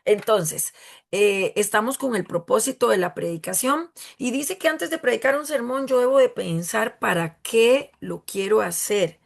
Entonces, estamos con el propósito de la predicación y dice que antes de predicar un sermón yo debo de pensar para qué lo quiero hacer.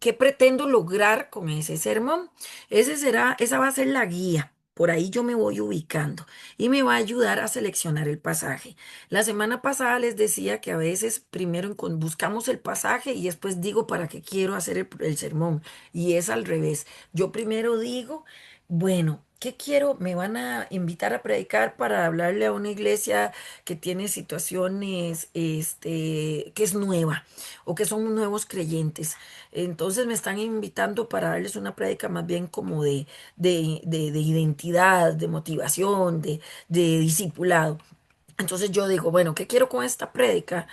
¿Qué pretendo lograr con ese sermón? Esa va a ser la guía. Por ahí yo me voy ubicando y me va a ayudar a seleccionar el pasaje. La semana pasada les decía que a veces primero buscamos el pasaje y después digo para qué quiero hacer el sermón. Y es al revés. Yo primero digo, bueno, ¿qué quiero? Me van a invitar a predicar para hablarle a una iglesia que tiene situaciones, que es nueva o que son nuevos creyentes. Entonces me están invitando para darles una prédica más bien como de identidad, de motivación, de discipulado. Entonces yo digo, bueno, ¿qué quiero con esta prédica?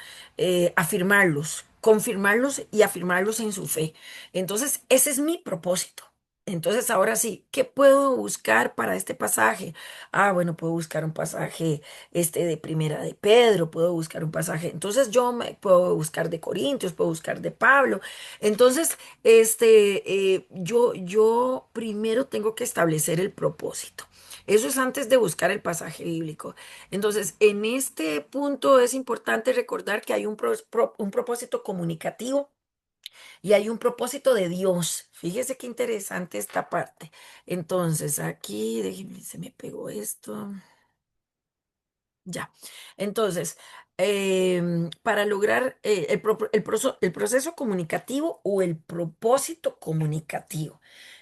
Afirmarlos, confirmarlos y afirmarlos en su fe. Entonces, ese es mi propósito. Entonces, ahora sí, ¿qué puedo buscar para este pasaje? Ah, bueno, puedo buscar un pasaje de Primera de Pedro, puedo buscar un pasaje. Entonces, yo me puedo buscar de Corintios, puedo buscar de Pablo. Entonces, yo primero tengo que establecer el propósito. Eso es antes de buscar el pasaje bíblico. Entonces, en este punto es importante recordar que hay un propósito comunicativo y hay un propósito de Dios. Fíjese qué interesante esta parte. Entonces, aquí, déjenme, se me pegó esto. Ya. Entonces, para lograr el proceso comunicativo o el propósito comunicativo.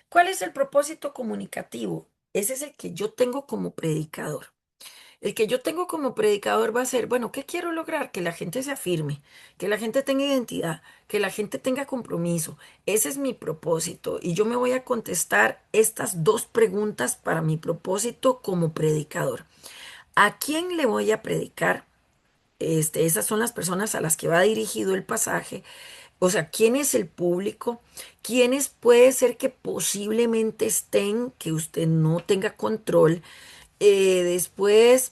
¿Cuál es el propósito comunicativo? Ese es el que yo tengo como predicador. El que yo tengo como predicador va a ser, bueno, ¿qué quiero lograr? Que la gente se afirme, que la gente tenga identidad, que la gente tenga compromiso. Ese es mi propósito y yo me voy a contestar estas dos preguntas para mi propósito como predicador. ¿A quién le voy a predicar? Esas son las personas a las que va dirigido el pasaje. O sea, ¿quién es el público? ¿Quiénes puede ser que posiblemente estén, que usted no tenga control? Después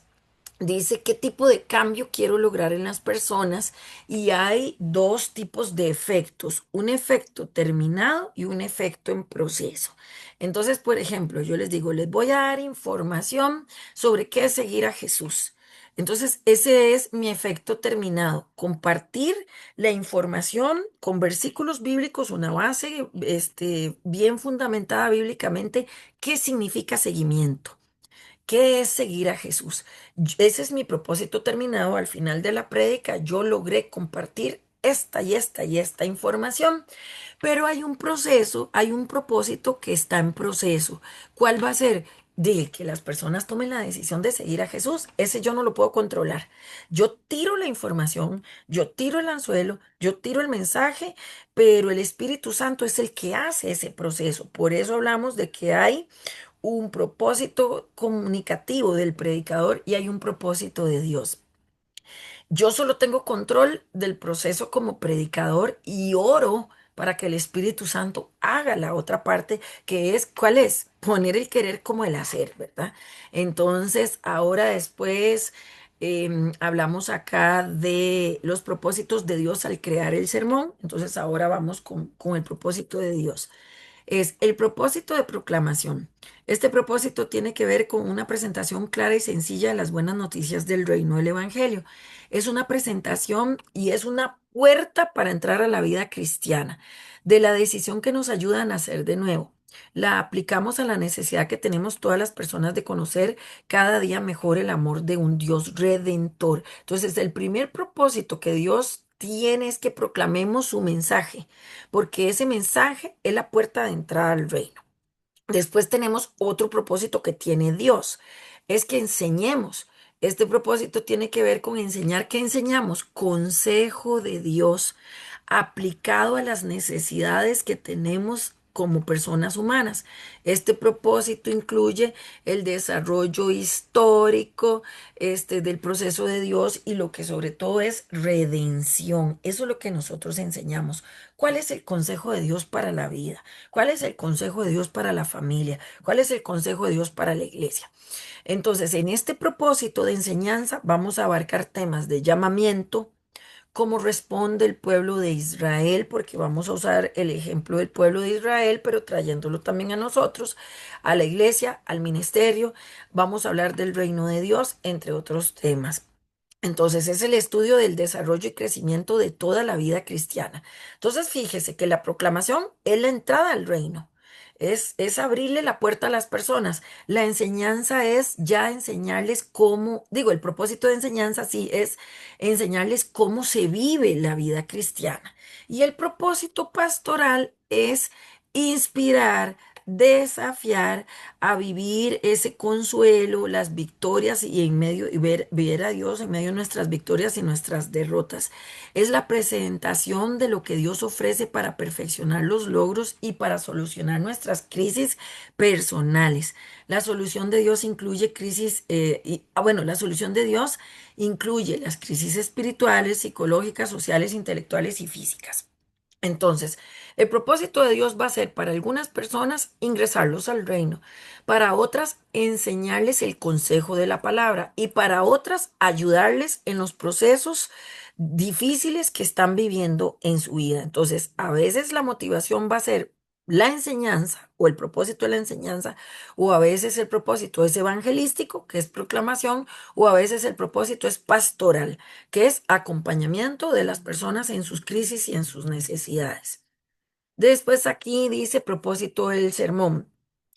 dice qué tipo de cambio quiero lograr en las personas y hay dos tipos de efectos, un efecto terminado y un efecto en proceso. Entonces, por ejemplo, yo les digo, les voy a dar información sobre qué es seguir a Jesús. Entonces, ese es mi efecto terminado, compartir la información con versículos bíblicos, una base bien fundamentada bíblicamente, qué significa seguimiento. ¿Qué es seguir a Jesús? Ese es mi propósito terminado. Al final de la prédica, yo logré compartir esta y esta y esta información, pero hay un proceso, hay un propósito que está en proceso. ¿Cuál va a ser? De que las personas tomen la decisión de seguir a Jesús. Ese yo no lo puedo controlar. Yo tiro la información, yo tiro el anzuelo, yo tiro el mensaje, pero el Espíritu Santo es el que hace ese proceso. Por eso hablamos de que hay un propósito comunicativo del predicador y hay un propósito de Dios. Yo solo tengo control del proceso como predicador y oro para que el Espíritu Santo haga la otra parte, que es, ¿cuál es? Poner el querer como el hacer, ¿verdad? Entonces, ahora después hablamos acá de los propósitos de Dios al crear el sermón. Entonces, ahora vamos con el propósito de Dios. Es el propósito de proclamación. Este propósito tiene que ver con una presentación clara y sencilla de las buenas noticias del reino del Evangelio. Es una presentación y es una puerta para entrar a la vida cristiana, de la decisión que nos ayuda a nacer de nuevo. La aplicamos a la necesidad que tenemos todas las personas de conocer cada día mejor el amor de un Dios redentor. Entonces, el primer propósito que Dios tiene es que proclamemos su mensaje, porque ese mensaje es la puerta de entrada al reino. Después tenemos otro propósito que tiene Dios, es que enseñemos. Este propósito tiene que ver con enseñar. ¿Qué enseñamos? Consejo de Dios aplicado a las necesidades que tenemos como personas humanas. Este propósito incluye el desarrollo histórico, del proceso de Dios y lo que sobre todo es redención. Eso es lo que nosotros enseñamos. ¿Cuál es el consejo de Dios para la vida? ¿Cuál es el consejo de Dios para la familia? ¿Cuál es el consejo de Dios para la iglesia? Entonces, en este propósito de enseñanza vamos a abarcar temas de llamamiento, cómo responde el pueblo de Israel, porque vamos a usar el ejemplo del pueblo de Israel, pero trayéndolo también a nosotros, a la iglesia, al ministerio. Vamos a hablar del reino de Dios, entre otros temas. Entonces, es el estudio del desarrollo y crecimiento de toda la vida cristiana. Entonces, fíjese que la proclamación es la entrada al reino, es abrirle la puerta a las personas. La enseñanza es ya enseñarles cómo, digo, el propósito de enseñanza sí es enseñarles cómo se vive la vida cristiana. Y el propósito pastoral es inspirar, desafiar a vivir ese consuelo, las victorias y en medio y ver a Dios en medio de nuestras victorias y nuestras derrotas. Es la presentación de lo que Dios ofrece para perfeccionar los logros y para solucionar nuestras crisis personales. La solución de Dios incluye bueno, la solución de Dios incluye las crisis espirituales, psicológicas, sociales, intelectuales y físicas. Entonces, el propósito de Dios va a ser para algunas personas ingresarlos al reino, para otras enseñarles el consejo de la palabra y para otras ayudarles en los procesos difíciles que están viviendo en su vida. Entonces, a veces la motivación va a ser la enseñanza o el propósito de la enseñanza, o a veces el propósito es evangelístico, que es proclamación, o a veces el propósito es pastoral, que es acompañamiento de las personas en sus crisis y en sus necesidades. Después aquí dice propósito del sermón.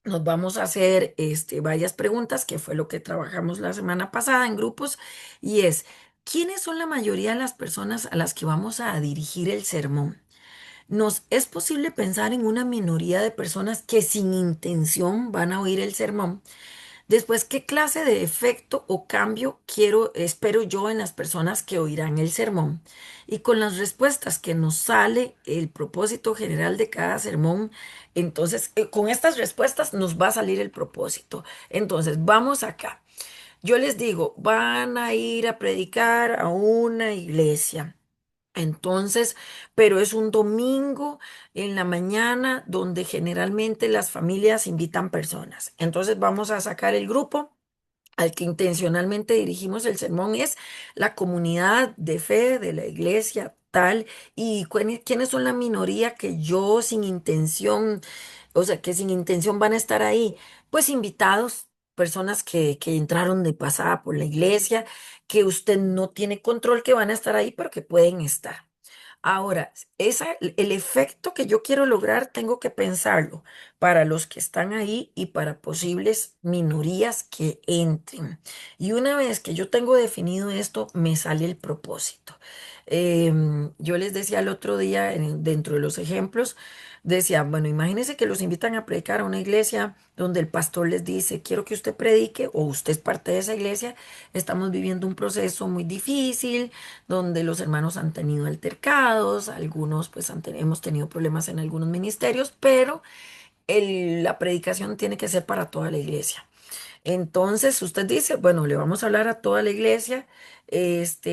Nos vamos a hacer varias preguntas, que fue lo que trabajamos la semana pasada en grupos, y es, ¿quiénes son la mayoría de las personas a las que vamos a dirigir el sermón? Nos es posible pensar en una minoría de personas que sin intención van a oír el sermón. Después, ¿qué clase de efecto o cambio espero yo en las personas que oirán el sermón? Y con las respuestas que nos sale el propósito general de cada sermón, entonces, con estas respuestas nos va a salir el propósito. Entonces, vamos acá. Yo les digo, van a ir a predicar a una iglesia. Entonces, pero es un domingo en la mañana donde generalmente las familias invitan personas. Entonces vamos a sacar el grupo al que intencionalmente dirigimos el sermón, es la comunidad de fe de la iglesia tal, y quiénes son la minoría que yo sin intención, o sea, que sin intención van a estar ahí. Pues invitados, personas que entraron de pasada por la iglesia, que usted no tiene control que van a estar ahí, pero que pueden estar. Ahora, el efecto que yo quiero lograr, tengo que pensarlo para los que están ahí y para posibles minorías que entren. Y una vez que yo tengo definido esto, me sale el propósito. Yo les decía el otro día, dentro de los ejemplos, decía, bueno, imagínense que los invitan a predicar a una iglesia donde el pastor les dice, quiero que usted predique o usted es parte de esa iglesia, estamos viviendo un proceso muy difícil donde los hermanos han tenido altercados, algunos pues hemos tenido problemas en algunos ministerios, pero la predicación tiene que ser para toda la iglesia. Entonces usted dice, bueno, le vamos a hablar a toda la iglesia,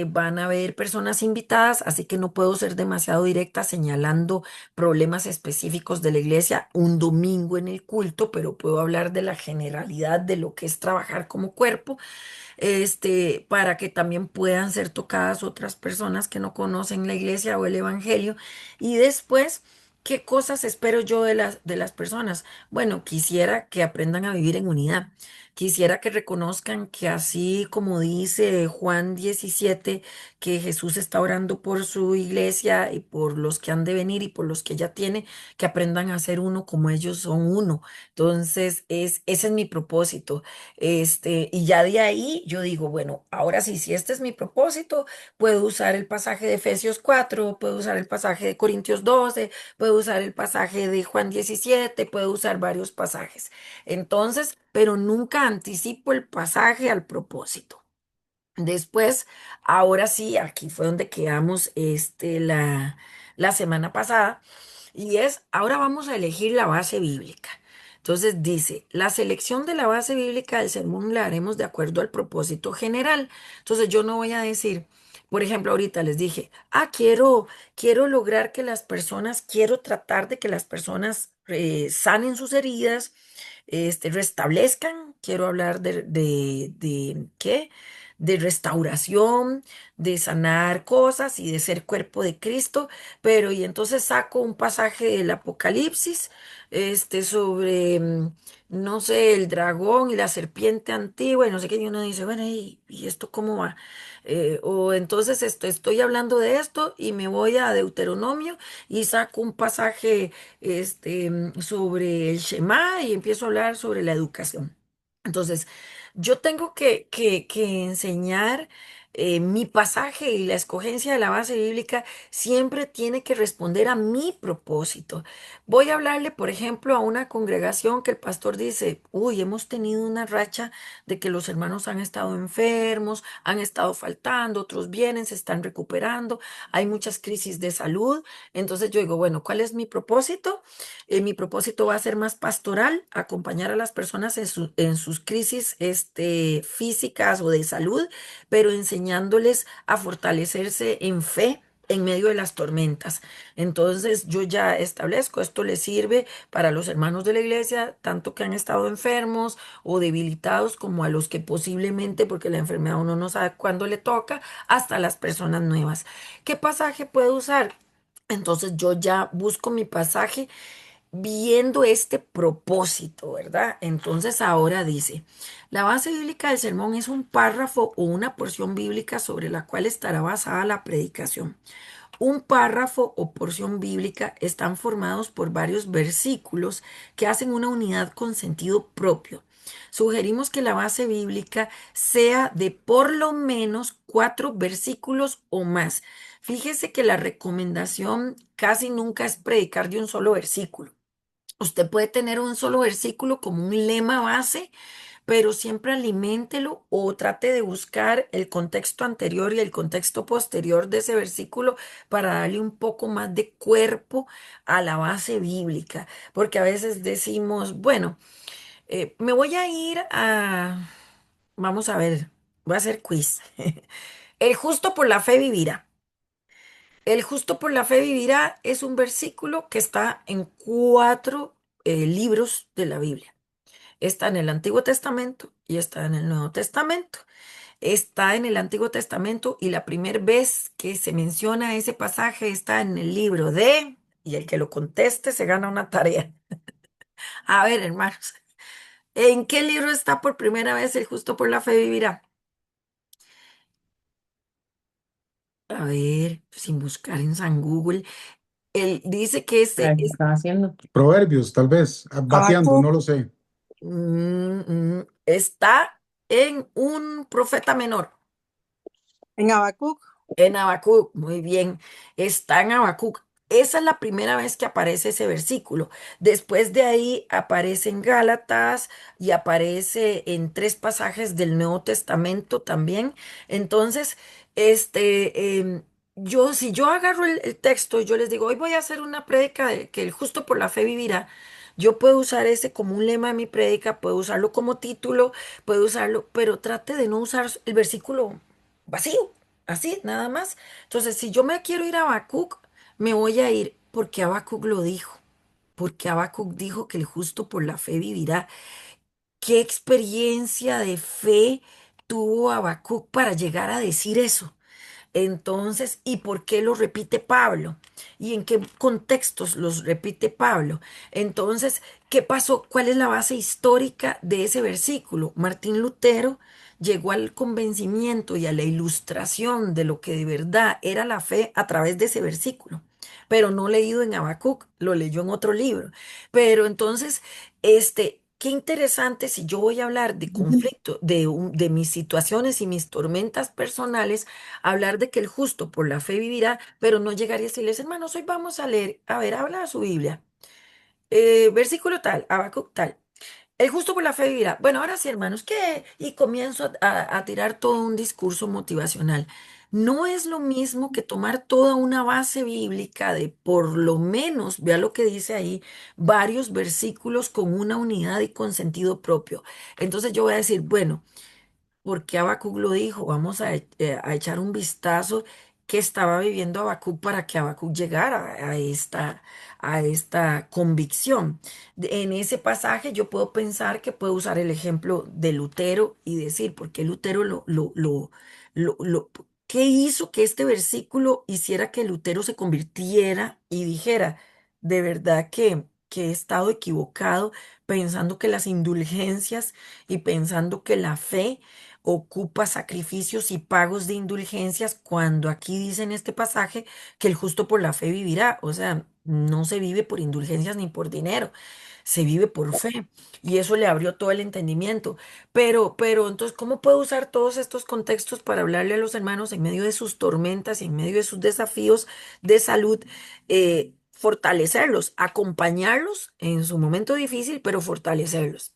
van a haber personas invitadas, así que no puedo ser demasiado directa señalando problemas específicos de la iglesia un domingo en el culto, pero puedo hablar de la generalidad de lo que es trabajar como cuerpo, para que también puedan ser tocadas otras personas que no conocen la iglesia o el evangelio. Y después, ¿qué cosas espero yo de las personas? Bueno, quisiera que aprendan a vivir en unidad. Quisiera que reconozcan que así como dice Juan 17, que Jesús está orando por su iglesia y por los que han de venir y por los que ya tiene, que aprendan a ser uno como ellos son uno. Entonces, ese es mi propósito. Y ya de ahí yo digo, bueno, ahora sí, si este es mi propósito, puedo usar el pasaje de Efesios 4, puedo usar el pasaje de Corintios 12, puedo usar el pasaje de Juan 17, puedo usar varios pasajes. Entonces, pero nunca anticipo el pasaje al propósito. Después, ahora sí, aquí fue donde quedamos la semana pasada, y ahora vamos a elegir la base bíblica. Entonces dice, la selección de la base bíblica del sermón la haremos de acuerdo al propósito general. Entonces yo no voy a decir, por ejemplo, ahorita les dije, quiero lograr que las personas, quiero tratar de que las personas sanen sus heridas, restablezcan. Quiero hablar ¿qué? De restauración, de sanar cosas y de ser cuerpo de Cristo. Pero y entonces saco un pasaje del Apocalipsis, sobre, no sé, el dragón y la serpiente antigua y no sé qué, y uno dice, bueno, ¿y esto cómo va? O entonces estoy hablando de esto y me voy a Deuteronomio y saco un pasaje, sobre el Shema y empiezo a hablar sobre la educación. Entonces, yo tengo que enseñar, mi pasaje y la escogencia de la base bíblica siempre tiene que responder a mi propósito. Voy a hablarle, por ejemplo, a una congregación que el pastor dice, uy, hemos tenido una racha de que los hermanos han estado enfermos, han estado faltando, otros vienen, se están recuperando, hay muchas crisis de salud. Entonces yo digo, bueno, ¿cuál es mi propósito? Mi propósito va a ser más pastoral, acompañar a las personas en sus crisis, físicas o de salud, pero enseñándoles a fortalecerse en fe en medio de las tormentas. Entonces yo ya establezco, esto le sirve para los hermanos de la iglesia, tanto que han estado enfermos o debilitados como a los que posiblemente, porque la enfermedad uno no sabe cuándo le toca, hasta las personas nuevas. ¿Qué pasaje puedo usar? Entonces yo ya busco mi pasaje viendo este propósito, ¿verdad? Entonces ahora dice, la base bíblica del sermón es un párrafo o una porción bíblica sobre la cual estará basada la predicación. Un párrafo o porción bíblica están formados por varios versículos que hacen una unidad con sentido propio. Sugerimos que la base bíblica sea de por lo menos 4 versículos o más. Fíjese que la recomendación casi nunca es predicar de un solo versículo. Usted puede tener un solo versículo como un lema base, pero siempre aliméntelo o trate de buscar el contexto anterior y el contexto posterior de ese versículo para darle un poco más de cuerpo a la base bíblica. Porque a veces decimos, bueno, me voy a ir a, vamos a ver, voy a hacer quiz. El justo por la fe vivirá. El justo por la fe vivirá es un versículo que está en 4 libros de la Biblia. Está en el Antiguo Testamento y está en el Nuevo Testamento. Está en el Antiguo Testamento y la primera vez que se menciona ese pasaje está en el libro de, y el que lo conteste se gana una tarea. A ver, hermanos, ¿en qué libro está por primera vez el justo por la fe vivirá? A ver, sin buscar en San Google. Él dice que A ese ver, ¿qué es, estaba haciendo? Proverbios, tal vez, bateando, Habacuc. no lo sé. está en un profeta menor. En Habacuc. En Habacuc, muy bien, está en Habacuc. Esa es la primera vez que aparece ese versículo. Después de ahí aparece en Gálatas y aparece en 3 pasajes del Nuevo Testamento también. Entonces, si yo agarro el texto y yo les digo, hoy voy a hacer una prédica de que el justo por la fe vivirá, yo puedo usar ese como un lema de mi prédica, puedo usarlo como título, puedo usarlo, pero trate de no usar el versículo vacío. Así, nada más. Entonces, si yo me quiero ir a Habacuc, me voy a ir porque Habacuc lo dijo, porque Habacuc dijo que el justo por la fe vivirá. ¿Qué experiencia de fe tuvo Habacuc para llegar a decir eso? Entonces, ¿y por qué lo repite Pablo? ¿Y en qué contextos los repite Pablo? Entonces, ¿qué pasó? ¿Cuál es la base histórica de ese versículo? Martín Lutero llegó al convencimiento y a la ilustración de lo que de verdad era la fe a través de ese versículo, pero no leído en Habacuc, lo leyó en otro libro. Pero entonces, qué interesante si yo voy a hablar de conflicto, de mis situaciones y mis tormentas personales, hablar de que el justo por la fe vivirá, pero no llegar y decirles, hermanos, hoy vamos a leer, a ver, habla su Biblia. Versículo tal, Habacuc tal. El justo por la fe vivirá. Bueno, ahora sí, hermanos, ¿qué? Y comienzo a tirar todo un discurso motivacional. No es lo mismo que tomar toda una base bíblica de por lo menos, vea lo que dice ahí, varios versículos con una unidad y con sentido propio. Entonces yo voy a decir, bueno, porque Habacuc lo dijo, vamos a echar un vistazo que estaba viviendo Habacuc para que Habacuc llegara a esta convicción. En ese pasaje yo puedo pensar que puedo usar el ejemplo de Lutero y decir, ¿por qué Lutero qué hizo que este versículo hiciera que Lutero se convirtiera y dijera, de verdad que he estado equivocado pensando que las indulgencias y pensando que la fe ocupa sacrificios y pagos de indulgencias cuando aquí dice en este pasaje que el justo por la fe vivirá? O sea, no se vive por indulgencias ni por dinero, se vive por fe. Y eso le abrió todo el entendimiento. Pero entonces, ¿cómo puedo usar todos estos contextos para hablarle a los hermanos en medio de sus tormentas, en medio de sus desafíos de salud? Fortalecerlos, acompañarlos en su momento difícil, pero fortalecerlos.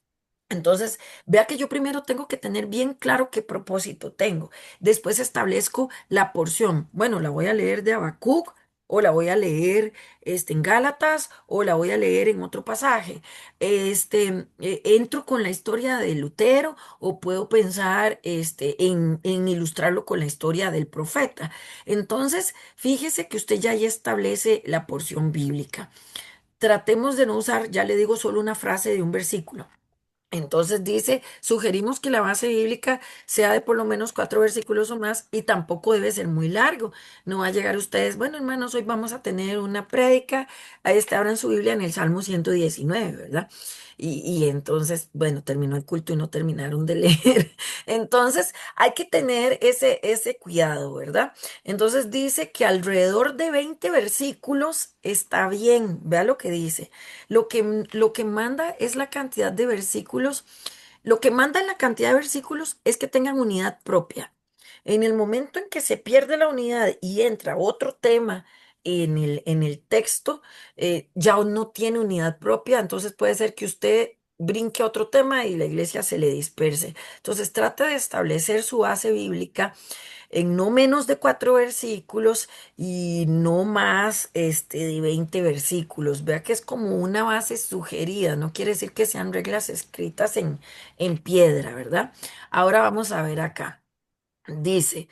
Entonces, vea que yo primero tengo que tener bien claro qué propósito tengo. Después establezco la porción. Bueno, la voy a leer de Habacuc o la voy a leer en Gálatas o la voy a leer en otro pasaje. Entro con la historia de Lutero o puedo pensar en ilustrarlo con la historia del profeta. Entonces, fíjese que usted ya ahí establece la porción bíblica. Tratemos de no usar, ya le digo, solo una frase de un versículo. Entonces dice, sugerimos que la base bíblica sea de por lo menos 4 versículos o más y tampoco debe ser muy largo. No va a llegar ustedes, bueno, hermanos, hoy vamos a tener una prédica. Ahí está, abran su Biblia en el Salmo 119, ¿verdad? Y entonces, bueno, terminó el culto y no terminaron de leer. Entonces, hay que tener ese cuidado, ¿verdad? Entonces dice que alrededor de 20 versículos está bien. Vea lo que dice. Lo que manda es la cantidad de versículos. Lo que manda en la cantidad de versículos es que tengan unidad propia. En el momento en que se pierde la unidad y entra otro tema en el texto, ya no tiene unidad propia, entonces puede ser que usted brinque a otro tema y la iglesia se le disperse. Entonces trate de establecer su base bíblica en no menos de 4 versículos y no más de 20 versículos. Vea que es como una base sugerida, no quiere decir que sean reglas escritas en piedra, ¿verdad? Ahora vamos a ver acá. Dice,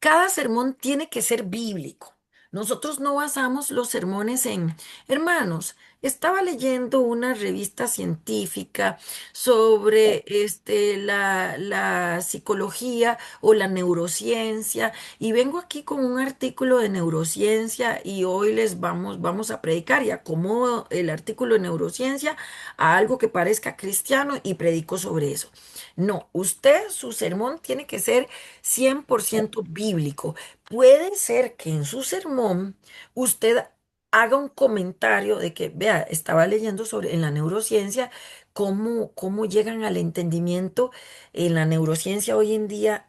cada sermón tiene que ser bíblico. Nosotros no basamos los sermones en, hermanos, estaba leyendo una revista científica sobre la psicología o la neurociencia y vengo aquí con un artículo de neurociencia y hoy vamos a predicar y acomodo el artículo de neurociencia a algo que parezca cristiano y predico sobre eso. No, usted, su sermón tiene que ser 100% bíblico. Puede ser que en su sermón usted haga un comentario de que, vea, estaba leyendo sobre en la neurociencia cómo llegan al entendimiento. En la neurociencia hoy en día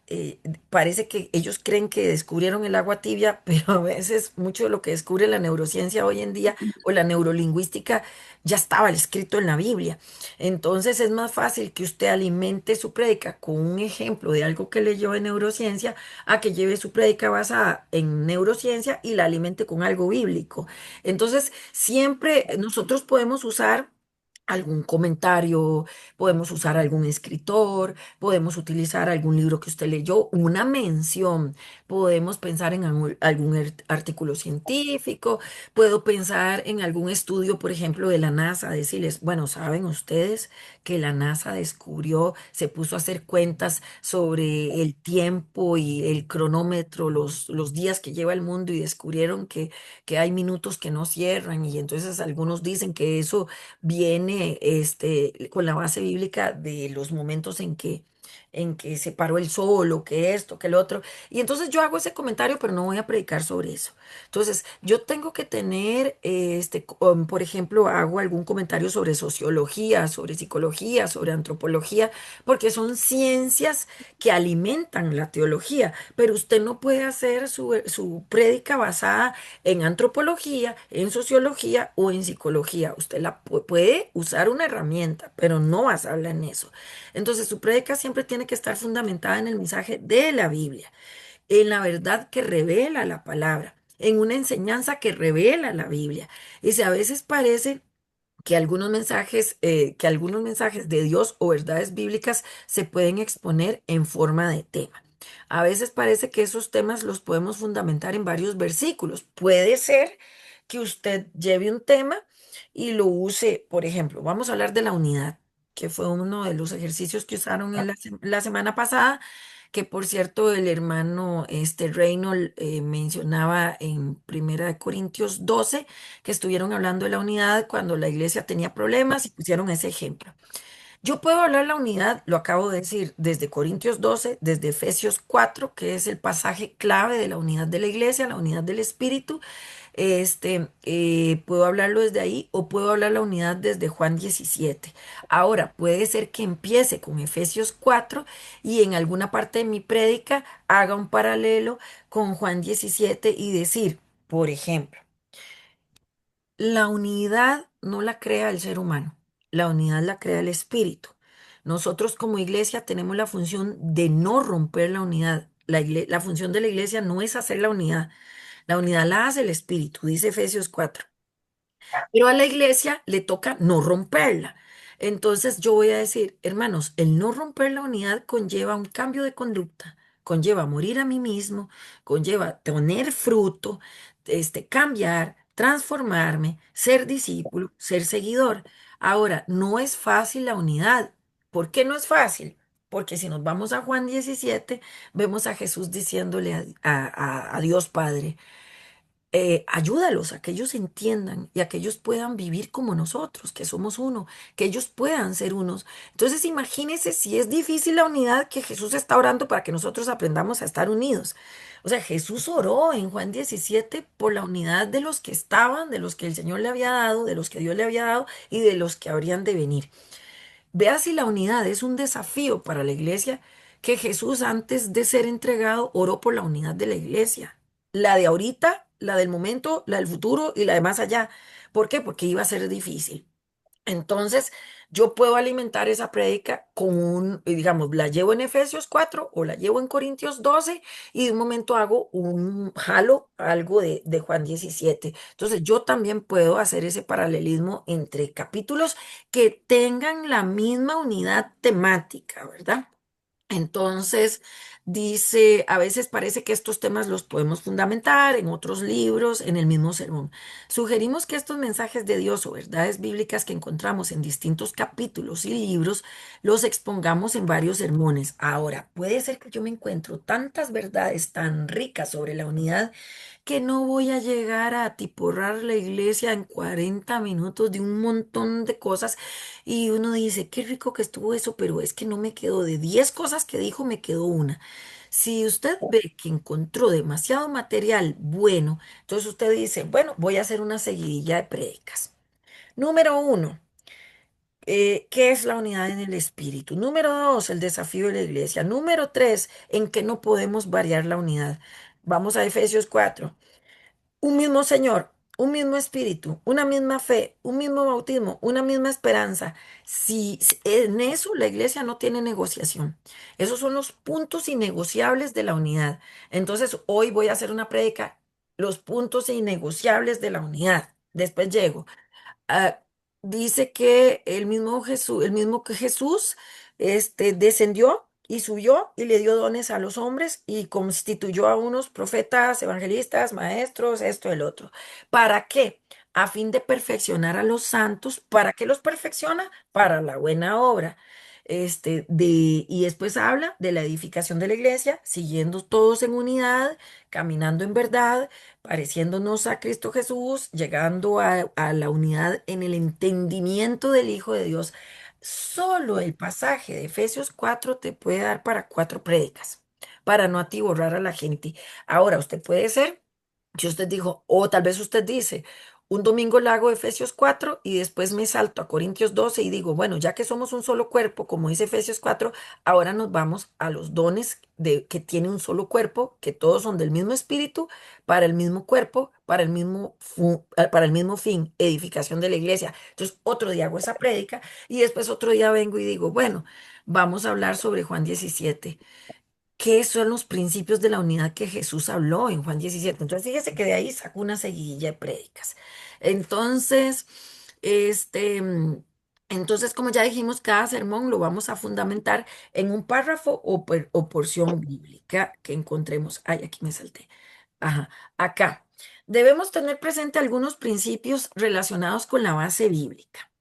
parece que ellos creen que descubrieron el agua tibia, pero a veces mucho de lo que descubre la neurociencia hoy en día o la neurolingüística ya estaba escrito en la Biblia. Entonces es más fácil que usted alimente su prédica con un ejemplo de algo que leyó de neurociencia a que lleve su prédica basada en neurociencia y la alimente con algo bíblico. Entonces, siempre nosotros podemos usar algún comentario, podemos usar algún escritor, podemos utilizar algún libro que usted leyó, una mención, podemos pensar en algún artículo científico, puedo pensar en algún estudio, por ejemplo, de la NASA, decirles, bueno, ¿saben ustedes que la NASA descubrió, se puso a hacer cuentas sobre el tiempo y el cronómetro, los días que lleva el mundo y descubrieron que hay minutos que no cierran y entonces algunos dicen que eso viene con la base bíblica de los momentos en que se paró el sol o que esto, que el otro. Y entonces yo hago ese comentario, pero no voy a predicar sobre eso. Entonces, yo tengo que tener, por ejemplo, hago algún comentario sobre sociología, sobre psicología, sobre antropología, porque son ciencias que alimentan la teología, pero usted no puede hacer su prédica basada en antropología, en sociología o en psicología. Usted puede usar una herramienta, pero no basarla en eso. Entonces, su prédica siempre tiene que estar fundamentada en el mensaje de la Biblia, en la verdad que revela la palabra, en una enseñanza que revela la Biblia. Y si a veces parece que algunos mensajes de Dios o verdades bíblicas se pueden exponer en forma de tema. A veces parece que esos temas los podemos fundamentar en varios versículos. Puede ser, que usted lleve un tema y lo use, por ejemplo, vamos a hablar de la unidad, que fue uno de los ejercicios que usaron en la semana pasada, que por cierto el hermano Reynolds mencionaba en Primera de Corintios 12 que estuvieron hablando de la unidad cuando la iglesia tenía problemas y pusieron ese ejemplo. Yo puedo hablar la unidad, lo acabo de decir, desde Corintios 12, desde Efesios 4, que es el pasaje clave de la unidad de la iglesia, la unidad del espíritu. Puedo hablarlo desde ahí o puedo hablar la unidad desde Juan 17. Ahora, puede ser que empiece con Efesios 4 y en alguna parte de mi prédica haga un paralelo con Juan 17 y decir, por ejemplo, la unidad no la crea el ser humano, la unidad la crea el espíritu. Nosotros como iglesia tenemos la función de no romper la unidad. La función de la iglesia no es hacer la unidad la hace el espíritu, dice Efesios 4. Pero a la iglesia le toca no romperla. Entonces yo voy a decir, hermanos, el no romper la unidad conlleva un cambio de conducta, conlleva morir a mí mismo, conlleva tener fruto, cambiar, transformarme, ser discípulo, ser seguidor. Ahora, no es fácil la unidad. ¿Por qué no es fácil? Porque si nos vamos a Juan 17, vemos a Jesús diciéndole a Dios Padre, ayúdalos a que ellos entiendan y a que ellos puedan vivir como nosotros, que somos uno, que ellos puedan ser unos. Entonces, imagínense si es difícil la unidad que Jesús está orando para que nosotros aprendamos a estar unidos. O sea, Jesús oró en Juan 17 por la unidad de los que estaban, de los que el Señor le había dado, de los que Dios le había dado y de los que habrían de venir. Vea si la unidad es un desafío para la iglesia, que Jesús antes de ser entregado oró por la unidad de la iglesia. La de ahorita, la del momento, la del futuro y la de más allá. ¿Por qué? Porque iba a ser difícil. Entonces, yo puedo alimentar esa prédica con digamos, la llevo en Efesios 4 o la llevo en Corintios 12 y de un momento hago jalo algo de Juan 17. Entonces, yo también puedo hacer ese paralelismo entre capítulos que tengan la misma unidad temática, ¿verdad? Entonces, dice, a veces parece que estos temas los podemos fundamentar en otros libros, en el mismo sermón. Sugerimos que estos mensajes de Dios o verdades bíblicas que encontramos en distintos capítulos y libros los expongamos en varios sermones. Ahora, puede ser que yo me encuentro tantas verdades tan ricas sobre la unidad que no voy a llegar a atiporrar la iglesia en 40 minutos de un montón de cosas y uno dice, qué rico que estuvo eso, pero es que no me quedó de 10 cosas que dijo, me quedó una. Si usted ve que encontró demasiado material bueno, entonces usted dice, bueno, voy a hacer una seguidilla de prédicas. Número uno, ¿qué es la unidad en el espíritu? Número dos, el desafío de la iglesia. Número tres, en qué no podemos variar la unidad. Vamos a Efesios 4. Un mismo Señor, un mismo Espíritu, una misma fe, un mismo bautismo, una misma esperanza. Si en eso la iglesia no tiene negociación. Esos son los puntos innegociables de la unidad. Entonces, hoy voy a hacer una prédica, los puntos innegociables de la unidad. Después llego. Ah, dice que el mismo que Jesús, descendió y subió y le dio dones a los hombres y constituyó a unos profetas, evangelistas, maestros, esto, el otro. ¿Para qué? A fin de perfeccionar a los santos. ¿Para qué los perfecciona? Para la buena obra. Y después habla de la edificación de la iglesia, siguiendo todos en unidad, caminando en verdad, pareciéndonos a Cristo Jesús, llegando a la unidad en el entendimiento del Hijo de Dios. Solo el pasaje de Efesios 4 te puede dar para 4 prédicas, para no atiborrar a la gente. Ahora, usted puede ser, si usted dijo, o tal vez usted dice, un domingo le hago Efesios 4 y después me salto a Corintios 12 y digo, bueno, ya que somos un solo cuerpo, como dice Efesios 4, ahora nos vamos a los dones que tiene un solo cuerpo, que todos son del mismo espíritu, para el mismo cuerpo, para el mismo fin, edificación de la iglesia. Entonces, otro día hago esa prédica y después otro día vengo y digo, bueno, vamos a hablar sobre Juan 17. ¿Qué son los principios de la unidad que Jesús habló en Juan 17? Entonces, fíjese que de ahí sacó una seguidilla de prédicas. Entonces, este, mm, entonces, como ya dijimos, cada sermón lo vamos a fundamentar en un párrafo o porción bíblica que encontremos. Ay, aquí me salté. Ajá, acá. Debemos tener presente algunos principios relacionados con la base bíblica.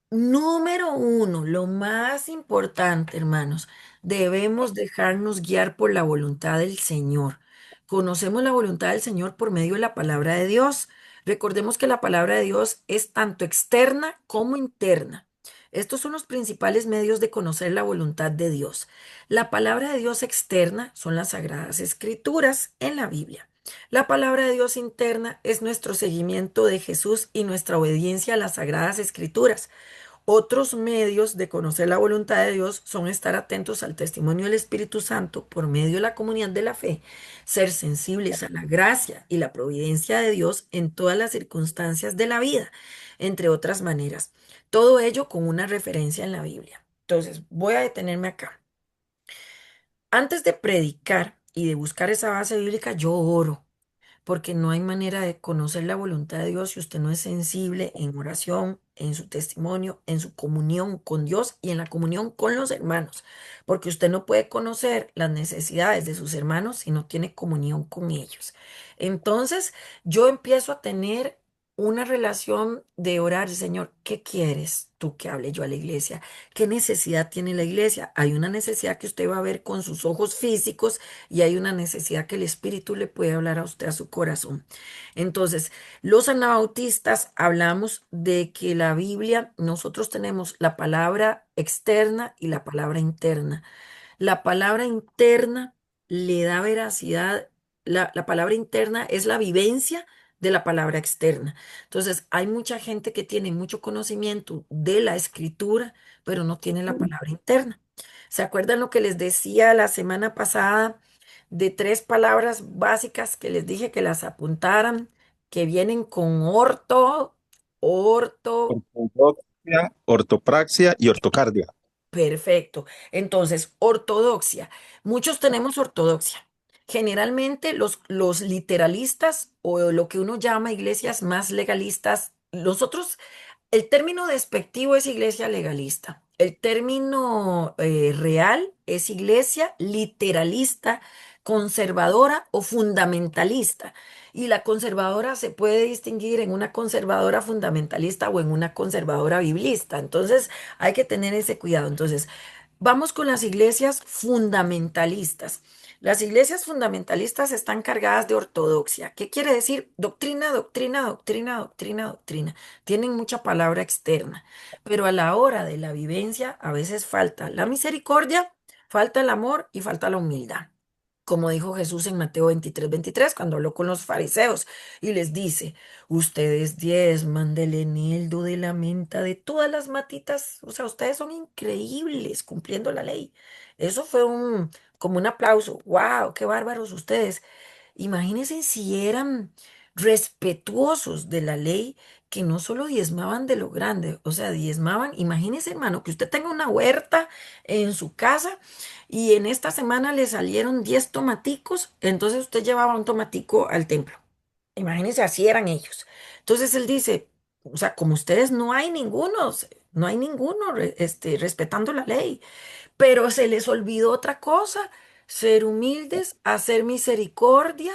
Número uno, lo más importante, hermanos, debemos dejarnos guiar por la voluntad del Señor. Conocemos la voluntad del Señor por medio de la palabra de Dios. Recordemos que la palabra de Dios es tanto externa como interna. Estos son los principales medios de conocer la voluntad de Dios. La palabra de Dios externa son las sagradas escrituras en la Biblia. La palabra de Dios interna es nuestro seguimiento de Jesús y nuestra obediencia a las sagradas escrituras. Otros medios de conocer la voluntad de Dios son estar atentos al testimonio del Espíritu Santo por medio de la comunión de la fe, ser sensibles a la gracia y la providencia de Dios en todas las circunstancias de la vida, entre otras maneras. Todo ello con una referencia en la Biblia. Entonces, voy a detenerme acá. Antes de predicar y de buscar esa base bíblica, yo oro porque no hay manera de conocer la voluntad de Dios si usted no es sensible en oración, en su testimonio, en su comunión con Dios y en la comunión con los hermanos, porque usted no puede conocer las necesidades de sus hermanos si no tiene comunión con ellos. Entonces, yo empiezo a tener una relación de orar, Señor, ¿qué quieres tú que hable yo a la iglesia? ¿Qué necesidad tiene la iglesia? Hay una necesidad que usted va a ver con sus ojos físicos y hay una necesidad que el Espíritu le puede hablar a usted a su corazón. Entonces, los anabautistas hablamos de que la Biblia, nosotros tenemos la palabra externa y la palabra interna. La palabra interna le da veracidad, la palabra interna es la vivencia de la palabra externa. Entonces, hay mucha gente que tiene mucho conocimiento de la escritura, pero no tiene la palabra interna. ¿Se acuerdan lo que les decía la semana pasada de tres palabras básicas que les dije que las apuntaran, que vienen con orto, Ortodoxia, ortopraxia y ortocardia. perfecto. Entonces, ortodoxia. Muchos tenemos ortodoxia. Generalmente los literalistas o lo que uno llama iglesias más legalistas, nosotros el término despectivo es iglesia legalista. El término real es iglesia literalista, conservadora o fundamentalista. Y la conservadora se puede distinguir en una conservadora fundamentalista o en una conservadora biblista. Entonces hay que tener ese cuidado. Entonces, vamos con las iglesias fundamentalistas. Las iglesias fundamentalistas están cargadas de ortodoxia. ¿Qué quiere decir? Doctrina, doctrina, doctrina, doctrina, doctrina. Tienen mucha palabra externa, pero a la hora de la vivencia a veces falta la misericordia, falta el amor y falta la humildad. Como dijo Jesús en Mateo 23:23, cuando habló con los fariseos y les dice, ustedes diezman del eneldo, de la menta, de todas las matitas, o sea, ustedes son increíbles cumpliendo la ley. Eso fue como un aplauso, wow, qué bárbaros ustedes. Imagínense si eran respetuosos de la ley, que no solo diezmaban de lo grande, o sea, diezmaban, imagínense, hermano, que usted tenga una huerta en su casa y en esta semana le salieron 10 tomaticos, entonces usted llevaba un tomatico al templo. Imagínense, así eran ellos. Entonces él dice, o sea, como ustedes no hay ninguno, no hay ninguno respetando la ley. Pero se les olvidó otra cosa, ser humildes, hacer misericordia,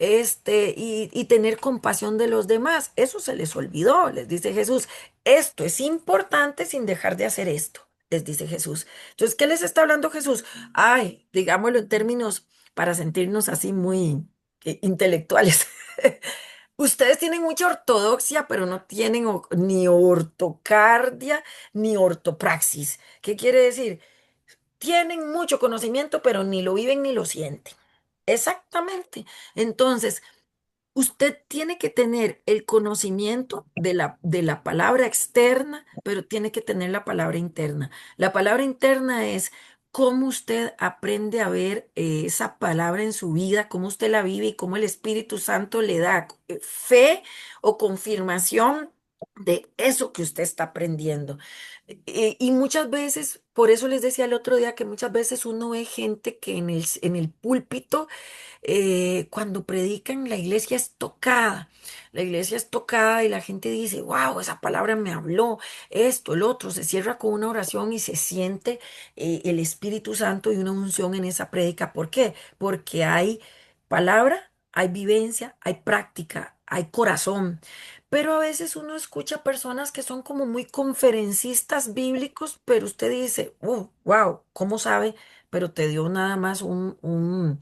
y tener compasión de los demás. Eso se les olvidó, les dice Jesús. Esto es importante sin dejar de hacer esto, les dice Jesús. Entonces, ¿qué les está hablando Jesús? Ay, digámoslo en términos para sentirnos así muy intelectuales. Ustedes tienen mucha ortodoxia, pero no tienen ni ortocardia ni ortopraxis. ¿Qué quiere decir? Tienen mucho conocimiento, pero ni lo viven ni lo sienten. Exactamente. Entonces, usted tiene que tener el conocimiento de la palabra externa, pero tiene que tener la palabra interna. La palabra interna es cómo usted aprende a ver esa palabra en su vida, cómo usted la vive y cómo el Espíritu Santo le da fe o confirmación de eso que usted está aprendiendo. Y muchas veces, por eso les decía el otro día que muchas veces uno ve gente que en el púlpito cuando predican, la iglesia es tocada. La iglesia es tocada y la gente dice, wow, esa palabra me habló, esto, el otro, se cierra con una oración y se siente el Espíritu Santo y una unción en esa prédica. ¿Por qué? Porque hay palabra, hay vivencia, hay práctica, hay corazón. Pero a veces uno escucha personas que son como muy conferencistas bíblicos, pero usted dice, wow, ¿cómo sabe? Pero te dio nada más un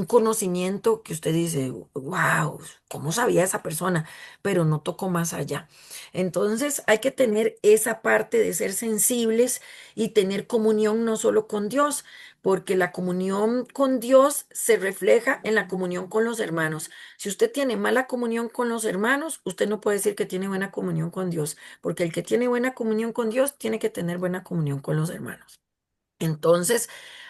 conocimiento que usted dice, wow, ¿cómo sabía esa persona? Pero no tocó más allá. Entonces hay que tener esa parte de ser sensibles y tener comunión no solo con Dios, porque la comunión con Dios se refleja en la comunión con los hermanos. Si usted tiene mala comunión con los hermanos, usted no puede decir que tiene buena comunión con Dios, porque el que tiene buena comunión con Dios tiene que tener buena comunión con los hermanos. Entonces,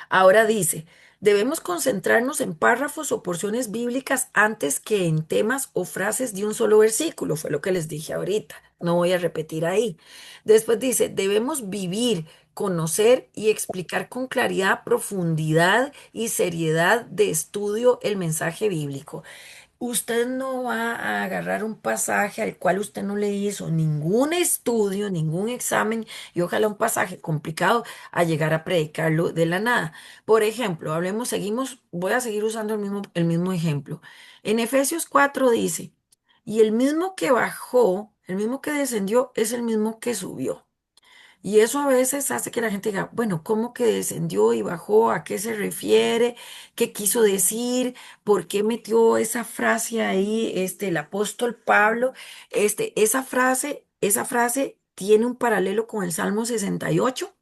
ahora dice, debemos concentrarnos en párrafos o porciones bíblicas antes que en temas o frases de un solo versículo, fue lo que les dije ahorita, no voy a repetir ahí. Después dice, debemos vivir, conocer y explicar con claridad, profundidad y seriedad de estudio el mensaje bíblico. Usted no va a agarrar un pasaje al cual usted no le hizo ningún estudio, ningún examen y ojalá un pasaje complicado a llegar a predicarlo de la nada. Por ejemplo, hablemos, seguimos, voy a seguir usando el mismo ejemplo. En Efesios 4 dice, y el mismo que bajó, el mismo que descendió, es el mismo que subió. Y eso a veces hace que la gente diga, bueno, ¿cómo que descendió y bajó? ¿A qué se refiere? ¿Qué quiso decir? ¿Por qué metió esa frase ahí, el apóstol Pablo? Esa frase tiene un paralelo con el Salmo 68.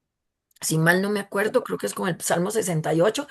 Si mal no me acuerdo, creo que es con el Salmo 68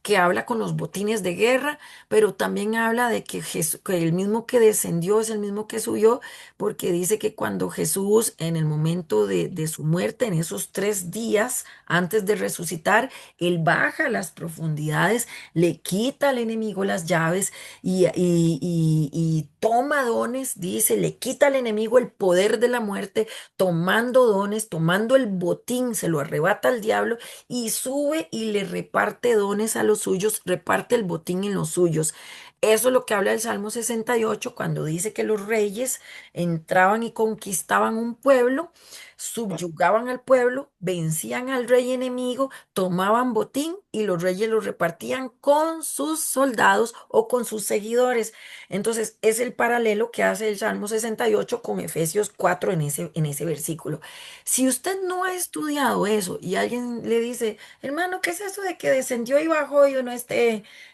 que habla con los botines de guerra, pero también habla de que el mismo que descendió es el mismo que subió, porque dice que cuando Jesús, en el momento de su muerte, en esos 3 días antes de resucitar, él baja a las profundidades, le quita al enemigo las llaves y toma dones, dice, le quita al enemigo el poder de la muerte, tomando dones, tomando el botín, se lo arrebata al diablo y sube y le reparte dones a los suyos, reparte el botín en los suyos. Eso es lo que habla el Salmo 68 cuando dice que los reyes entraban y conquistaban un pueblo, subyugaban al pueblo, vencían al rey enemigo, tomaban botín y los reyes lo repartían con sus soldados o con sus seguidores. Entonces, es el paralelo que hace el Salmo 68 con Efesios 4 en ese versículo. Si usted no ha estudiado eso y alguien le dice, hermano, ¿qué es eso de que descendió y bajó y uno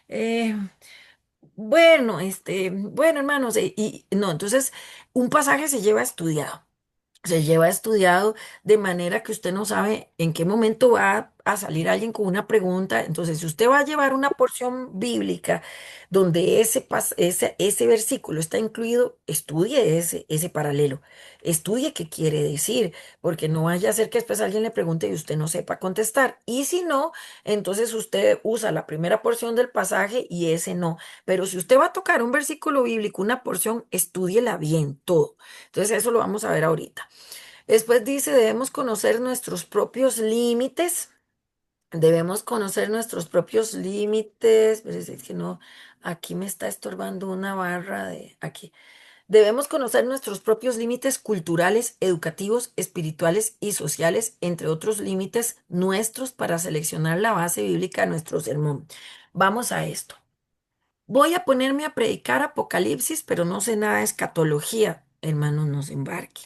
eh, bueno, hermanos, y no, entonces un pasaje se lleva estudiado de manera que usted no sabe en qué momento va a salir alguien con una pregunta. Entonces, si usted va a llevar una porción bíblica donde ese versículo está incluido, estudie ese paralelo, estudie qué quiere decir, porque no vaya a ser que después alguien le pregunte y usted no sepa contestar. Y si no, entonces usted usa la primera porción del pasaje y ese no. Pero si usted va a tocar un versículo bíblico, una porción, estúdiela bien todo. Entonces, eso lo vamos a ver ahorita. Después dice, debemos conocer nuestros propios límites. Debemos conocer nuestros propios límites. Pero es que no, aquí me está estorbando una barra de aquí. Debemos conocer nuestros propios límites culturales, educativos, espirituales y sociales, entre otros límites nuestros para seleccionar la base bíblica de nuestro sermón. Vamos a esto. Voy a ponerme a predicar Apocalipsis, pero no sé nada de escatología. Hermano, no se embarque.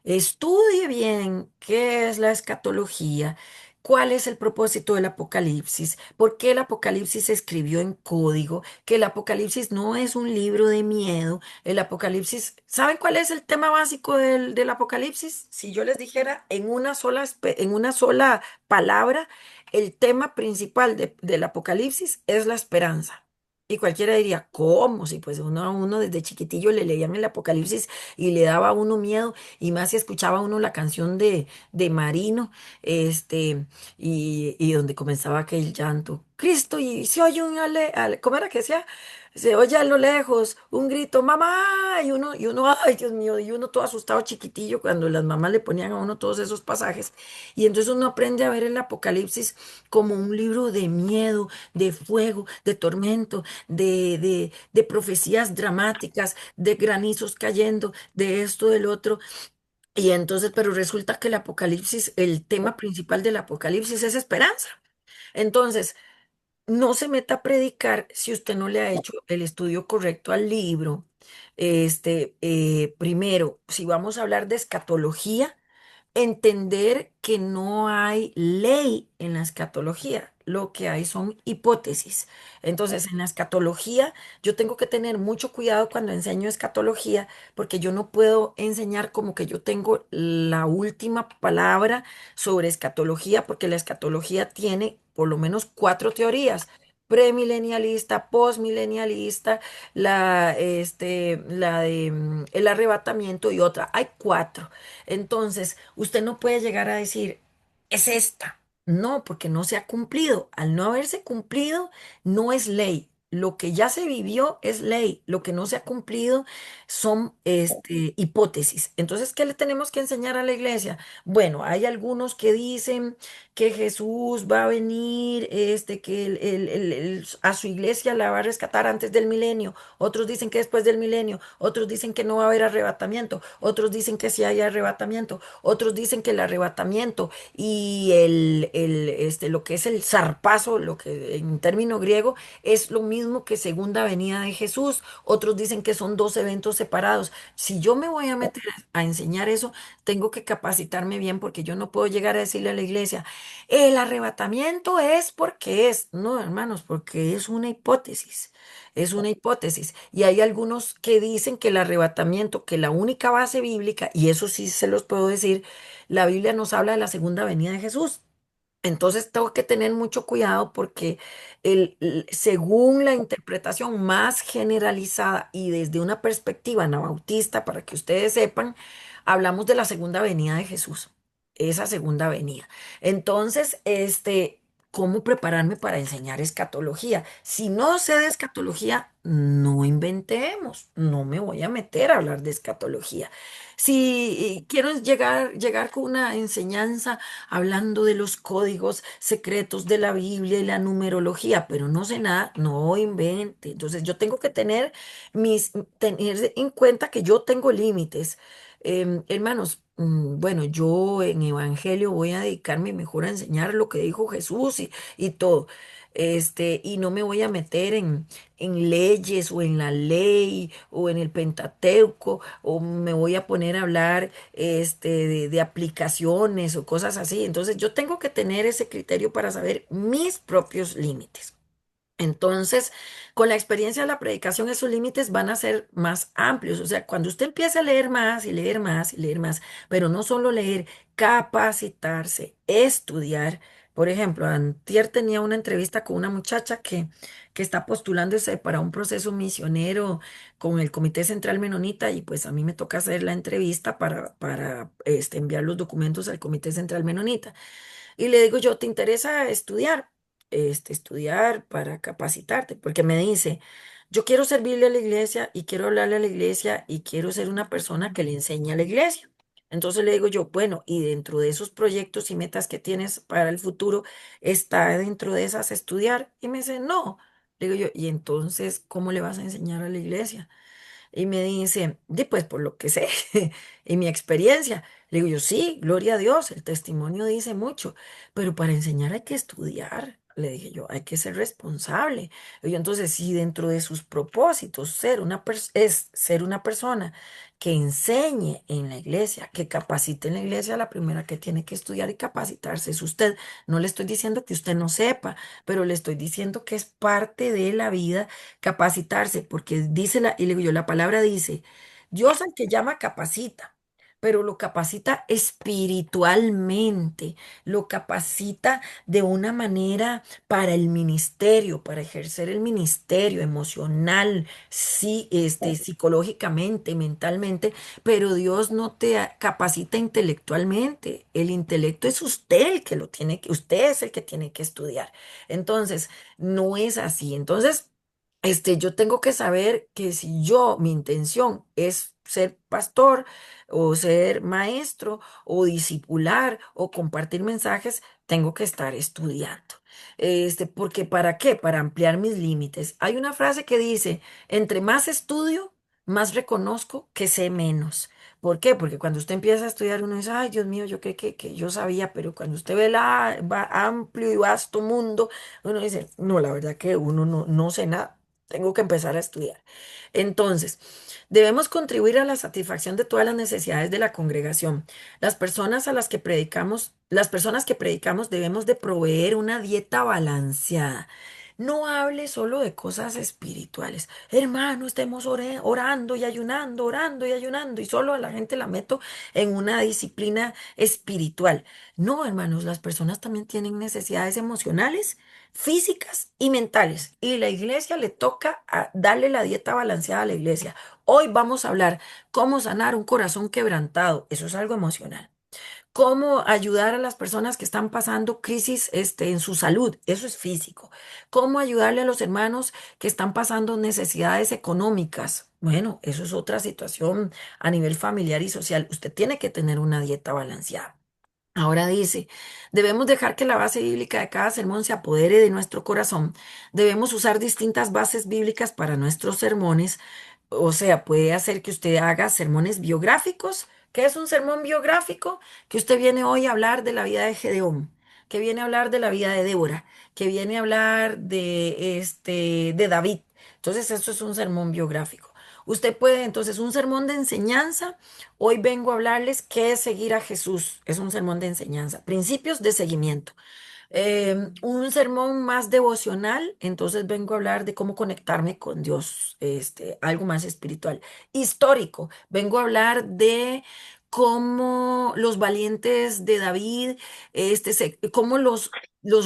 Estudie bien qué es la escatología, cuál es el propósito del Apocalipsis, por qué el Apocalipsis se escribió en código, que el Apocalipsis no es un libro de miedo. El Apocalipsis, ¿saben cuál es el tema básico del Apocalipsis? Si yo les dijera en una sola palabra, el tema principal del Apocalipsis es la esperanza. Y cualquiera diría, ¿cómo? Si pues uno a uno desde chiquitillo le leían el Apocalipsis y le daba a uno miedo. Y más si escuchaba uno la canción de Marino, y donde comenzaba aquel llanto. Cristo, y se oye ¿cómo era que decía? Se oye a lo lejos un grito, mamá, y uno, ay, Dios mío, y uno todo asustado chiquitillo cuando las mamás le ponían a uno todos esos pasajes. Y entonces uno aprende a ver el Apocalipsis como un libro de miedo, de fuego, de tormento, de profecías dramáticas, de granizos cayendo, de esto, del otro. Y entonces, pero resulta que el tema principal del Apocalipsis es esperanza. Entonces, no se meta a predicar si usted no le ha hecho el estudio correcto al libro. Primero, si vamos a hablar de escatología, entender que no hay ley en la escatología, lo que hay son hipótesis. Entonces, en la escatología, yo tengo que tener mucho cuidado cuando enseño escatología, porque yo no puedo enseñar como que yo tengo la última palabra sobre escatología, porque la escatología tiene por lo menos cuatro teorías. Premilenialista, postmilenialista, la de el arrebatamiento y otra. Hay cuatro. Entonces, usted no puede llegar a decir, es esta. No, porque no se ha cumplido. Al no haberse cumplido, no es ley. Lo que ya se vivió es ley. Lo que no se ha cumplido son hipótesis. Entonces, ¿qué le tenemos que enseñar a la iglesia? Bueno, hay algunos que dicen que Jesús va a venir, que a su iglesia la va a rescatar antes del milenio. Otros dicen que después del milenio. Otros dicen que no va a haber arrebatamiento. Otros dicen que sí hay arrebatamiento. Otros dicen que el arrebatamiento y lo que es el zarpazo, lo que en término griego es lo mismo que segunda venida de Jesús. Otros dicen que son dos eventos separados. Si yo me voy a meter a enseñar eso, tengo que capacitarme bien porque yo no puedo llegar a decirle a la iglesia, el arrebatamiento es porque es. No, hermanos, porque es una hipótesis. Es una hipótesis. Y hay algunos que dicen que el arrebatamiento, que la única base bíblica, y eso sí se los puedo decir, la Biblia nos habla de la segunda venida de Jesús. Entonces tengo que tener mucho cuidado porque según la interpretación más generalizada y desde una perspectiva anabautista, para que ustedes sepan, hablamos de la segunda venida de Jesús, esa segunda venida. Entonces, ¿cómo prepararme para enseñar escatología? Si no sé de escatología, no inventemos, no me voy a meter a hablar de escatología. Si quiero llegar con una enseñanza hablando de los códigos secretos de la Biblia y la numerología, pero no sé nada, no invente. Entonces yo tengo que tener en cuenta que yo tengo límites. Hermanos, bueno, yo en Evangelio voy a dedicarme mejor a enseñar lo que dijo Jesús y todo. Y no me voy a meter en leyes o en la ley o en el Pentateuco o me voy a poner a hablar de aplicaciones o cosas así. Entonces yo tengo que tener ese criterio para saber mis propios límites. Entonces, con la experiencia de la predicación, esos límites van a ser más amplios. O sea, cuando usted empieza a leer más y leer más y leer más, pero no solo leer, capacitarse, estudiar. Por ejemplo, antier tenía una entrevista con una muchacha que está postulándose para un proceso misionero con el Comité Central Menonita y pues a mí me toca hacer la entrevista para enviar los documentos al Comité Central Menonita. Y le digo yo, ¿te interesa estudiar? Estudiar para capacitarte, porque me dice, yo quiero servirle a la iglesia y quiero hablarle a la iglesia y quiero ser una persona que le enseñe a la iglesia. Entonces le digo yo, bueno, y dentro de esos proyectos y metas que tienes para el futuro, ¿está dentro de esas estudiar? Y me dice, no. Le digo yo, ¿y entonces cómo le vas a enseñar a la iglesia? Y me dice, pues por lo que sé y mi experiencia. Le digo yo, sí, gloria a Dios, el testimonio dice mucho, pero para enseñar hay que estudiar. Le dije yo, hay que ser responsable. Y yo, entonces, si dentro de sus propósitos es ser una persona que enseñe en la iglesia, que capacite en la iglesia, la primera que tiene que estudiar y capacitarse es usted. No le estoy diciendo que usted no sepa, pero le estoy diciendo que es parte de la vida capacitarse, porque y le digo yo, la palabra dice, Dios al que llama capacita, pero lo capacita espiritualmente, lo capacita de una manera para el ministerio, para ejercer el ministerio emocional, sí, psicológicamente, mentalmente, pero Dios no te capacita intelectualmente. El intelecto es usted el que usted es el que tiene que estudiar. Entonces, no es así. Entonces, yo tengo que saber que si mi intención es ser pastor o ser maestro o discipular o compartir mensajes, tengo que estar estudiando. Porque ¿para qué? Para ampliar mis límites. Hay una frase que dice, entre más estudio, más reconozco que sé menos. ¿Por qué? Porque cuando usted empieza a estudiar, uno dice, ay, Dios mío, yo creí que yo sabía, pero cuando usted ve amplio y vasto mundo, uno dice, no, la verdad que uno no sé nada, tengo que empezar a estudiar. Entonces, debemos contribuir a la satisfacción de todas las necesidades de la congregación. Las personas que predicamos debemos de proveer una dieta balanceada. No hable solo de cosas espirituales. Hermano, estemos orando y ayunando, y solo a la gente la meto en una disciplina espiritual. No, hermanos, las personas también tienen necesidades emocionales, físicas y mentales. Y la iglesia le toca darle la dieta balanceada a la iglesia. Hoy vamos a hablar cómo sanar un corazón quebrantado. Eso es algo emocional. Cómo ayudar a las personas que están pasando crisis, en su salud, eso es físico. Cómo ayudarle a los hermanos que están pasando necesidades económicas. Bueno, eso es otra situación a nivel familiar y social. Usted tiene que tener una dieta balanceada. Ahora dice, debemos dejar que la base bíblica de cada sermón se apodere de nuestro corazón. Debemos usar distintas bases bíblicas para nuestros sermones. O sea, puede hacer que usted haga sermones biográficos. ¿Qué es un sermón biográfico? Que usted viene hoy a hablar de la vida de Gedeón, que viene a hablar de la vida de Débora, que viene a hablar de David. Entonces, eso es un sermón biográfico. Usted puede, entonces, un sermón de enseñanza. Hoy vengo a hablarles qué es seguir a Jesús. Es un sermón de enseñanza. Principios de seguimiento. Un sermón más devocional, entonces vengo a hablar de cómo conectarme con Dios, algo más espiritual. Histórico, vengo a hablar de cómo los valientes de David, cómo los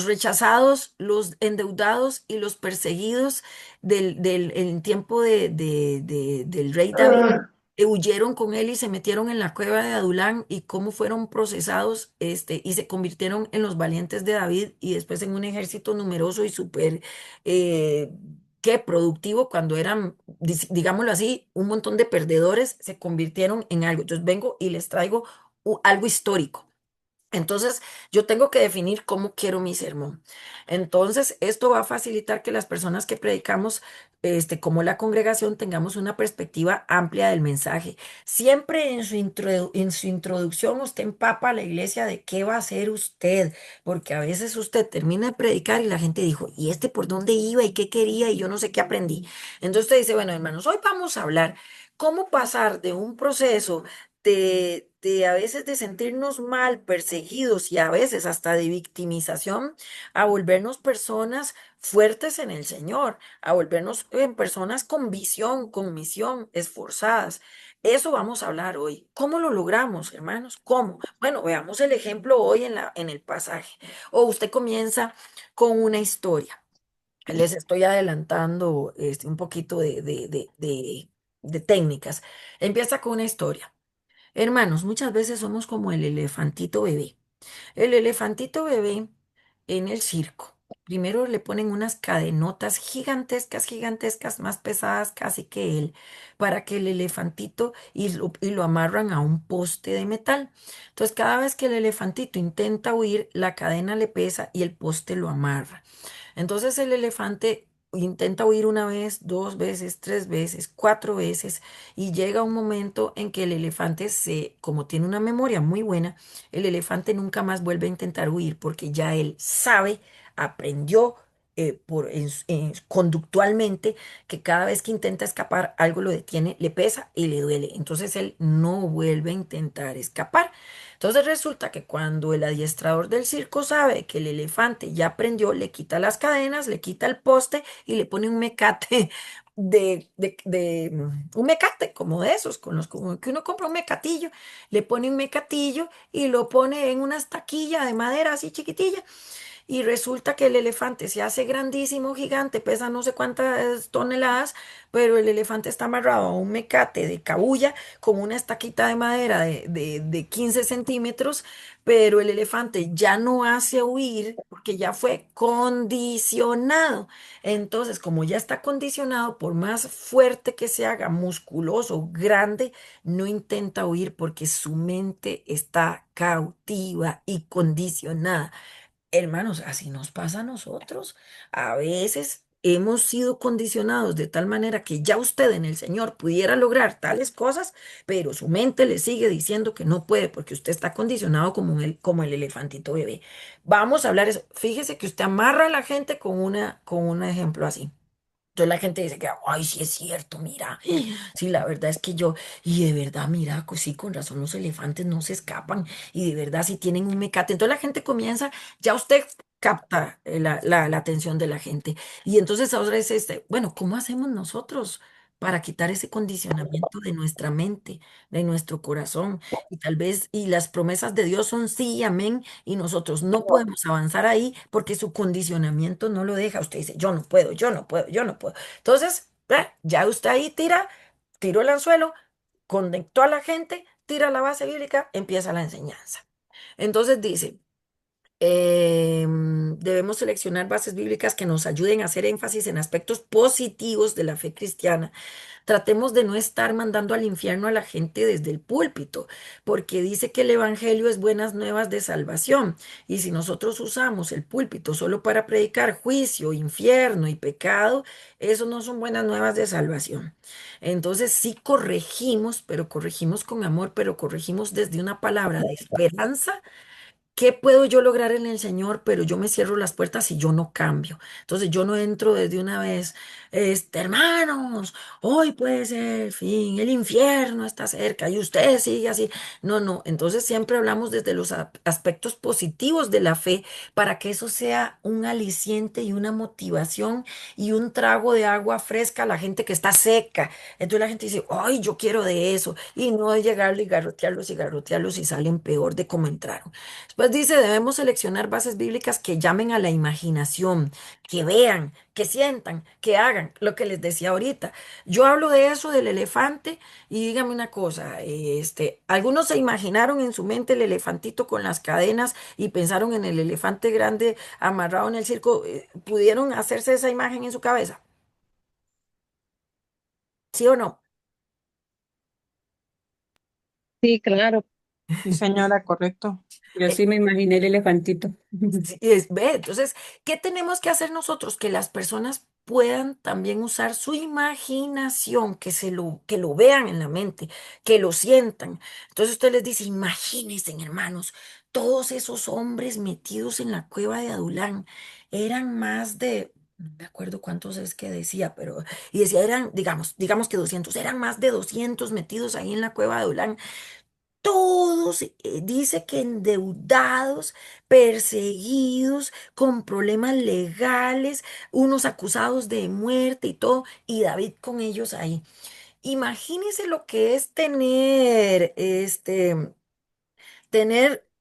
rechazados, los endeudados y los perseguidos en tiempo del rey David huyeron con él y se metieron en la cueva de Adulán y cómo fueron procesados, y se convirtieron en los valientes de David y después en un ejército numeroso y súper, qué productivo cuando eran, digámoslo así, un montón de perdedores se convirtieron en algo. Entonces vengo y les traigo algo histórico. Entonces, yo tengo que definir cómo quiero mi sermón. Entonces, esto va a facilitar que las personas que predicamos, como la congregación, tengamos una perspectiva amplia del mensaje. Siempre en su introducción, usted empapa a la iglesia de qué va a hacer usted, porque a veces usted termina de predicar y la gente dijo, ¿y este por dónde iba y qué quería y yo no sé qué aprendí? Entonces, usted dice, bueno, hermanos, hoy vamos a hablar cómo pasar de un proceso de a veces de sentirnos mal, perseguidos y a veces hasta de victimización, a volvernos personas fuertes en el Señor, a volvernos en personas con visión, con misión, esforzadas. Eso vamos a hablar hoy. ¿Cómo lo logramos, hermanos? ¿Cómo? Bueno, veamos el ejemplo hoy en el pasaje. O usted comienza con una historia. Les estoy adelantando, un poquito de técnicas. Empieza con una historia. Hermanos, muchas veces somos como el elefantito bebé. El elefantito bebé en el circo. Primero le ponen unas cadenotas gigantescas, gigantescas, más pesadas casi que él, para que el elefantito y lo amarran a un poste de metal. Entonces, cada vez que el elefantito intenta huir, la cadena le pesa y el poste lo amarra. Entonces el elefante intenta huir una vez, dos veces, tres veces, cuatro veces y llega un momento en que el elefante como tiene una memoria muy buena, el elefante nunca más vuelve a intentar huir porque ya él sabe, aprendió, conductualmente, que cada vez que intenta escapar algo lo detiene, le pesa y le duele. Entonces él no vuelve a intentar escapar. Entonces resulta que cuando el adiestrador del circo sabe que el elefante ya aprendió, le quita las cadenas, le quita el poste y le pone un mecate un mecate como de esos, como que uno compra un mecatillo, le pone un mecatillo y lo pone en una estaquilla de madera así chiquitilla y resulta que el elefante se hace grandísimo, gigante, pesa no sé cuántas toneladas, pero el elefante está amarrado a un mecate de cabuya con una estaquita de madera de 15 centímetros, pero el elefante ya no hace huir porque ya fue condicionado. Entonces, como ya está condicionado, por más fuerte que se haga, musculoso, grande, no intenta huir porque su mente está cautiva y condicionada. Hermanos, así nos pasa a nosotros. A veces hemos sido condicionados de tal manera que ya usted en el Señor pudiera lograr tales cosas, pero su mente le sigue diciendo que no puede porque usted está condicionado como el elefantito bebé. Vamos a hablar eso. Fíjese que usted amarra a la gente con un ejemplo así. Entonces la gente dice que, ay, sí es cierto, mira, sí, la verdad es que yo, y de verdad, mira, sí, con razón los elefantes no se escapan, y de verdad si tienen un mecate. Entonces la gente comienza, ya usted capta la atención de la gente. Y entonces ahora es bueno, ¿cómo hacemos nosotros para quitar ese condicionamiento de nuestra mente, de nuestro corazón? Y tal vez, y las promesas de Dios son sí y amén, y nosotros no podemos avanzar ahí porque su condicionamiento no lo deja. Usted dice, yo no puedo, yo no puedo, yo no puedo. Entonces, ya usted ahí tiró el anzuelo, conectó a la gente, tira la base bíblica, empieza la enseñanza. Entonces dice, debemos seleccionar bases bíblicas que nos ayuden a hacer énfasis en aspectos positivos de la fe cristiana. Tratemos de no estar mandando al infierno a la gente desde el púlpito, porque dice que el Evangelio es buenas nuevas de salvación. Y si nosotros usamos el púlpito solo para predicar juicio, infierno y pecado, eso no son buenas nuevas de salvación. Entonces sí corregimos, pero corregimos con amor, pero corregimos desde una palabra de esperanza. ¿Qué puedo yo lograr en el Señor? Pero yo me cierro las puertas y yo no cambio. Entonces yo no entro desde una vez, hermanos, hoy puede ser el fin, el infierno está cerca y usted sigue así. No, no. Entonces siempre hablamos desde los aspectos positivos de la fe para que eso sea un aliciente y una motivación y un trago de agua fresca a la gente que está seca. Entonces la gente dice, ay, yo quiero de eso. Y no es llegarle y garrotearlos y salen peor de cómo entraron. Después dice, debemos seleccionar bases bíblicas que llamen a la imaginación, que vean, que sientan, que hagan, lo que les decía ahorita. Yo hablo de eso, del elefante, y dígame una cosa, algunos se imaginaron en su mente el elefantito con las cadenas y pensaron en el elefante grande amarrado en el circo. ¿Pudieron hacerse esa imagen en su cabeza? ¿Sí o no? Sí, claro. Sí, señora, correcto. Yo sí me imaginé el elefantito. Sí, ve, entonces, ¿qué tenemos que hacer nosotros? Que las personas puedan también usar su imaginación, que lo vean en la mente, que lo sientan. Entonces usted les dice, imagínense, hermanos, todos esos hombres metidos en la cueva de Adulán, eran más de, no me acuerdo cuántos es que decía, pero, y decía, eran, digamos que 200, eran más de 200 metidos ahí en la cueva de Adulán, todos, dice que endeudados, perseguidos, con problemas legales, unos acusados de muerte y todo, y David con ellos ahí. Imagínese lo que es tener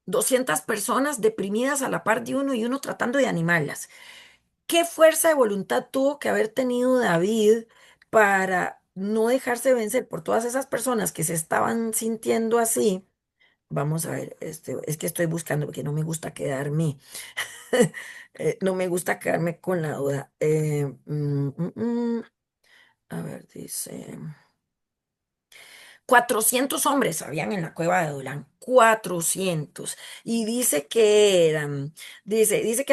200 personas deprimidas a la par de uno y uno tratando de animarlas. ¿Qué fuerza de voluntad tuvo que haber tenido David para no dejarse vencer por todas esas personas que se estaban sintiendo así? Vamos a ver, es que estoy buscando porque no me gusta quedarme, no me gusta quedarme con la duda. A ver, dice. 400 hombres habían en la cueva de Adulán, 400. Y dice que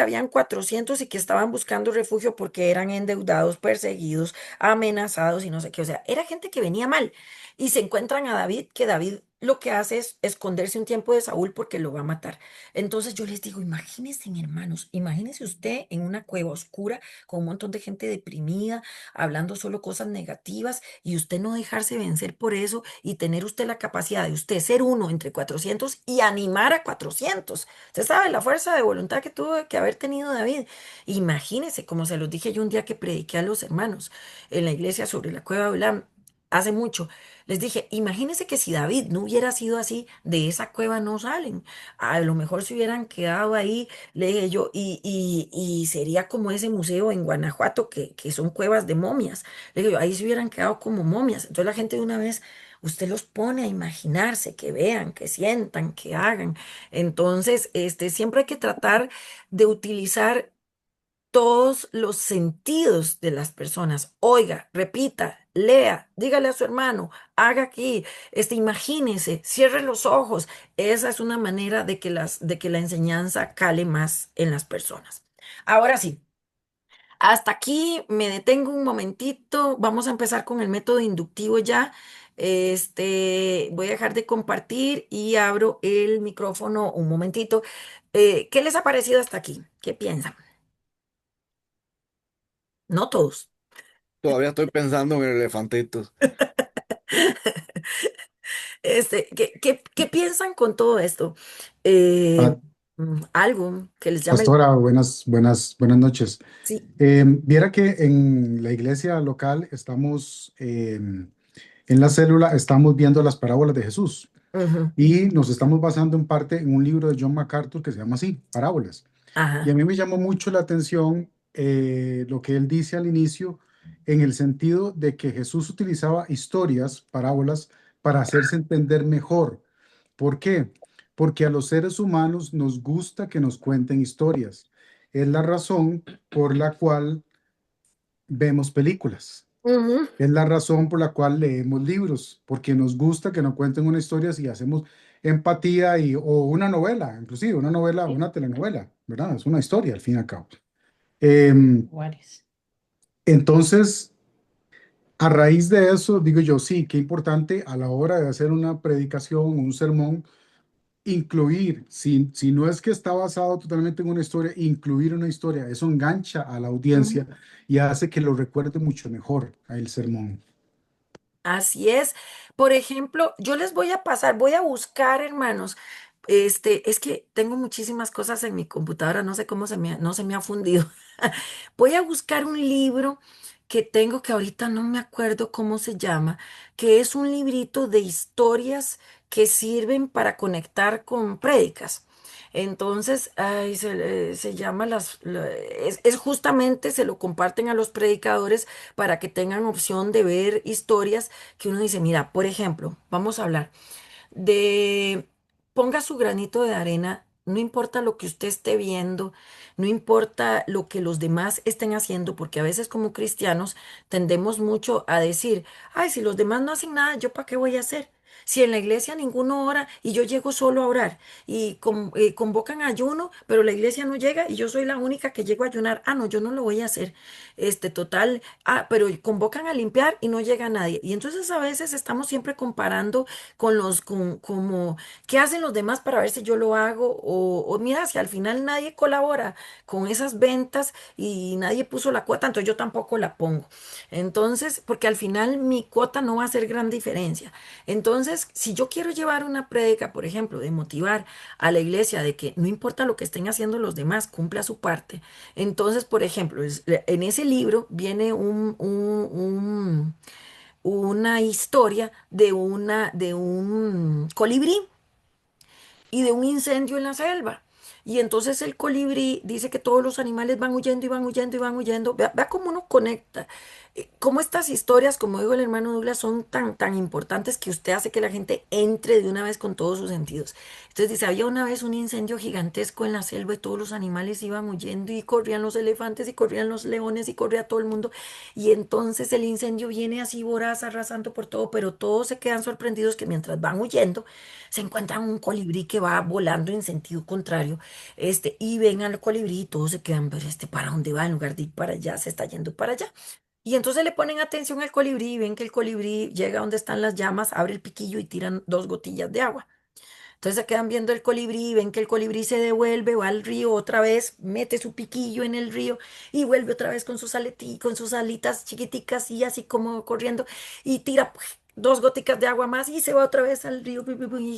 habían 400 y que estaban buscando refugio porque eran endeudados, perseguidos, amenazados y no sé qué. O sea, era gente que venía mal. Y se encuentran a David, que David lo que hace es esconderse un tiempo de Saúl porque lo va a matar. Entonces yo les digo, imagínense, hermanos, imagínese usted en una cueva oscura con un montón de gente deprimida, hablando solo cosas negativas y usted no dejarse vencer por eso y tener usted la capacidad de usted ser uno entre 400 y animar a 400. Usted sabe la fuerza de voluntad que tuvo que haber tenido David. Imagínese, como se los dije yo un día que prediqué a los hermanos en la iglesia sobre la cueva de Adulam. Hace mucho, les dije, imagínense que si David no hubiera sido así, de esa cueva no salen. A lo mejor se hubieran quedado ahí, le dije yo, y sería como ese museo en Guanajuato que son cuevas de momias. Le digo, ahí se hubieran quedado como momias. Entonces la gente de una vez, usted los pone a imaginarse, que vean, que sientan, que hagan. Entonces, siempre hay que tratar de utilizar todos los sentidos de las personas. Oiga, repita, lea, dígale a su hermano, haga aquí, imagínese, cierre los ojos. Esa es una manera de que la enseñanza cale más en las personas. Ahora sí. Hasta aquí me detengo un momentito. Vamos a empezar con el método inductivo ya. Voy a dejar de compartir y abro el micrófono un momentito. ¿Qué les ha parecido hasta aquí? ¿Qué piensan? No todos. Todavía estoy pensando en el elefantito. ¿Qué piensan con todo esto? Ah, Eh, Algo que les llame. Pastora, buenas noches. Sí. Viera que en la iglesia local estamos, en la célula, estamos viendo las parábolas de Jesús Ujú. y nos estamos basando en parte en un libro de John MacArthur que se llama así, Parábolas. Y a Ajá. mí me llamó mucho la atención lo que él dice al inicio, en el sentido de que Jesús utilizaba historias, parábolas, para hacerse entender mejor. ¿Por qué? Porque a los seres humanos nos gusta que nos cuenten historias. Es la razón por la cual vemos películas. Ujú. Es la razón por la cual leemos libros, porque nos gusta que nos cuenten una historia si hacemos empatía o una novela, inclusive una novela, una telenovela, ¿verdad? Es una historia al fin y al cabo. Em, Juárez. entonces, a raíz de eso, digo yo, sí, qué importante a la hora de hacer una predicación, un sermón, incluir, si no es que está basado totalmente en una historia, incluir una historia, eso engancha a la Ujú. audiencia y hace que lo recuerde mucho mejor a el sermón. Así es. Por ejemplo, yo les voy a pasar, voy a buscar, hermanos. Es que tengo muchísimas cosas en mi computadora, no sé cómo no se me ha fundido. Voy a buscar un libro que tengo que ahorita no me acuerdo cómo se llama, que es un librito de historias que sirven para conectar con prédicas. Entonces, ay, se llama es justamente, se lo comparten a los predicadores para que tengan opción de ver historias que uno dice, mira, por ejemplo, vamos a hablar de ponga su granito de arena, no importa lo que usted esté viendo, no importa lo que los demás estén haciendo, porque a veces como cristianos tendemos mucho a decir, ay, si los demás no hacen nada, ¿yo para qué voy a hacer? Si en la iglesia ninguno ora y yo llego solo a orar y convocan ayuno, pero la iglesia no llega y yo soy la única que llego a ayunar, ah, no, yo no lo voy a hacer. Total, pero convocan a limpiar y no llega nadie. Y entonces a veces estamos siempre comparando como, ¿qué hacen los demás para ver si yo lo hago? O mira, si al final nadie colabora con esas ventas y nadie puso la cuota, entonces yo tampoco la pongo. Entonces, porque al final mi cuota no va a hacer gran diferencia. Entonces, si yo quiero llevar una prédica, por ejemplo, de motivar a la iglesia de que no importa lo que estén haciendo los demás, cumpla su parte. Entonces, por ejemplo, en ese libro viene una historia de un colibrí y de un incendio en la selva. Y entonces el colibrí dice que todos los animales van huyendo y van huyendo y van huyendo. Vea cómo uno conecta. Cómo estas historias, como dijo el hermano Douglas, son tan importantes que usted hace que la gente entre de una vez con todos sus sentidos. Entonces dice, había una vez un incendio gigantesco en la selva y todos los animales iban huyendo y corrían los elefantes y corrían los leones y corría todo el mundo. Y entonces el incendio viene así voraz, arrasando por todo, pero todos se quedan sorprendidos que mientras van huyendo, se encuentran un colibrí que va volando en sentido contrario, y ven al colibrí y todos se quedan, pero ¿para dónde va? En lugar de ir para allá, se está yendo para allá. Y entonces le ponen atención al colibrí y ven que el colibrí llega donde están las llamas, abre el piquillo y tiran dos gotillas de agua. Entonces se quedan viendo el colibrí y ven que el colibrí se devuelve, va al río otra vez, mete su piquillo en el río y vuelve otra vez con con sus alitas chiquiticas y así como corriendo y tira dos goticas de agua más y se va otra vez al río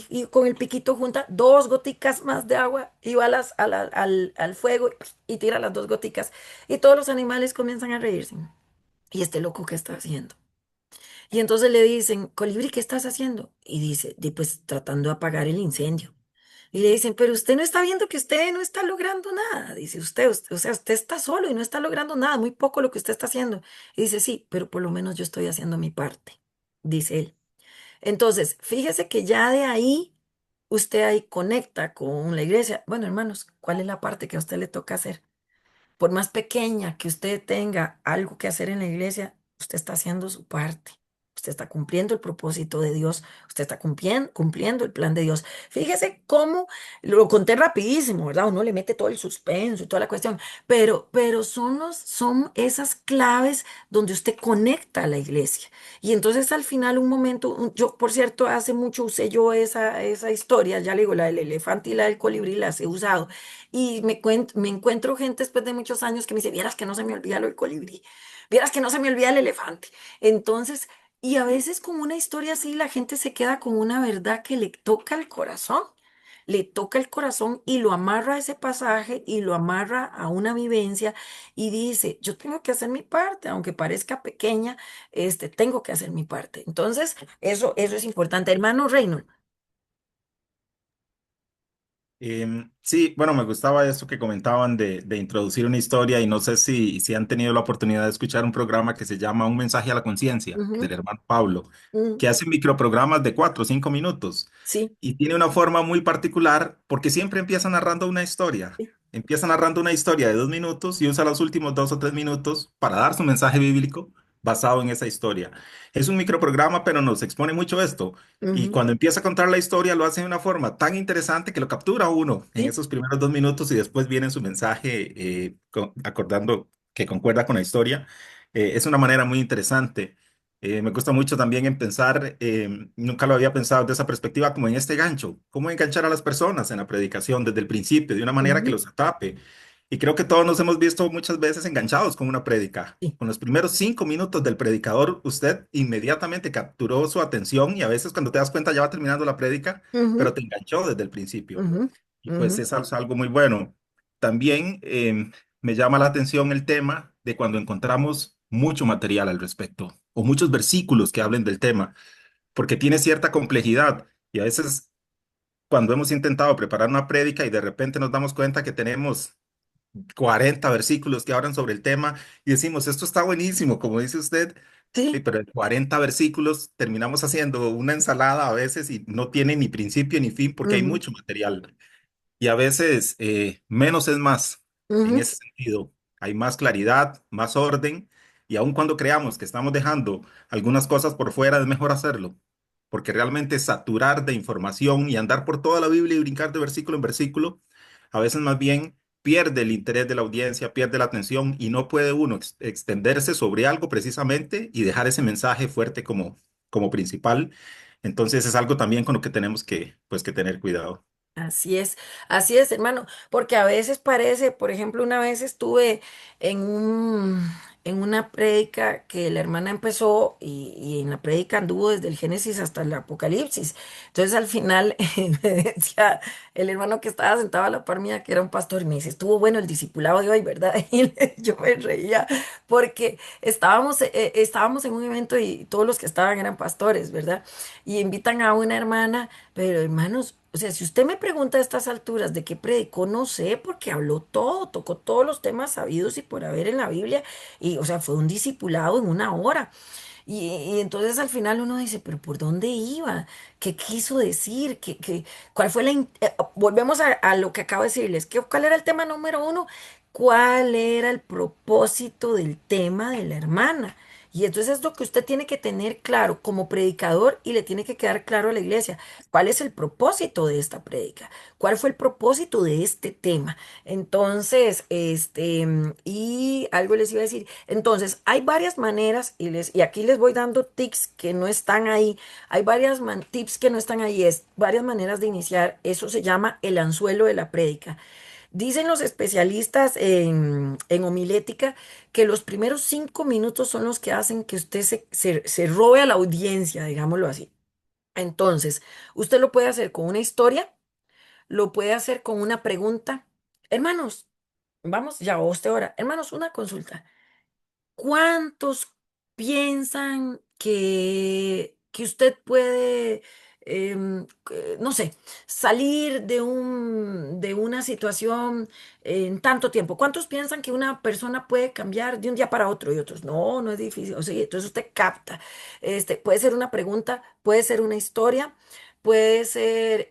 y con el piquito junta dos goticas más de agua y va al fuego y tira las dos goticas y todos los animales comienzan a reírse. ¿Y este loco qué está haciendo? Y entonces le dicen, Colibrí, ¿qué estás haciendo? Y dice, pues tratando de apagar el incendio. Y le dicen, pero usted no está viendo que usted no está logrando nada. Dice o sea, usted está solo y no está logrando nada, muy poco lo que usted está haciendo. Y dice, sí, pero por lo menos yo estoy haciendo mi parte, dice él. Entonces, fíjese que ya de ahí, usted ahí conecta con la iglesia. Bueno, hermanos, ¿cuál es la parte que a usted le toca hacer? Por más pequeña que usted tenga algo que hacer en la iglesia, usted está haciendo su parte. Usted usted está cumpliendo el propósito de Dios, usted está cumpliendo el plan de Dios. Fíjese cómo lo conté rapidísimo, ¿verdad? Uno le mete todo el suspenso y toda la cuestión, pero son esas claves donde usted conecta a la iglesia. Y entonces al final un momento, yo por cierto, hace mucho usé yo esa historia, ya le digo, la del elefante y la del colibrí las he usado. Y me encuentro gente después de muchos años que me dice, vieras que no se me olvida lo del colibrí, vieras que no se me olvida el elefante. Entonces, y a veces con una historia así la gente se queda con una verdad que le toca el corazón. Le toca el corazón y lo amarra a ese pasaje y lo amarra a una vivencia y dice, yo tengo que hacer mi parte, aunque parezca pequeña, tengo que hacer mi parte. Entonces, eso es importante. Hermano Reynolds. Sí, bueno, me gustaba esto que comentaban de introducir una historia y no sé si han tenido la oportunidad de escuchar un programa que se llama Un mensaje a la conciencia Ujú, del hermano Pablo, ujú, que hace microprogramas de 4 o 5 minutos sí, y tiene una forma muy particular porque siempre empieza narrando una historia. sí, Empieza narrando una historia de 2 minutos y usa los últimos 2 o 3 minutos para dar su mensaje bíblico basado en esa historia. Es un microprograma, pero nos expone mucho esto. Y ujú, cuando empieza a contar la historia, lo hace de una forma tan interesante que lo captura uno en sí, esos primeros 2 minutos y después viene su mensaje acordando que concuerda con la historia. Es una manera muy interesante. Me gusta mucho también en pensar, nunca lo había pensado desde esa perspectiva, como en este gancho, cómo enganchar a las personas en la predicación desde el principio, de una manera que ujú, los atrape. Y creo que todos nos hemos visto muchas veces enganchados con una prédica. sí, Con los primeros 5 minutos del predicador, usted inmediatamente capturó su atención y a veces cuando te das cuenta ya va terminando la prédica, ujú, pero te enganchó desde el principio. ujú, Y pues ujú, es algo muy bueno. También me llama la atención el tema de cuando encontramos mucho material al respecto o muchos versículos que hablen del tema, porque tiene cierta complejidad y a veces cuando hemos intentado preparar una prédica y de repente nos damos cuenta que tenemos 40 versículos que hablan sobre el tema y decimos, esto está buenísimo, como dice usted, sí, sí, pero en 40 versículos terminamos haciendo una ensalada a veces y no tiene ni principio ni fin porque hay ujú, mucho material. Y a veces menos es más. En ujú, ese sentido, hay más claridad, más orden, y aun cuando creamos que estamos dejando algunas cosas por fuera, es mejor hacerlo, porque realmente saturar de información y andar por toda la Biblia y brincar de versículo en versículo, a veces más bien pierde el interés de la audiencia, pierde la atención y no puede uno extenderse sobre algo precisamente y dejar ese mensaje fuerte como principal. Entonces es algo también con lo que tenemos pues, que tener cuidado. así es, hermano, porque a veces parece, por ejemplo, una vez estuve en en una prédica que la hermana empezó y en la prédica anduvo desde el Génesis hasta el Apocalipsis. Entonces al final me decía el hermano que estaba sentado a la par mía, que era un pastor, y me dice, estuvo bueno el discipulado de hoy, ¿verdad? Yo me reía porque estábamos en un evento y todos los que estaban eran pastores, ¿verdad? Y invitan a una hermana. Pero hermanos, o sea, si usted me pregunta a estas alturas de qué predicó, no sé, porque habló todo, tocó todos los temas sabidos y por haber en la Biblia, y o sea, fue un discipulado en una hora. Y entonces al final uno dice, pero ¿por dónde iba? ¿Qué quiso decir? ¿Cuál fue volvemos a lo que acabo de decirles. ¿Cuál era el tema número uno? ¿Cuál era el propósito del tema de la hermana? Y entonces es lo que usted tiene que tener claro como predicador y le tiene que quedar claro a la iglesia. ¿Cuál es el propósito de esta prédica? ¿Cuál fue el propósito de este tema? Entonces, y algo les iba a decir. Entonces, hay varias maneras, y aquí les voy dando tips que no están ahí. Hay tips que no están ahí, es varias maneras de iniciar. Eso se llama el anzuelo de la prédica. Dicen los especialistas en homilética que los primeros 5 minutos son los que hacen que usted se robe a la audiencia, digámoslo así. Entonces, usted lo puede hacer con una historia, lo puede hacer con una pregunta. Hermanos, vamos, ya, usted ahora. Hermanos, una consulta. ¿Cuántos piensan que usted puede, no sé, salir de una situación en tanto tiempo? ¿Cuántos piensan que una persona puede cambiar de un día para otro? Y otros, no, no es difícil. O sea, entonces usted capta. Puede ser una pregunta, puede ser una historia, puede ser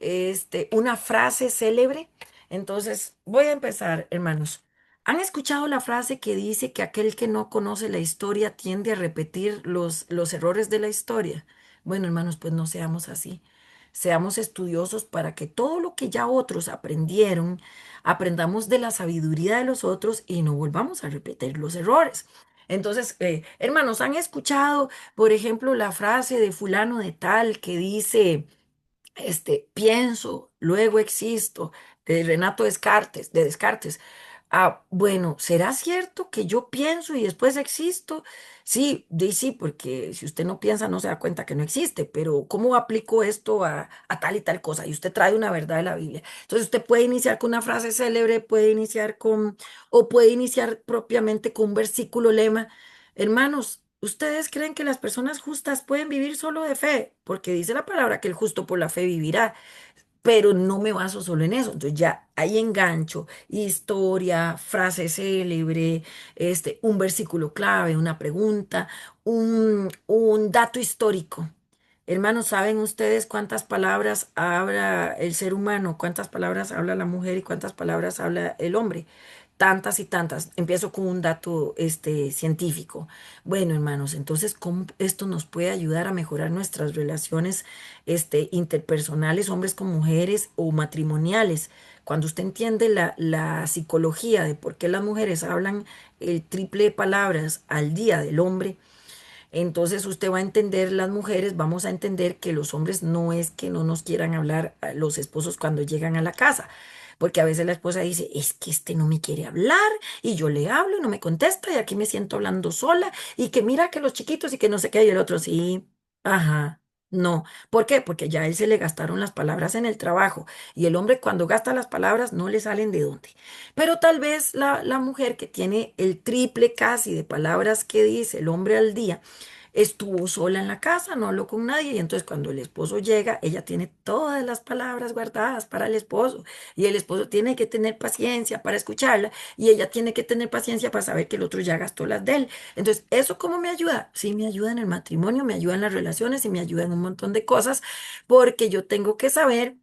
una frase célebre. Entonces, voy a empezar, hermanos. ¿Han escuchado la frase que dice que aquel que no conoce la historia tiende a repetir los errores de la historia? Bueno, hermanos, pues no seamos así. Seamos estudiosos para que todo lo que ya otros aprendieron, aprendamos de la sabiduría de los otros y no volvamos a repetir los errores. Entonces, hermanos, ¿han escuchado, por ejemplo, la frase de fulano de tal que dice pienso, luego existo, de Renato Descartes, de Descartes? Ah, bueno, ¿será cierto que yo pienso y después existo? Sí, sí, porque si usted no piensa no se da cuenta que no existe, pero ¿cómo aplico esto a tal y tal cosa? Y usted trae una verdad de la Biblia. Entonces usted puede iniciar con una frase célebre, puede iniciar o puede iniciar propiamente con un versículo lema. Hermanos, ¿ustedes creen que las personas justas pueden vivir solo de fe? Porque dice la palabra que el justo por la fe vivirá, pero no me baso solo en eso. Entonces ya ahí engancho historia, frase célebre, un versículo clave, una pregunta, un dato histórico. Hermanos, ¿saben ustedes cuántas palabras habla el ser humano? ¿Cuántas palabras habla la mujer y cuántas palabras habla el hombre? Tantas y tantas. Empiezo con un dato científico. Bueno, hermanos, entonces, ¿cómo esto nos puede ayudar a mejorar nuestras relaciones interpersonales, hombres con mujeres o matrimoniales? Cuando usted entiende la psicología de por qué las mujeres hablan el triple de palabras al día del hombre, entonces usted va a entender, las mujeres vamos a entender que los hombres no es que no nos quieran hablar a los esposos cuando llegan a la casa, porque a veces la esposa dice, es que este no me quiere hablar y yo le hablo y no me contesta y aquí me siento hablando sola y que mira que los chiquitos y que no sé qué y el otro sí, ajá. No, ¿por qué? Porque ya a él se le gastaron las palabras en el trabajo y el hombre cuando gasta las palabras no le salen de dónde. Pero tal vez la mujer que tiene el triple casi de palabras que dice el hombre al día, estuvo sola en la casa, no habló con nadie y entonces cuando el esposo llega, ella tiene todas las palabras guardadas para el esposo y el esposo tiene que tener paciencia para escucharla y ella tiene que tener paciencia para saber que el otro ya gastó las de él. Entonces, ¿eso cómo me ayuda? Sí, me ayuda en el matrimonio, me ayuda en las relaciones y me ayuda en un montón de cosas porque yo tengo que saber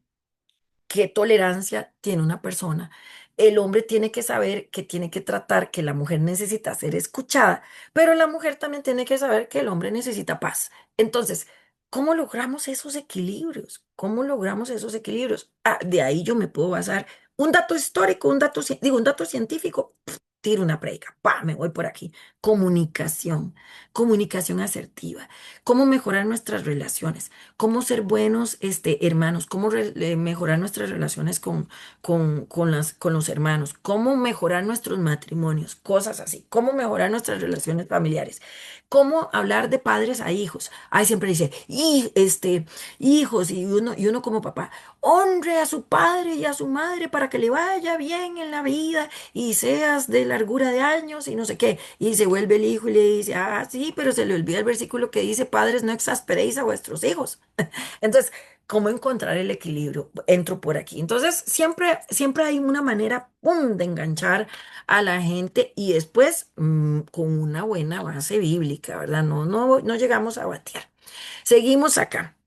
qué tolerancia tiene una persona. El hombre tiene que saber que tiene que tratar que la mujer necesita ser escuchada, pero la mujer también tiene que saber que el hombre necesita paz. Entonces, ¿cómo logramos esos equilibrios? ¿Cómo logramos esos equilibrios? Ah, de ahí yo me puedo basar. Un dato histórico, un dato, digo, un dato científico, tiro una predica, pa, me voy por aquí. Comunicación, comunicación asertiva, cómo mejorar nuestras relaciones, cómo ser buenos hermanos, cómo mejorar nuestras relaciones con los hermanos, cómo mejorar nuestros matrimonios, cosas así, cómo mejorar nuestras relaciones familiares, cómo hablar de padres a hijos. Ay, siempre dice, hijos, y uno como papá, honre a su padre y a su madre para que le vaya bien en la vida y seas de largura de años y no sé qué. Y se vuelve el hijo y le dice, ah, sí, pero se le olvida el versículo que dice, padres, no exasperéis a vuestros hijos. Entonces, ¿cómo encontrar el equilibrio? Entro por aquí. Entonces, siempre hay una manera, ¡pum!, de enganchar a la gente y después con una buena base bíblica, ¿verdad? No llegamos a batear. Seguimos acá.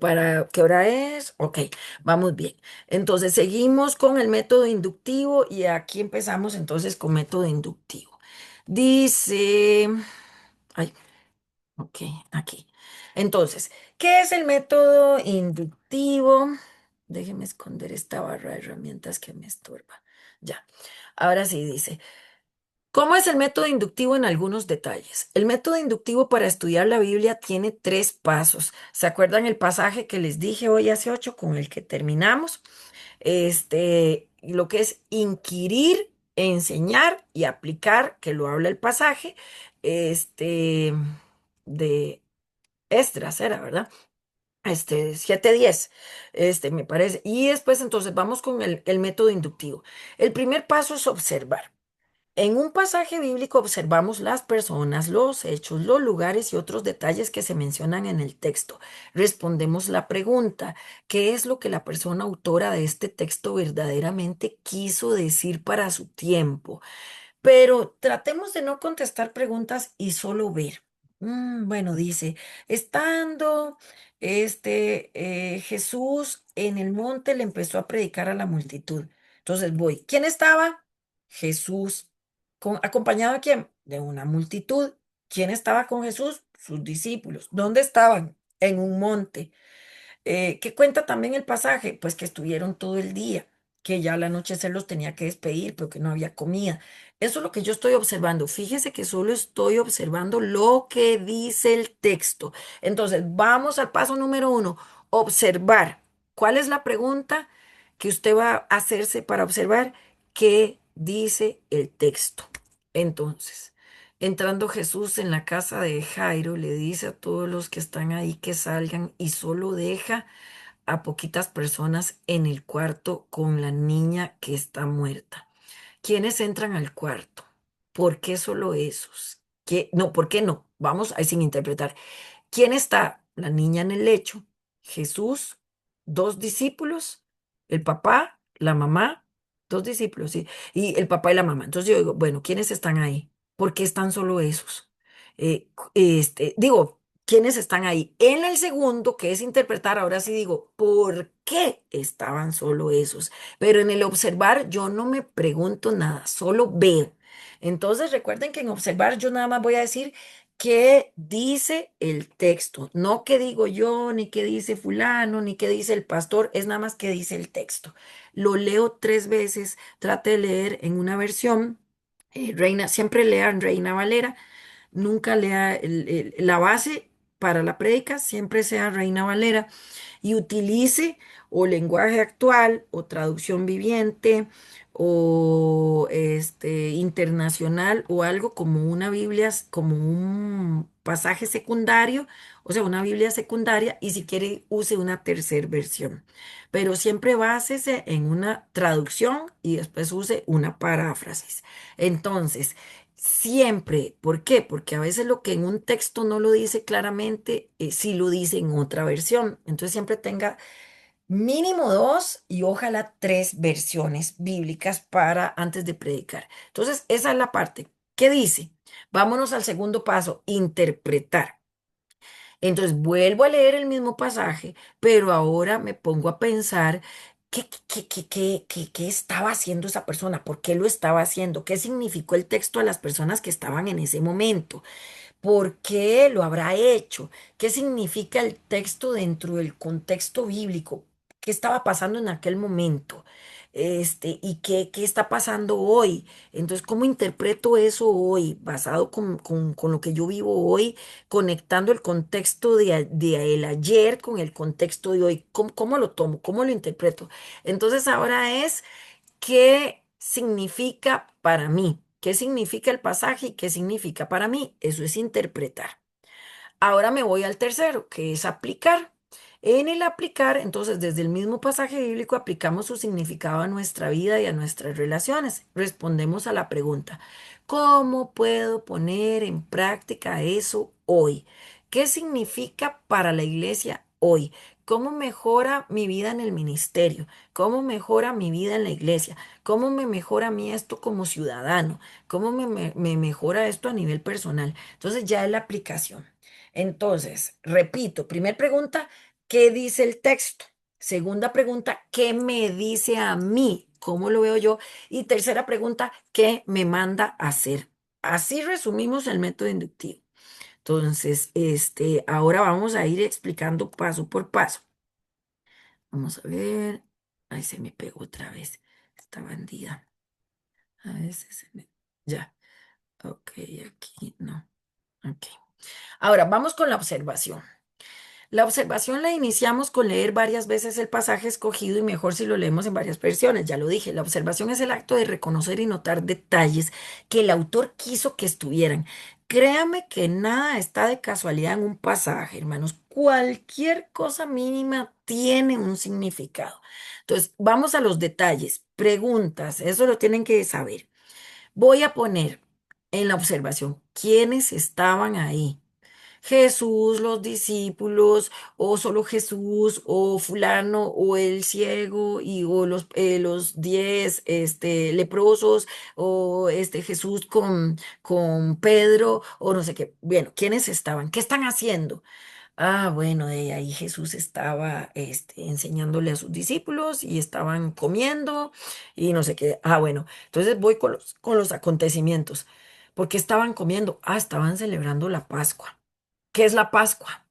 ¿Para qué hora es? Ok, vamos bien. Entonces, seguimos con el método inductivo y aquí empezamos entonces con método inductivo. Dice, ay, ok, aquí. Entonces, ¿qué es el método inductivo? Déjeme esconder esta barra de herramientas que me estorba. Ya, ahora sí dice. ¿Cómo es el método inductivo en algunos detalles? El método inductivo para estudiar la Biblia tiene tres pasos. ¿Se acuerdan el pasaje que les dije hoy hace 8 con el que terminamos? Lo que es inquirir, enseñar y aplicar, que lo habla el pasaje, de Esdras, era, ¿verdad? 7:10, me parece. Y después entonces vamos con el método inductivo. El primer paso es observar. En un pasaje bíblico observamos las personas, los hechos, los lugares y otros detalles que se mencionan en el texto. Respondemos la pregunta, ¿qué es lo que la persona autora de este texto verdaderamente quiso decir para su tiempo? Pero tratemos de no contestar preguntas y solo ver. Bueno, dice, estando Jesús en el monte le empezó a predicar a la multitud. Entonces voy, ¿quién estaba? Jesús, ¿acompañado de quién? De una multitud. ¿Quién estaba con Jesús? Sus discípulos. ¿Dónde estaban? En un monte. ¿Qué cuenta también el pasaje? Pues que estuvieron todo el día, que ya al anochecer los tenía que despedir, pero que no había comida. Eso es lo que yo estoy observando. Fíjese que solo estoy observando lo que dice el texto. Entonces, vamos al paso número uno, observar. ¿Cuál es la pregunta que usted va a hacerse para observar qué dice el texto? Entonces, entrando Jesús en la casa de Jairo, le dice a todos los que están ahí que salgan y solo deja a poquitas personas en el cuarto con la niña que está muerta. ¿Quiénes entran al cuarto? ¿Por qué solo esos? ¿Qué? No, ¿por qué no? Vamos ahí sin interpretar. ¿Quién está? La niña en el lecho, Jesús, dos discípulos, el papá, la mamá, dos discípulos, sí, y el papá y la mamá. Entonces yo digo, bueno, ¿quiénes están ahí? ¿Por qué están solo esos? Digo, ¿quiénes están ahí? En el segundo, que es interpretar, ahora sí digo, ¿por qué estaban solo esos? Pero en el observar yo no me pregunto nada, solo veo. Entonces recuerden que en observar yo nada más voy a decir qué dice el texto, no qué digo yo, ni qué dice fulano, ni qué dice el pastor, es nada más qué dice el texto. Lo leo 3 veces, trate de leer en una versión, Reina, siempre lean Reina Valera, nunca lea la base para la prédica, siempre sea Reina Valera y utilice o lenguaje actual o traducción viviente o internacional o algo como una Biblia, como un pasaje secundario, o sea, una Biblia secundaria y si quiere use una tercera versión. Pero siempre básese en una traducción y después use una paráfrasis. Entonces, siempre, ¿por qué? Porque a veces lo que en un texto no lo dice claramente, sí lo dice en otra versión. Entonces siempre tenga mínimo dos y ojalá tres versiones bíblicas para antes de predicar. Entonces, esa es la parte. ¿Qué dice? Vámonos al segundo paso, interpretar. Entonces vuelvo a leer el mismo pasaje, pero ahora me pongo a pensar qué estaba haciendo esa persona, por qué lo estaba haciendo, qué significó el texto a las personas que estaban en ese momento. ¿Por qué lo habrá hecho? ¿Qué significa el texto dentro del contexto bíblico? ¿Qué estaba pasando en aquel momento? ¿Y qué está pasando hoy? Entonces, ¿cómo interpreto eso hoy, basado con lo que yo vivo hoy, conectando el contexto de el ayer con el contexto de hoy? ¿Cómo lo tomo? ¿Cómo lo interpreto? Entonces, ahora es ¿qué significa para mí? ¿Qué significa el pasaje y qué significa para mí? Eso es interpretar. Ahora me voy al tercero, que es aplicar. En el aplicar, entonces, desde el mismo pasaje bíblico aplicamos su significado a nuestra vida y a nuestras relaciones. Respondemos a la pregunta, ¿cómo puedo poner en práctica eso hoy? ¿Qué significa para la iglesia hoy? ¿Cómo mejora mi vida en el ministerio? ¿Cómo mejora mi vida en la iglesia? ¿Cómo me mejora a mí esto como ciudadano? ¿Cómo me mejora esto a nivel personal? Entonces ya es la aplicación. Entonces, repito, primera pregunta, ¿qué dice el texto? Segunda pregunta, ¿qué me dice a mí? ¿Cómo lo veo yo? Y tercera pregunta, ¿qué me manda a hacer? Así resumimos el método inductivo. Entonces, ahora vamos a ir explicando paso por paso. Vamos a ver. Ay, se me pegó otra vez esta bandida. A veces se me... Ya. Ok, aquí no. Ok. Ahora, vamos con la observación. La observación la iniciamos con leer varias veces el pasaje escogido y mejor si lo leemos en varias versiones. Ya lo dije, la observación es el acto de reconocer y notar detalles que el autor quiso que estuvieran. Créame que nada está de casualidad en un pasaje, hermanos. Cualquier cosa mínima tiene un significado. Entonces, vamos a los detalles, preguntas, eso lo tienen que saber. Voy a poner en la observación quiénes estaban ahí. Jesús, los discípulos, o solo Jesús, o fulano, o el ciego, o los 10 leprosos, o Jesús con Pedro, o no sé qué. Bueno, ¿quiénes estaban? ¿Qué están haciendo? Ah, bueno, de ahí Jesús estaba enseñándole a sus discípulos y estaban comiendo y no sé qué. Ah, bueno, entonces voy con los acontecimientos. ¿Por qué estaban comiendo? Ah, estaban celebrando la Pascua. ¿Qué es la Pascua?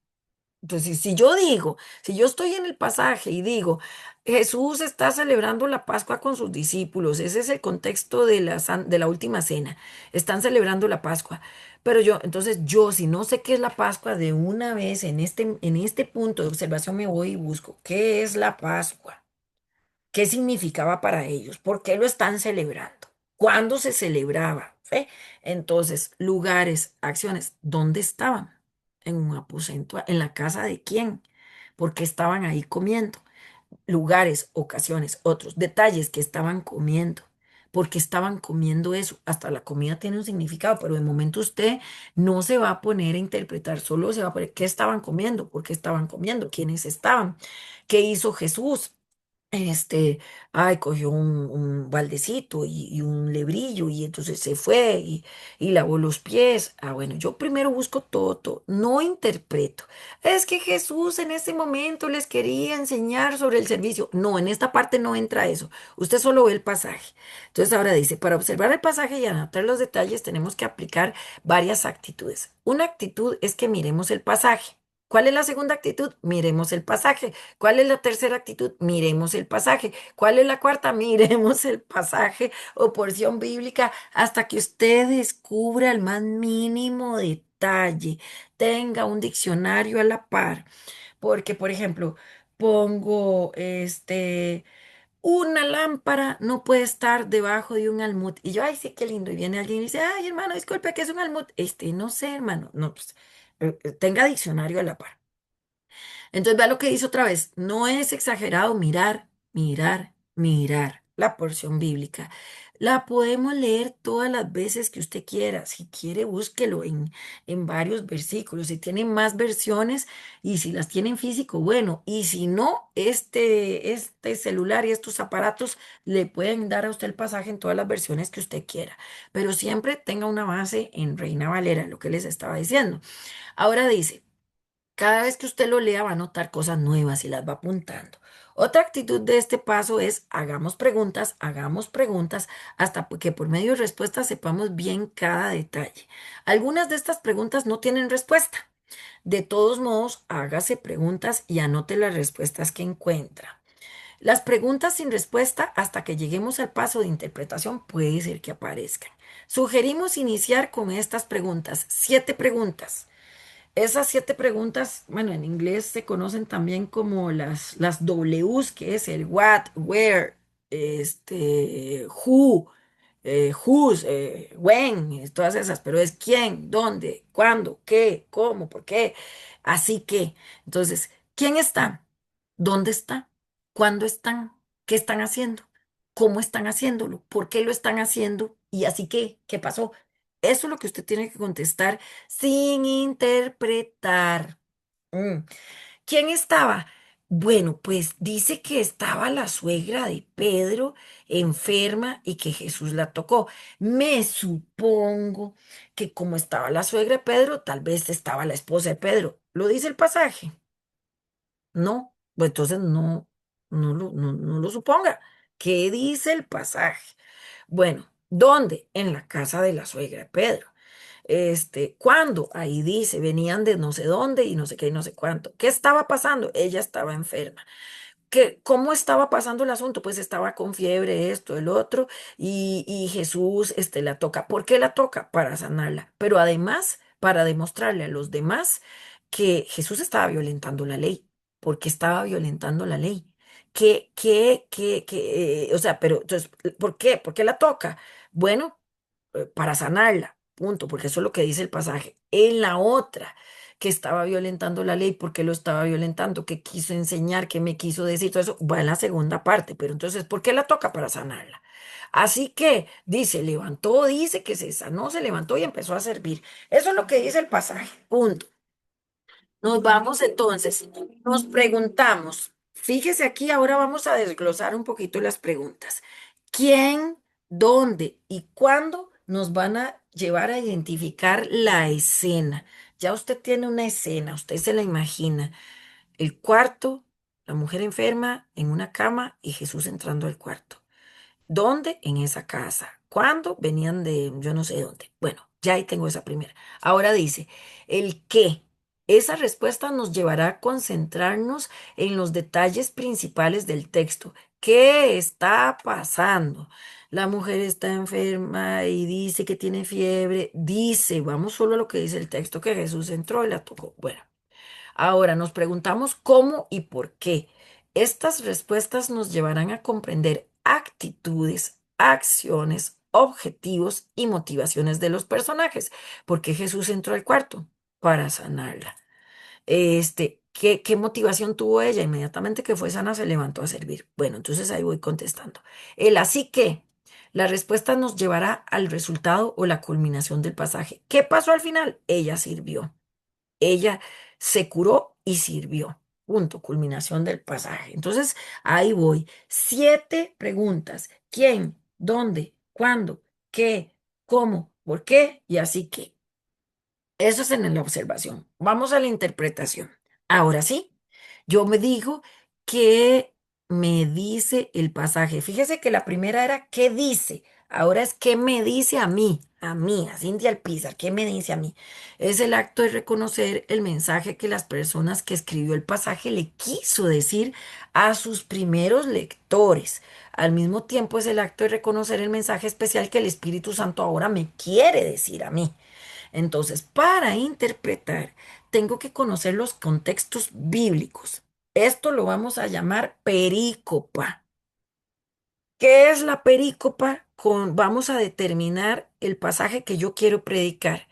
Entonces, si yo digo, si yo estoy en el pasaje y digo, Jesús está celebrando la Pascua con sus discípulos, ese es el contexto de de la última cena, están celebrando la Pascua, pero entonces yo, si no sé qué es la Pascua, de una vez en este punto de observación me voy y busco, ¿qué es la Pascua? ¿Qué significaba para ellos? ¿Por qué lo están celebrando? ¿Cuándo se celebraba? ¿Ve? Entonces, lugares, acciones, ¿dónde estaban? En un aposento, ¿en la casa de quién? Porque estaban ahí comiendo. Lugares, ocasiones, otros detalles que estaban comiendo. Porque estaban comiendo eso. Hasta la comida tiene un significado, pero de momento usted no se va a poner a interpretar, solo se va a poner qué estaban comiendo, por qué estaban comiendo, quiénes estaban, qué hizo Jesús. Este, ay, cogió un baldecito y un lebrillo y entonces se fue y lavó los pies. Ah, bueno, yo primero busco todo, no interpreto. Es que Jesús en ese momento les quería enseñar sobre el servicio. No, en esta parte no entra eso. Usted solo ve el pasaje. Entonces ahora dice, para observar el pasaje y anotar los detalles tenemos que aplicar varias actitudes. Una actitud es que miremos el pasaje. ¿Cuál es la segunda actitud? Miremos el pasaje. ¿Cuál es la tercera actitud? Miremos el pasaje. ¿Cuál es la cuarta? Miremos el pasaje o porción bíblica hasta que usted descubra el más mínimo detalle. Tenga un diccionario a la par. Porque, por ejemplo, pongo una lámpara no puede estar debajo de un almud. Y yo, ay, sí, qué lindo. Y viene alguien y dice, ay, hermano, disculpe, ¿qué es un almud? No sé, hermano. No, pues, tenga diccionario a la par. Entonces, vea lo que dice otra vez. No es exagerado mirar, mirar, mirar la porción bíblica. La podemos leer todas las veces que usted quiera. Si quiere, búsquelo en varios versículos. Si tiene más versiones y si las tiene en físico, bueno. Y si no, este celular y estos aparatos le pueden dar a usted el pasaje en todas las versiones que usted quiera. Pero siempre tenga una base en Reina Valera, lo que les estaba diciendo. Ahora dice. Cada vez que usted lo lea va a notar cosas nuevas y las va apuntando. Otra actitud de este paso es hagamos preguntas hasta que por medio de respuestas sepamos bien cada detalle. Algunas de estas preguntas no tienen respuesta. De todos modos, hágase preguntas y anote las respuestas que encuentra. Las preguntas sin respuesta hasta que lleguemos al paso de interpretación puede ser que aparezcan. Sugerimos iniciar con estas preguntas, 7 preguntas. Esas 7 preguntas, bueno, en inglés se conocen también como las Ws, que es el what, where, who, whose, when, todas esas, pero es quién, dónde, cuándo, qué, cómo, por qué. Así que, entonces, ¿quién está? ¿Dónde está? ¿Cuándo están? ¿Qué están haciendo? ¿Cómo están haciéndolo? ¿Por qué lo están haciendo? Y así que, ¿qué pasó? Eso es lo que usted tiene que contestar sin interpretar. Mm. ¿Quién estaba? Bueno, pues dice que estaba la suegra de Pedro enferma y que Jesús la tocó. Me supongo que como estaba la suegra de Pedro, tal vez estaba la esposa de Pedro. ¿Lo dice el pasaje? No, pues entonces no lo suponga. ¿Qué dice el pasaje? Bueno, ¿dónde? En la casa de la suegra de Pedro. ¿Cuándo? Ahí dice, venían de no sé dónde y no sé qué y no sé cuánto. ¿Qué estaba pasando? Ella estaba enferma. ¿Cómo estaba pasando el asunto? Pues estaba con fiebre, esto, el otro, y Jesús, la toca. ¿Por qué la toca? Para sanarla, pero además para demostrarle a los demás que Jesús estaba violentando la ley, porque estaba violentando la ley. O sea, pero entonces, ¿por qué? ¿Por qué la toca? Bueno, para sanarla, punto, porque eso es lo que dice el pasaje. En la otra, que estaba violentando la ley, ¿por qué lo estaba violentando? ¿Qué quiso enseñar? ¿Qué me quiso decir? Todo eso va en la segunda parte, pero entonces, ¿por qué la toca? Para sanarla. Así que dice, levantó, dice que se sanó, se levantó y empezó a servir. Eso es lo que dice el pasaje, punto. Nos vamos entonces, nos preguntamos, fíjese aquí, ahora vamos a desglosar un poquito las preguntas. ¿Quién, dónde y cuándo nos van a llevar a identificar la escena? Ya usted tiene una escena, usted se la imagina. El cuarto, la mujer enferma en una cama y Jesús entrando al cuarto. ¿Dónde? En esa casa. ¿Cuándo? Venían de yo no sé dónde. Bueno, ya ahí tengo esa primera. Ahora dice, el qué. Esa respuesta nos llevará a concentrarnos en los detalles principales del texto. ¿Qué está pasando? La mujer está enferma y dice que tiene fiebre. Dice, vamos solo a lo que dice el texto, que Jesús entró y la tocó. Bueno. Ahora nos preguntamos cómo y por qué. Estas respuestas nos llevarán a comprender actitudes, acciones, objetivos y motivaciones de los personajes. ¿Por qué Jesús entró al cuarto? Para sanarla. ¿Qué motivación tuvo ella? Inmediatamente que fue sana se levantó a servir. Bueno, entonces ahí voy contestando. El así que, la respuesta nos llevará al resultado o la culminación del pasaje. ¿Qué pasó al final? Ella sirvió. Ella se curó y sirvió. Punto, culminación del pasaje. Entonces, ahí voy. 7 preguntas. ¿Quién? ¿Dónde? ¿Cuándo? ¿Qué? ¿Cómo? ¿Por qué? Y así que. Eso es en la observación. Vamos a la interpretación. Ahora sí, yo me digo qué me dice el pasaje. Fíjese que la primera era qué dice. Ahora es qué me dice a mí, a Cindy Alpizar, qué me dice a mí. Es el acto de reconocer el mensaje que las personas que escribió el pasaje le quiso decir a sus primeros lectores. Al mismo tiempo es el acto de reconocer el mensaje especial que el Espíritu Santo ahora me quiere decir a mí. Entonces, para interpretar, tengo que conocer los contextos bíblicos. Esto lo vamos a llamar perícopa. ¿Qué es la perícopa? Vamos a determinar el pasaje que yo quiero predicar.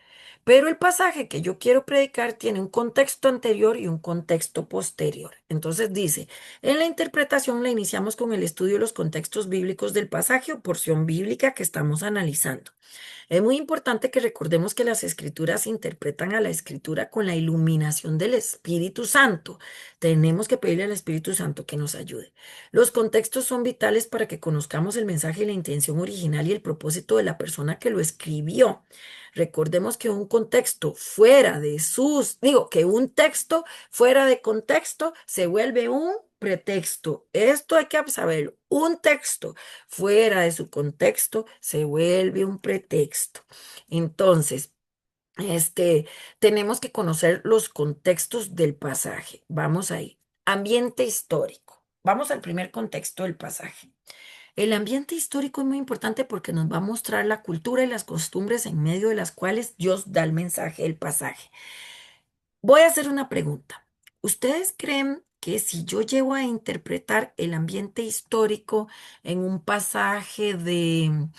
Pero el pasaje que yo quiero predicar tiene un contexto anterior y un contexto posterior. Entonces dice, en la interpretación la iniciamos con el estudio de los contextos bíblicos del pasaje o porción bíblica que estamos analizando. Es muy importante que recordemos que las escrituras interpretan a la escritura con la iluminación del Espíritu Santo. Tenemos que pedirle al Espíritu Santo que nos ayude. Los contextos son vitales para que conozcamos el mensaje y la intención original y el propósito de la persona que lo escribió. Recordemos que un contexto fuera de que un texto fuera de contexto se vuelve un pretexto. Esto hay que saberlo. Un texto fuera de su contexto se vuelve un pretexto. Entonces, este, tenemos que conocer los contextos del pasaje. Vamos ahí. Ambiente histórico. Vamos al primer contexto del pasaje. El ambiente histórico es muy importante porque nos va a mostrar la cultura y las costumbres en medio de las cuales Dios da el mensaje del pasaje. Voy a hacer una pregunta. ¿Ustedes creen que si yo llevo a interpretar el ambiente histórico en un pasaje de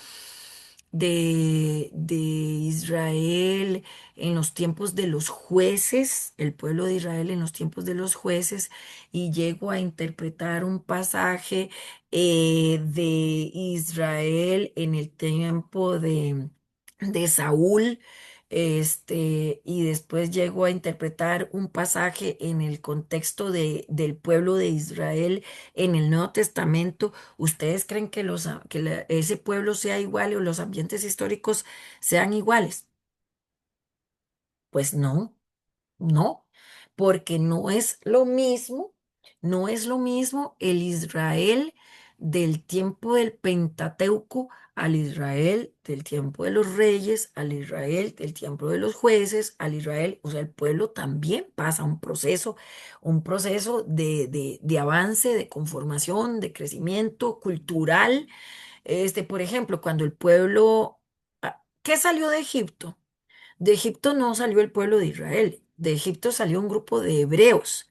Israel en los tiempos de los jueces, el pueblo de Israel en los tiempos de los jueces, y llego a interpretar un pasaje de Israel en el tiempo de Saúl? Y después llego a interpretar un pasaje en el contexto del pueblo de Israel en el Nuevo Testamento. ¿Ustedes creen que, ese pueblo sea igual o los ambientes históricos sean iguales? Pues no. No, porque no es lo mismo, no es lo mismo el Israel del tiempo del Pentateuco al Israel del tiempo de los reyes, al Israel del tiempo de los jueces, al Israel, o sea, el pueblo también pasa un proceso de avance, de conformación, de crecimiento cultural. Por ejemplo, cuando el pueblo, ¿qué salió de Egipto? De Egipto no salió el pueblo de Israel, de Egipto salió un grupo de hebreos.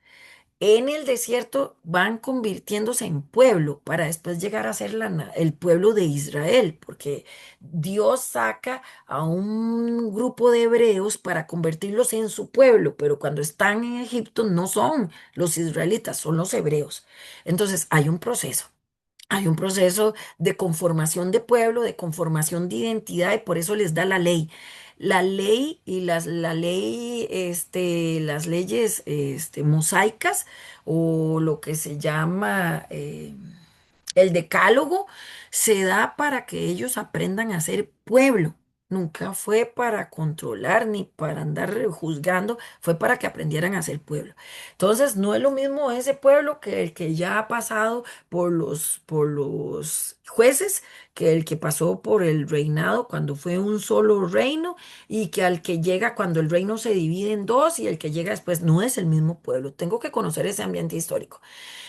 En el desierto van convirtiéndose en pueblo para después llegar a ser el pueblo de Israel, porque Dios saca a un grupo de hebreos para convertirlos en su pueblo, pero cuando están en Egipto no son los israelitas, son los hebreos. Entonces hay un proceso. Hay un proceso de conformación de pueblo, de conformación de identidad, y por eso les da la ley. La ley y las leyes mosaicas o lo que se llama el decálogo se da para que ellos aprendan a ser pueblo. Nunca fue para controlar ni para andar juzgando, fue para que aprendieran a ser pueblo. Entonces, no es lo mismo ese pueblo que el que ya ha pasado por los jueces, que el que pasó por el reinado cuando fue un solo reino y que al que llega cuando el reino se divide en dos y el que llega después no es el mismo pueblo. Tengo que conocer ese ambiente histórico.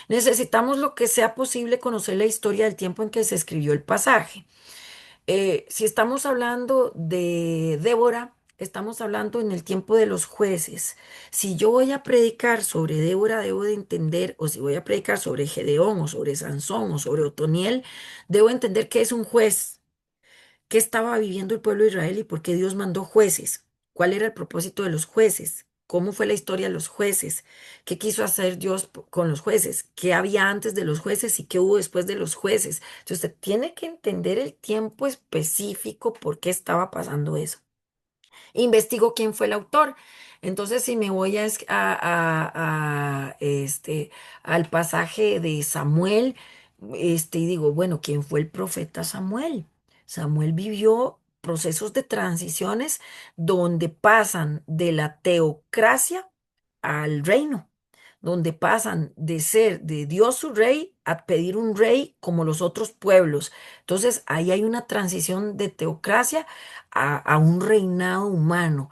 Necesitamos lo que sea posible conocer la historia del tiempo en que se escribió el pasaje. Si estamos hablando de Débora, estamos hablando en el tiempo de los jueces. Si yo voy a predicar sobre Débora, debo de entender, o si voy a predicar sobre Gedeón, o sobre Sansón, o sobre Otoniel, debo entender qué es un juez, qué estaba viviendo el pueblo de Israel y por qué Dios mandó jueces, cuál era el propósito de los jueces, cómo fue la historia de los jueces, qué quiso hacer Dios con los jueces, qué había antes de los jueces y qué hubo después de los jueces. Entonces, usted tiene que entender el tiempo específico por qué estaba pasando eso. Investigo quién fue el autor. Entonces, si me voy al pasaje de Samuel, y digo, bueno, ¿quién fue el profeta Samuel? Samuel vivió procesos de transiciones donde pasan de la teocracia al reino, donde pasan de ser de Dios su rey a pedir un rey como los otros pueblos. Entonces, ahí hay una transición de teocracia a un reinado humano.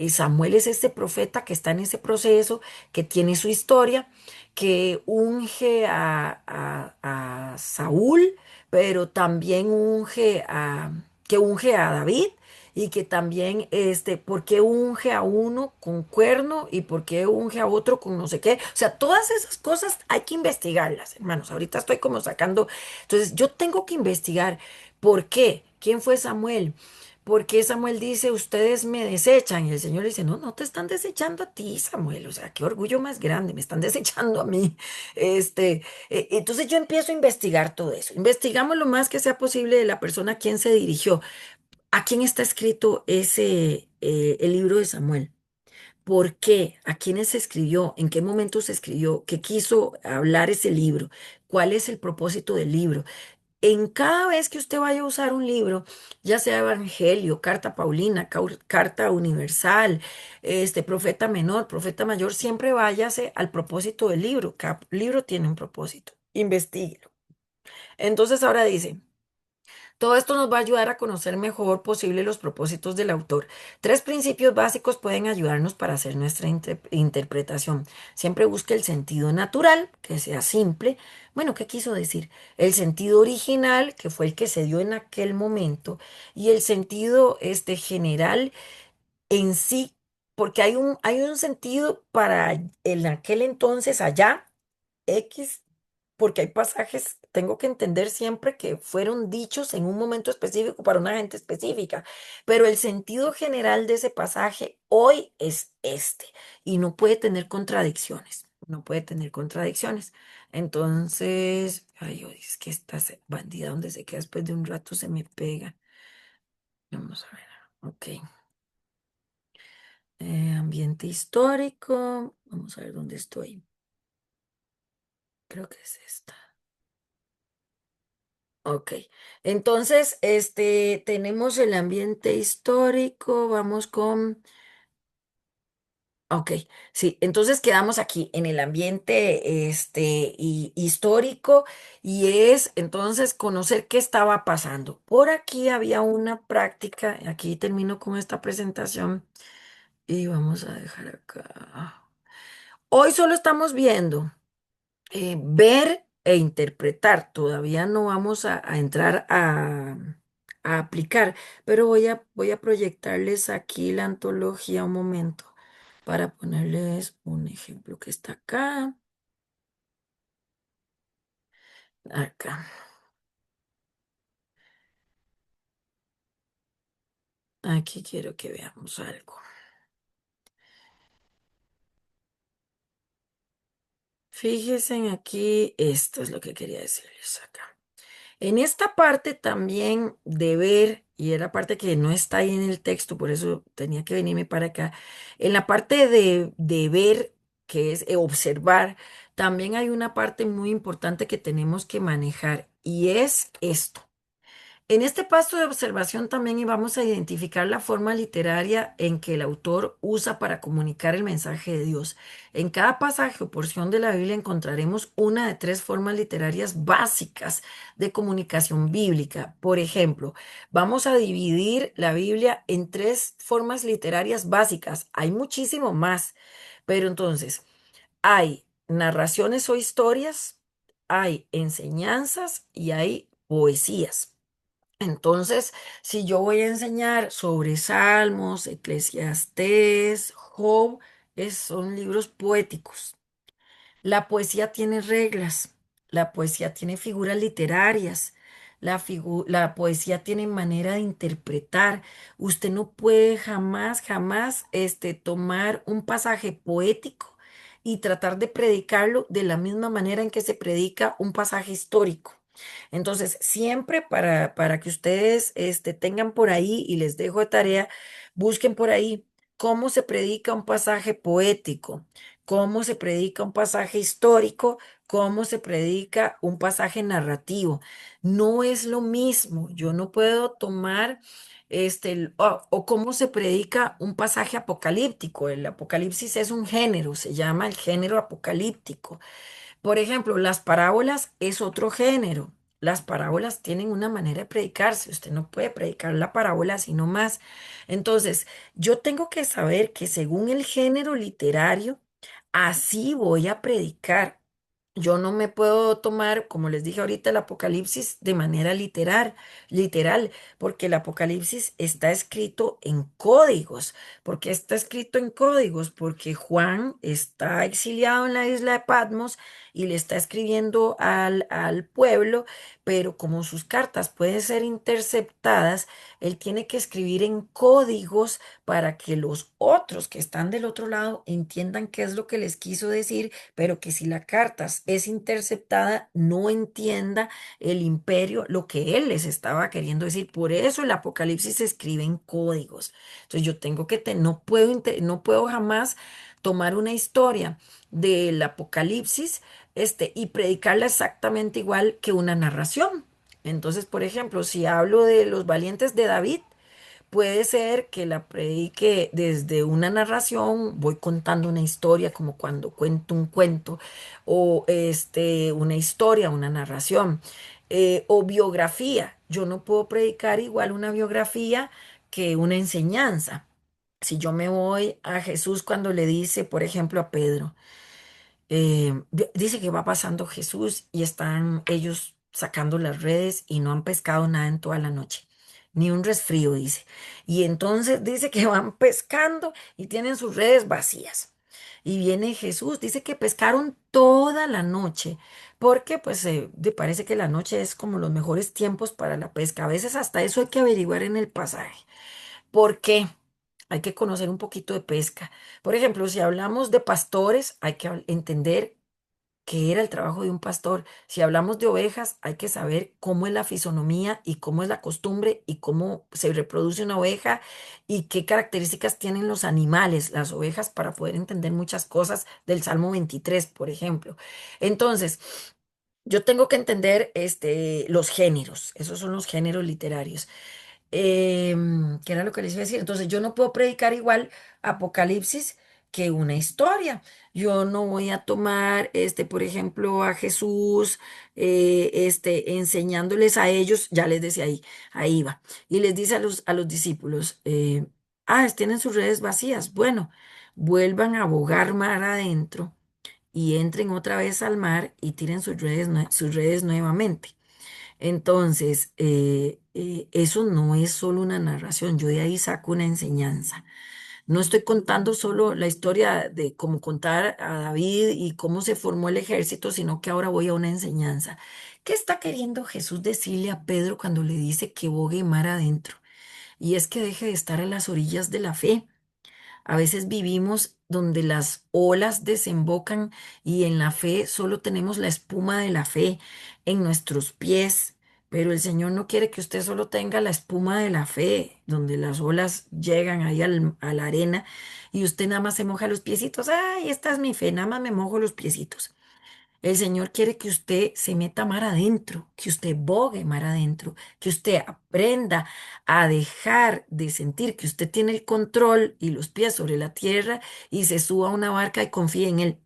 Samuel es este profeta que está en ese proceso, que tiene su historia, que unge a Saúl, pero también que unge a David. Y que también, ¿por qué unge a uno con cuerno y por qué unge a otro con no sé qué? O sea, todas esas cosas hay que investigarlas, hermanos. Ahorita estoy como sacando. Entonces, yo tengo que investigar por qué, quién fue Samuel, por qué Samuel dice, ustedes me desechan. Y el Señor dice, no, no te están desechando a ti, Samuel. O sea, qué orgullo más grande, me están desechando a mí. Entonces yo empiezo a investigar todo eso. Investigamos lo más que sea posible de la persona a quien se dirigió. ¿A quién está escrito el libro de Samuel? ¿Por qué? ¿A quiénes se escribió? ¿En qué momento se escribió? ¿Qué quiso hablar ese libro? ¿Cuál es el propósito del libro? En cada vez que usted vaya a usar un libro, ya sea Evangelio, Carta Paulina, Carta Universal, Profeta Menor, Profeta Mayor, siempre váyase al propósito del libro. Cada libro tiene un propósito. Investíguelo. Entonces ahora dice. Todo esto nos va a ayudar a conocer mejor posible los propósitos del autor. Tres principios básicos pueden ayudarnos para hacer nuestra interpretación. Siempre busque el sentido natural, que sea simple. Bueno, ¿qué quiso decir? El sentido original, que fue el que se dio en aquel momento, y el sentido general en sí, porque hay un sentido para en aquel entonces allá X, porque hay pasajes, tengo que entender siempre que fueron dichos en un momento específico para una gente específica, pero el sentido general de ese pasaje hoy es y no puede tener contradicciones, no puede tener contradicciones. Entonces, ay, oye, es que esta bandida donde se queda después de un rato se me pega. Vamos a ver, ok. Ambiente histórico, vamos a ver dónde estoy. Creo que es esta. Ok, entonces, tenemos el ambiente histórico, vamos con, ok, sí, entonces quedamos aquí en el ambiente, histórico y es entonces conocer qué estaba pasando. Por aquí había una práctica, aquí termino con esta presentación y vamos a dejar acá. Hoy solo estamos viendo. Ver e interpretar. Todavía no vamos a entrar a aplicar, pero voy a proyectarles aquí la antología un momento para ponerles un ejemplo que está acá, acá. Aquí quiero que veamos algo. Fíjense en aquí, esto es lo que quería decirles acá. En esta parte también de ver, y era parte que no está ahí en el texto, por eso tenía que venirme para acá, en la parte de ver, que es observar, también hay una parte muy importante que tenemos que manejar, y es esto. En este paso de observación también vamos a identificar la forma literaria en que el autor usa para comunicar el mensaje de Dios. En cada pasaje o porción de la Biblia encontraremos una de tres formas literarias básicas de comunicación bíblica. Por ejemplo, vamos a dividir la Biblia en tres formas literarias básicas. Hay muchísimo más, pero entonces hay narraciones o historias, hay enseñanzas y hay poesías. Entonces, si yo voy a enseñar sobre Salmos, Eclesiastés, Job, son libros poéticos. La poesía tiene reglas, la poesía tiene figuras literarias, la poesía tiene manera de interpretar. Usted no puede jamás, jamás tomar un pasaje poético y tratar de predicarlo de la misma manera en que se predica un pasaje histórico. Entonces, siempre para que ustedes tengan por ahí, y les dejo de tarea, busquen por ahí cómo se predica un pasaje poético, cómo se predica un pasaje histórico, cómo se predica un pasaje narrativo. No es lo mismo. Yo no puedo tomar o cómo se predica un pasaje apocalíptico. El apocalipsis es un género, se llama el género apocalíptico. Por ejemplo, las parábolas es otro género. Las parábolas tienen una manera de predicarse. Usted no puede predicar la parábola sino más. Entonces, yo tengo que saber que según el género literario, así voy a predicar. Yo no me puedo tomar, como les dije ahorita, el Apocalipsis de manera literal, porque el Apocalipsis está escrito en códigos. ¿Por qué está escrito en códigos? Porque Juan está exiliado en la isla de Patmos y le está escribiendo al pueblo, pero como sus cartas pueden ser interceptadas, él tiene que escribir en códigos para que los otros que están del otro lado entiendan qué es lo que les quiso decir, pero que si la carta es interceptada, no entienda el imperio lo que él les estaba queriendo decir. Por eso el Apocalipsis se escribe en códigos. Entonces yo tengo que, no puedo jamás tomar una historia del Apocalipsis, y predicarla exactamente igual que una narración. Entonces, por ejemplo, si hablo de los valientes de David, puede ser que la predique desde una narración, voy contando una historia como cuando cuento un cuento, o una historia, una narración, o biografía. Yo no puedo predicar igual una biografía que una enseñanza. Si yo me voy a Jesús cuando le dice, por ejemplo, a Pedro, dice que va pasando Jesús y están ellos sacando las redes y no han pescado nada en toda la noche, ni un resfrío, dice. Y entonces dice que van pescando y tienen sus redes vacías. Y viene Jesús, dice que pescaron toda la noche, porque pues parece que la noche es como los mejores tiempos para la pesca. A veces hasta eso hay que averiguar en el pasaje. ¿Por qué? Hay que conocer un poquito de pesca. Por ejemplo, si hablamos de pastores, hay que entender qué era el trabajo de un pastor. Si hablamos de ovejas, hay que saber cómo es la fisonomía y cómo es la costumbre y cómo se reproduce una oveja y qué características tienen los animales, las ovejas, para poder entender muchas cosas del Salmo 23, por ejemplo. Entonces, yo tengo que entender los géneros, esos son los géneros literarios. ¿Qué era lo que les iba a decir? Entonces, yo no puedo predicar igual Apocalipsis que una historia. Yo no voy a tomar, por ejemplo, a Jesús, enseñándoles a ellos, ya les decía ahí va, y les dice a los discípulos, tienen sus redes vacías. Bueno, vuelvan a bogar mar adentro y entren otra vez al mar y tiren sus redes nuevamente. Entonces, eso no es solo una narración, yo de ahí saco una enseñanza. No estoy contando solo la historia de cómo contar a David y cómo se formó el ejército, sino que ahora voy a una enseñanza. ¿Qué está queriendo Jesús decirle a Pedro cuando le dice que bogue mar adentro? Y es que deje de estar a las orillas de la fe. A veces vivimos donde las olas desembocan y en la fe solo tenemos la espuma de la fe en nuestros pies. Pero el Señor no quiere que usted solo tenga la espuma de la fe, donde las olas llegan ahí a la arena y usted nada más se moja los piecitos. Ay, esta es mi fe, nada más me mojo los piecitos. El Señor quiere que usted se meta mar adentro, que usted bogue mar adentro, que usted aprenda a dejar de sentir que usted tiene el control y los pies sobre la tierra y se suba a una barca y confíe en Él.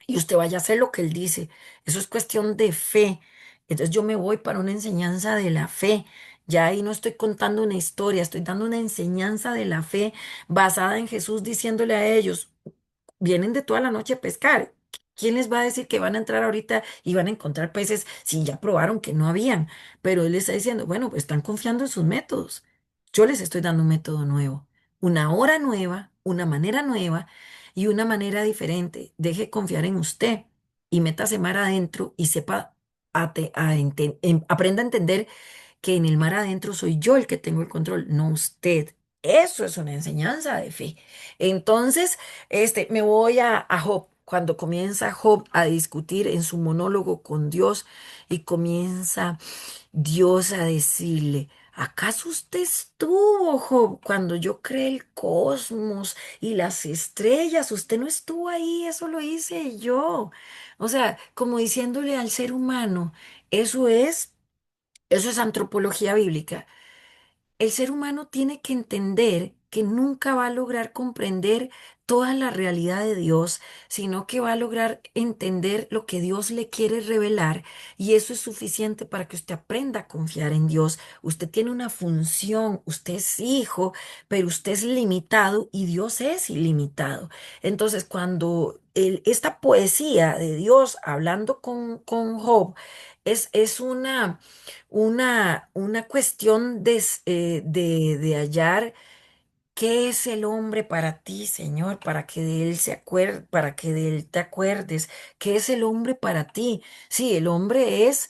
Y usted vaya a hacer lo que Él dice. Eso es cuestión de fe. Entonces yo me voy para una enseñanza de la fe. Ya ahí no estoy contando una historia, estoy dando una enseñanza de la fe basada en Jesús diciéndole a ellos, vienen de toda la noche a pescar. ¿Quién les va a decir que van a entrar ahorita y van a encontrar peces si ya probaron que no habían? Pero él les está diciendo, bueno, pues están confiando en sus métodos. Yo les estoy dando un método nuevo, una hora nueva, una manera nueva y una manera diferente. Deje confiar en usted y métase mar adentro y sepa, aprenda a entender que en el mar adentro soy yo el que tengo el control, no usted. Eso es una enseñanza de fe. Entonces, me voy a Job. Cuando comienza Job a discutir en su monólogo con Dios y comienza Dios a decirle, ¿acaso usted estuvo, Job, cuando yo creé el cosmos y las estrellas? Usted no estuvo ahí, eso lo hice yo. O sea, como diciéndole al ser humano, eso es, eso es antropología bíblica. El ser humano tiene que entender que nunca va a lograr comprender toda la realidad de Dios, sino que va a lograr entender lo que Dios le quiere revelar y eso es suficiente para que usted aprenda a confiar en Dios. Usted tiene una función, usted es hijo, pero usted es limitado y Dios es ilimitado. Entonces, cuando esta poesía de Dios hablando con Job es una cuestión de hallar qué es el hombre para ti, Señor, para que de él se acuerde, para que de él te acuerdes, qué es el hombre para ti. Sí, el hombre es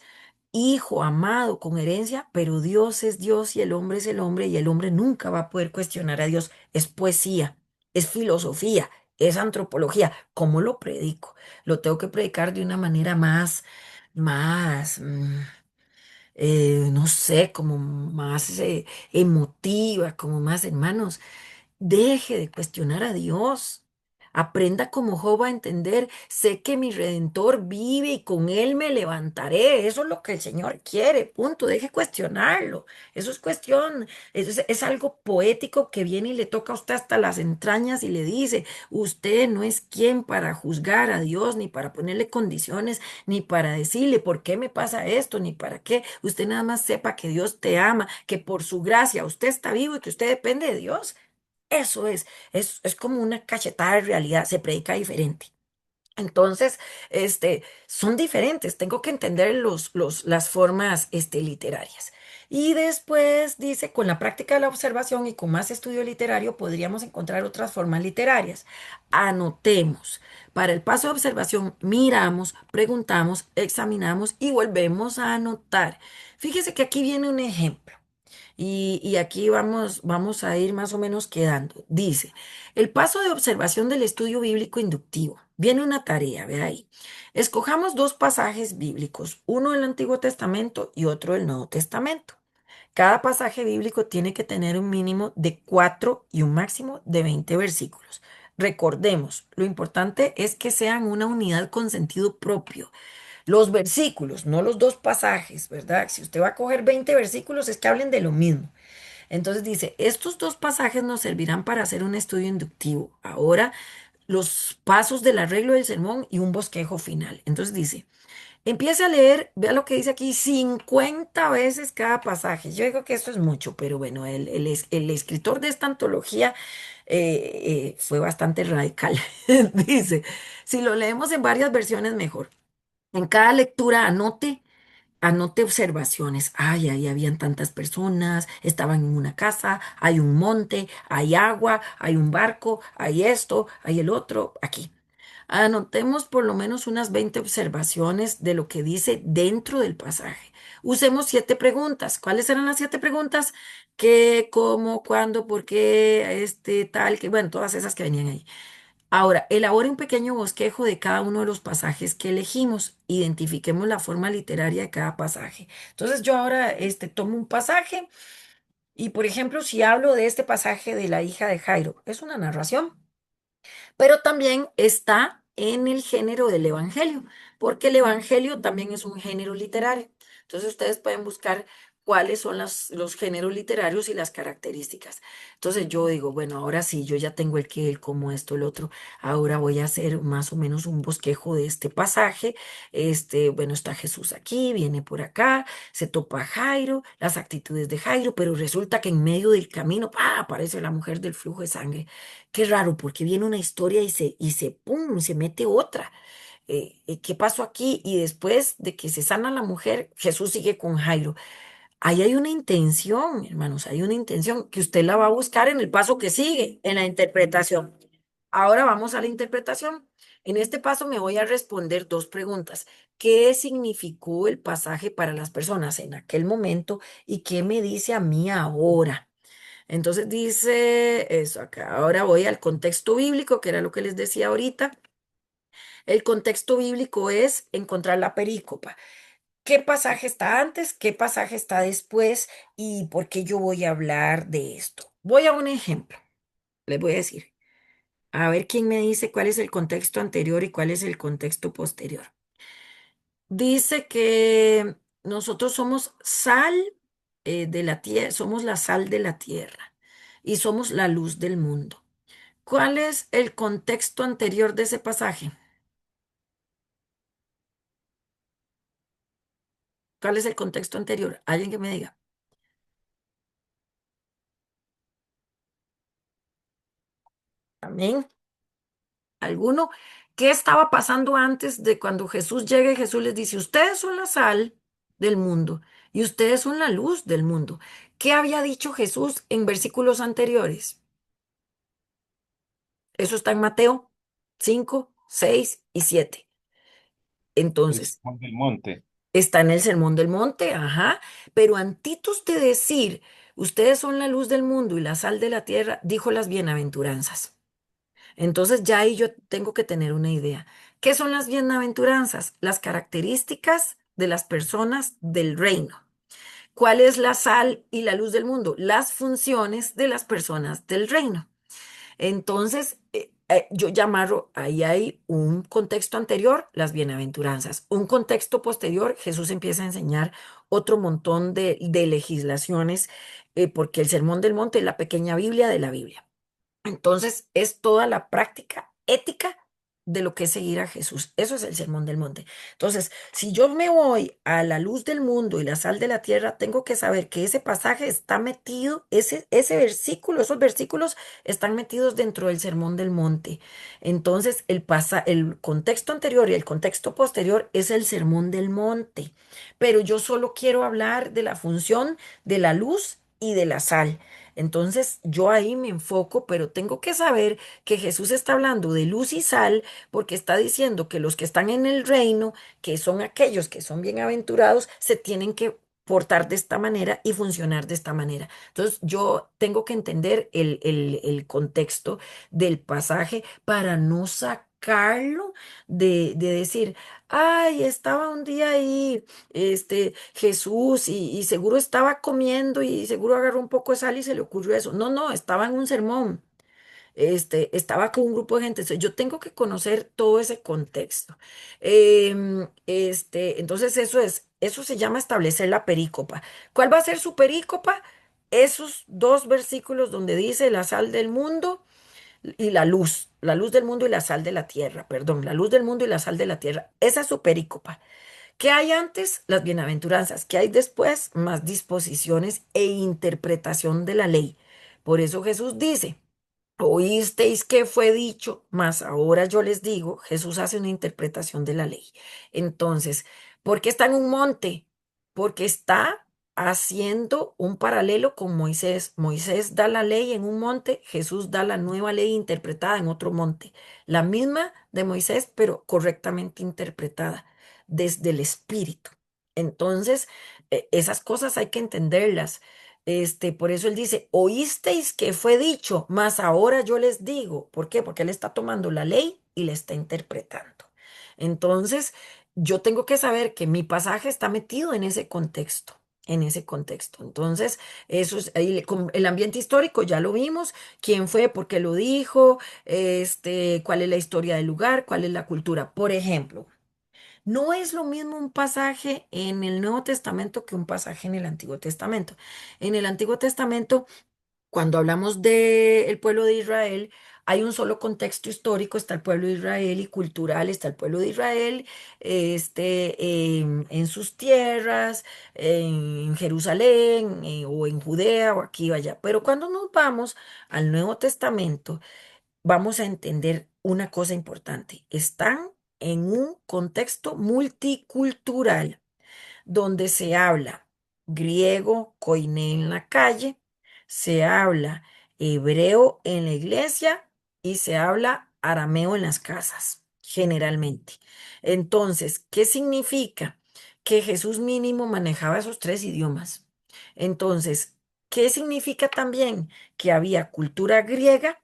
hijo amado con herencia, pero Dios es Dios y el hombre es el hombre y el hombre nunca va a poder cuestionar a Dios. Es poesía, es filosofía, es antropología. ¿Cómo lo predico? Lo tengo que predicar de una manera más, no sé, como más emotiva, como más hermanos. Deje de cuestionar a Dios. Aprenda como Job a entender, sé que mi Redentor vive y con él me levantaré. Eso es lo que el Señor quiere, punto. Deje cuestionarlo. Eso es cuestión, es algo poético que viene y le toca a usted hasta las entrañas y le dice, usted no es quien para juzgar a Dios, ni para ponerle condiciones, ni para decirle por qué me pasa esto, ni para qué. Usted nada más sepa que Dios te ama, que por su gracia usted está vivo y que usted depende de Dios. Eso es como una cachetada de realidad, se predica diferente. Entonces, son diferentes, tengo que entender las formas, literarias. Y después dice, con la práctica de la observación y con más estudio literario podríamos encontrar otras formas literarias. Anotemos. Para el paso de observación, miramos, preguntamos, examinamos y volvemos a anotar. Fíjese que aquí viene un ejemplo. Y aquí vamos a ir más o menos quedando. Dice, el paso de observación del estudio bíblico inductivo. Viene una tarea, ve ahí. Escojamos dos pasajes bíblicos, uno del Antiguo Testamento y otro del Nuevo Testamento. Cada pasaje bíblico tiene que tener un mínimo de 4 y un máximo de 20 versículos. Recordemos, lo importante es que sean una unidad con sentido propio. Los versículos, no los dos pasajes, ¿verdad? Si usted va a coger 20 versículos, es que hablen de lo mismo. Entonces dice, estos dos pasajes nos servirán para hacer un estudio inductivo. Ahora, los pasos del arreglo del sermón y un bosquejo final. Entonces dice, empiece a leer, vea lo que dice aquí, 50 veces cada pasaje. Yo digo que esto es mucho, pero bueno, el escritor de esta antología fue bastante radical. Dice, si lo leemos en varias versiones, mejor. En cada lectura anote observaciones. Ay, ahí habían tantas personas, estaban en una casa, hay un monte, hay agua, hay un barco, hay esto, hay el otro, aquí. Anotemos por lo menos unas 20 observaciones de lo que dice dentro del pasaje. Usemos 7 preguntas. ¿Cuáles eran las 7 preguntas? ¿Qué, cómo, cuándo, por qué, tal, que, bueno, todas esas que venían ahí. Ahora, elabore un pequeño bosquejo de cada uno de los pasajes que elegimos. Identifiquemos la forma literaria de cada pasaje. Entonces, yo ahora tomo un pasaje y, por ejemplo, si hablo de este pasaje de la hija de Jairo, es una narración, pero también está en el género del evangelio, porque el evangelio también es un género literario. Entonces ustedes pueden buscar cuáles son los géneros literarios y las características. Entonces yo digo, bueno, ahora sí, yo ya tengo el qué, el cómo, esto, el otro. Ahora voy a hacer más o menos un bosquejo de este pasaje. Bueno, está Jesús aquí, viene por acá, se topa a Jairo, las actitudes de Jairo, pero resulta que en medio del camino, ¡pah!, aparece la mujer del flujo de sangre. Qué raro, porque viene una historia ¡pum!, se mete otra. ¿Qué pasó aquí? Y después de que se sana la mujer, Jesús sigue con Jairo. Ahí hay una intención, hermanos, hay una intención que usted la va a buscar en el paso que sigue, en la interpretación. Ahora vamos a la interpretación. En este paso me voy a responder dos preguntas. ¿Qué significó el pasaje para las personas en aquel momento y qué me dice a mí ahora? Entonces dice eso acá. Ahora voy al contexto bíblico, que era lo que les decía ahorita. El contexto bíblico es encontrar la perícopa. ¿Qué pasaje está antes? ¿Qué pasaje está después? ¿Y por qué yo voy a hablar de esto? Voy a un ejemplo. Les voy a decir. A ver quién me dice cuál es el contexto anterior y cuál es el contexto posterior. Dice que nosotros somos sal de la tierra, somos la sal de la tierra y somos la luz del mundo. ¿Cuál es el contexto anterior de ese pasaje? ¿Cuál es el contexto anterior? Alguien que me diga. Amén. ¿Alguno? ¿Qué estaba pasando antes de cuando Jesús llega y Jesús les dice, ustedes son la sal del mundo y ustedes son la luz del mundo? ¿Qué había dicho Jesús en versículos anteriores? Eso está en Mateo 5, 6 y 7. El Entonces, sermón del monte. está en el Sermón del Monte, ajá, pero antitos de decir, ustedes son la luz del mundo y la sal de la tierra, dijo las bienaventuranzas. Entonces ya ahí yo tengo que tener una idea. ¿Qué son las bienaventuranzas? Las características de las personas del reino. ¿Cuál es la sal y la luz del mundo? Las funciones de las personas del reino. Entonces, yo llamarlo, ahí hay un contexto anterior, las bienaventuranzas. Un contexto posterior, Jesús empieza a enseñar otro montón de legislaciones, porque el Sermón del Monte es la pequeña Biblia de la Biblia. Entonces, es toda la práctica ética de lo que es seguir a Jesús. Eso es el Sermón del Monte. Entonces, si yo me voy a la luz del mundo y la sal de la tierra, tengo que saber que ese pasaje está metido, ese versículo, esos versículos están metidos dentro del Sermón del Monte. Entonces, el contexto anterior y el contexto posterior es el Sermón del Monte. Pero yo solo quiero hablar de la función de la luz y de la sal. Entonces yo ahí me enfoco, pero tengo que saber que Jesús está hablando de luz y sal porque está diciendo que los que están en el reino, que son aquellos que son bienaventurados, se tienen que portar de esta manera y funcionar de esta manera. Entonces yo tengo que entender el contexto del pasaje para no sacarlo de decir, ay, estaba un día ahí Jesús y seguro estaba comiendo y seguro agarró un poco de sal y se le ocurrió eso. No, no, estaba en un sermón, estaba con un grupo de gente. Entonces, yo tengo que conocer todo ese contexto. Entonces eso se llama establecer la perícopa. ¿Cuál va a ser su perícopa? Esos dos versículos donde dice la sal del mundo y la luz del mundo y la sal de la tierra, perdón, la luz del mundo y la sal de la tierra. Esa es su perícopa. ¿Qué hay antes? Las bienaventuranzas. ¿Qué hay después? Más disposiciones e interpretación de la ley. Por eso Jesús dice, oísteis que fue dicho, mas ahora yo les digo, Jesús hace una interpretación de la ley. Entonces, ¿por qué está en un monte? Porque está haciendo un paralelo con Moisés. Moisés da la ley en un monte, Jesús da la nueva ley interpretada en otro monte. La misma de Moisés, pero correctamente interpretada desde el Espíritu. Entonces, esas cosas hay que entenderlas. Por eso él dice, oísteis que fue dicho, mas ahora yo les digo. ¿Por qué? Porque él está tomando la ley y la está interpretando. Entonces, yo tengo que saber que mi pasaje está metido en ese contexto. en ese contexto. Entonces, eso es, ahí, con el ambiente histórico ya lo vimos, quién fue, por qué lo dijo, cuál es la historia del lugar, cuál es la cultura. Por ejemplo, no es lo mismo un pasaje en el Nuevo Testamento que un pasaje en el Antiguo Testamento. En el Antiguo Testamento, cuando hablamos del pueblo de Israel, hay un solo contexto histórico, está el pueblo de Israel, y cultural, está el pueblo de Israel, en sus tierras, en Jerusalén, o en Judea, o aquí o allá. Pero cuando nos vamos al Nuevo Testamento, vamos a entender una cosa importante. Están en un contexto multicultural donde se habla griego, koiné en la calle, se habla hebreo en la iglesia y se habla arameo en las casas, generalmente. Entonces, ¿qué significa? Que Jesús mínimo manejaba esos tres idiomas. Entonces, ¿qué significa también? Que había cultura griega,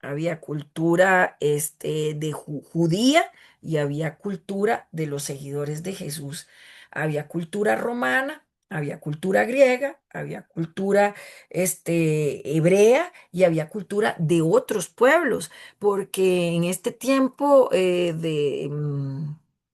había cultura judía y había cultura de los seguidores de Jesús. Había cultura romana, había cultura griega, había cultura hebrea y había cultura de otros pueblos, porque en este tiempo de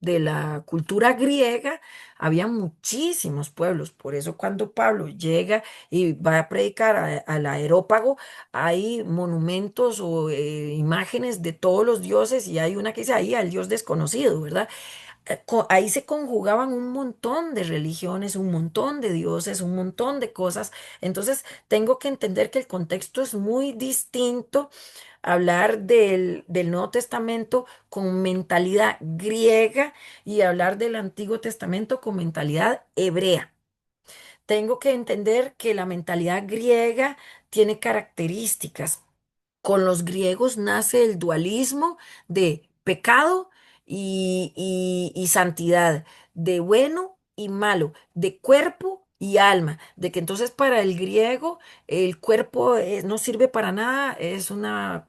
la cultura griega había muchísimos pueblos. Por eso cuando Pablo llega y va a predicar al Areópago, hay monumentos o imágenes de todos los dioses, y hay una que dice ahí al Dios desconocido, ¿verdad? Ahí se conjugaban un montón de religiones, un montón de dioses, un montón de cosas. Entonces, tengo que entender que el contexto es muy distinto. Hablar del Nuevo Testamento con mentalidad griega y hablar del Antiguo Testamento con mentalidad hebrea. Tengo que entender que la mentalidad griega tiene características. Con los griegos nace el dualismo de pecado y santidad, de bueno y malo, de cuerpo y alma, de que entonces para el griego el cuerpo no sirve para nada, es una